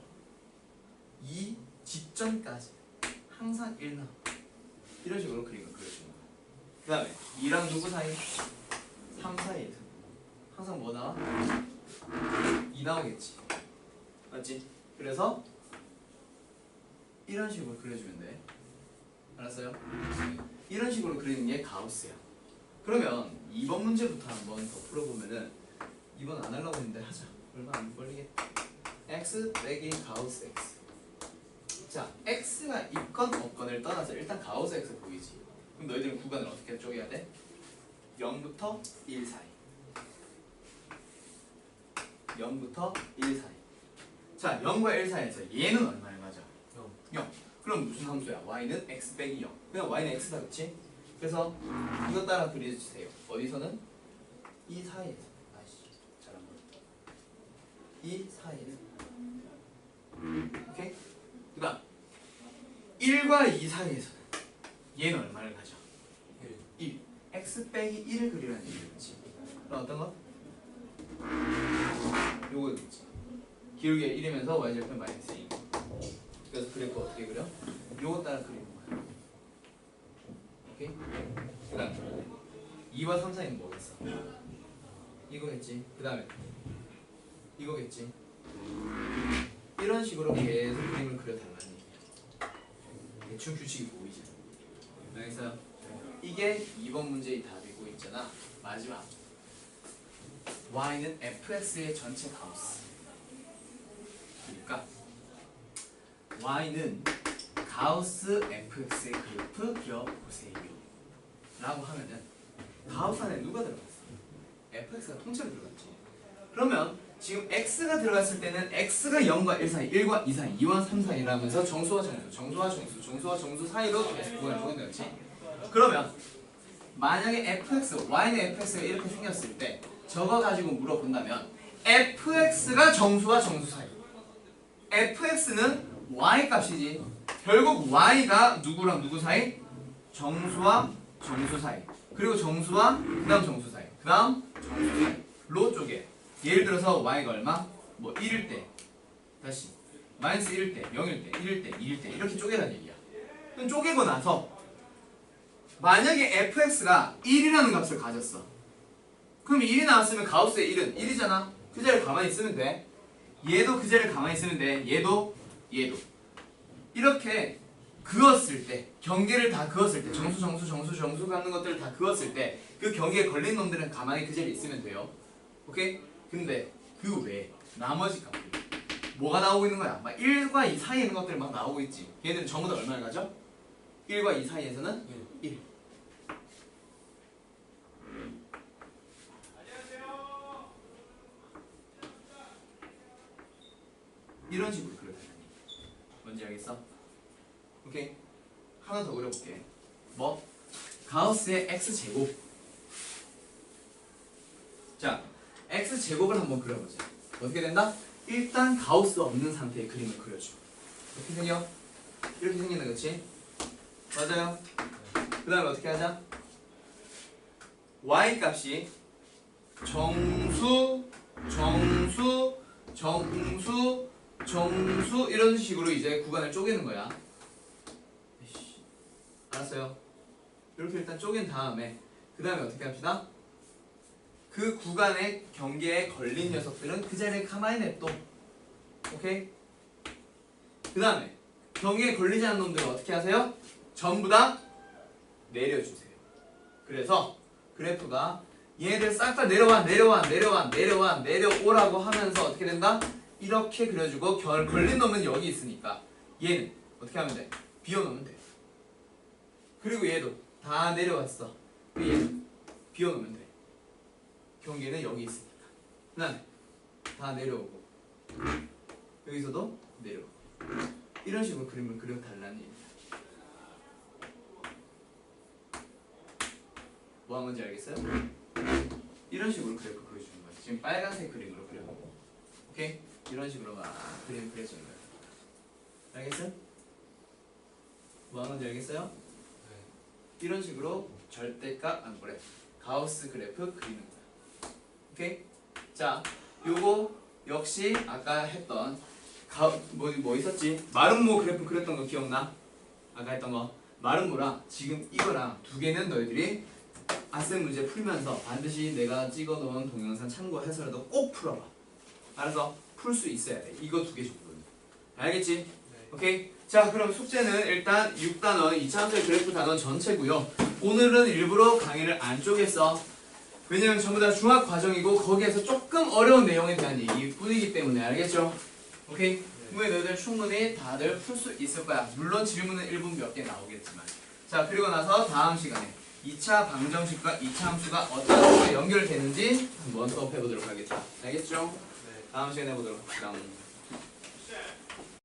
2 직전까지 항상 1 나와. 이런 식으로 그림을 그려주는 거야. 그 다음에 2랑 누구 사이? 3 사이에서 항상 뭐 나와? 2 나오겠지. 맞지? 그래서 이런 식으로 그려주면 돼. 알았어요? 이런 식으로 그리는 게 가우스야. 그러면 2번 문제부터 한번 더 풀어보면은 2번 안 하려고 했는데 하자. 얼마 안 걸리겠다. x 빼기 가우스 x. 자, x가 있건 없건을 떠나서 일단 가우스 x 보이지. 그럼 너희들은 구간을 어떻게 쪼개야 돼? 0부터 1 사이. 0부터 1 사이. 자, 0과 1 사이에서 얘는 얼마를 가져? 0. 그럼 무슨 함수야? y는 x 빼기 0. 그냥 y는 x다, 그치? 그래서 이것 따라 그려주세요. 어디서는? 이 사이에서. 아이씨, 잘한 거. 이 사이에서. 오케이? 그 다음 1과 2 사이에서는 얘는 얼마를 가져? 1. x 빼기 1을 그리라는 얘기겠지. 그럼 어떤 거? 요거겠지. 기울기가 1이면서 y절편 마이너스 2. 그래서 그래프 어떻게 그려? 요거 따라 그리는 거야. 오케이? 그 다음 2와 3 사이는 뭐겠어? 이거겠지. 그 다음에 이거겠지. 이런 식으로 계속 그림을 그려달라는 얘기야. 대충 규칙이 보이지? 알겠어요? 이게 2번 문제의 답이고 있잖아. 마지막 y는 fx의 전체 가우스. 그러니까 y는 가우스 fx의 그래프 그려보세요 라고 하면은 가우스 안에 누가 들어갔어? fx가 통째로 들어갔지. 그러면 지금 x가 들어갔을 때는 x가 0과 1 사이, 1과 2 사이, 2와 3 사이라면서 정수와 정수, 정수와 정수, 정수와 정수 사이로 계속 구간을 쪼개냈지. 그러면 만약에 fx, y는 fx가 이렇게 생겼을 때 저거 가지고 물어본다면 fx가 정수와 정수 사이, fx는 y 값이지. 결국 y가 누구랑 누구 사이? 정수와 정수 사이. 그리고 정수와 그 다음 정수 사이. 그 다음 정수 사이. 로 쪽에 예를 들어서 y가 얼마? 뭐 1일 때 다시 마이너스 1일 때 0일 때 1일 때 2일 때 이렇게 쪼개라는 얘기야. 그럼 쪼개고 나서 만약에 fx가 1이라는 값을 가졌어. 그럼 1이 나왔으면 가우스의 1은 1이잖아. 그 자리를 가만히 있으면 돼. 얘도 그 자리를 가만히 있으면 돼. 얘도 얘도 이렇게 그었을 때, 경계를 다 그었을 때, 정수 정수 정수 정수 갖는 것들을 다 그었을 때 그 경계에 걸린 놈들은 가만히 그 자리에 있으면 돼요. 오케이? 근데 그 외에 나머지 값들 뭐가 나오고 있는 거야? 막 1과 2 사이에 있는 것들 막 나오고 있지. 얘네들은 전부 다 얼마를 가져? 1과 2 사이에서는 1. 이런 식으로 그려야 되는 뭔지 알겠어? 오케이? 하나 더 그려볼게. 뭐? 가우스의 x제곱. 자, x제곱을 한번 그려보자. 어떻게 된다? 일단 가우스 없는 상태의 그림을 그려줘. 어떻게 생겨? 이렇게 생긴다, 그치? 맞아요? 그 다음에 어떻게 하자? y 값이 정수, 정수, 정수, 정수 이런 식으로 이제 구간을 쪼개는 거야. 알았어요? 이렇게 일단 쪼갠 다음에 그 다음에 어떻게 합시다? 그 구간의 경계에 걸린 녀석들은 그 자리에 가만히 냅둬. 오케이? 그 다음에 경계에 걸리지 않은 놈들은 어떻게 하세요? 전부 다 내려주세요. 그래서 그래프가 얘네들 싹 다 내려와 내려와 내려와 내려와 내려오라고 하면서 어떻게 된다? 이렇게 그려주고 걸린 놈은 여기 있으니까 얘는 어떻게 하면 돼? 비워놓으면 돼. 그리고 얘도 다 내려왔어. 얘는 비워놓으면 돼. 경계는 여기 있으니까. 그 다음에 다 내려오고 여기서도 내려오고 이런 식으로 그림을 그려달라는 얘기야. 뭐 한 건지 알겠어요? 이런 식으로 그래프 그려주는 거야. 지금 빨간색 그림으로 그려놓고 오케이? 이런 식으로 막 그림 그려주는 거야. 알겠어? 뭐 하는지 알겠어요? 네. 이런 식으로 절대값 뭐래 가우스 그래프 그리는 거야. 오케이? 자, 요거 역시 아까 했던 뭐 있었지? 마름모 그래프 그렸던 거 기억나? 아까 했던 거 마름모랑 지금 이거랑 두 개는 너희들이 아셈 문제 풀면서 반드시 내가 찍어놓은 동영상 참고해서라도 꼭 풀어봐. 알아서 풀 수 있어야 돼. 이거 두 개 정도는. 알겠지? 네. 오케이? 자, 그럼 숙제는 일단 6단원 2차함수의 그래프 단원 전체고요. 오늘은 일부러 강의를 안 쪼갰어. 왜냐면 전부 다 중학 과정이고 거기에서 조금 어려운 내용에 대한 얘기뿐이기 때문에. 알겠죠? 오케이? 후에 너희들 충분히 다들 풀 수 있을 거야. 물론 질문은 1분 몇 개 나오겠지만. 자, 그리고 나서 다음 시간에 2차 방정식과 2차 함수가 어떤 식으로 연결되는지 한번 수업해 보도록 하겠다. 알겠죠? 네. 다음 시간에 보도록 합시다.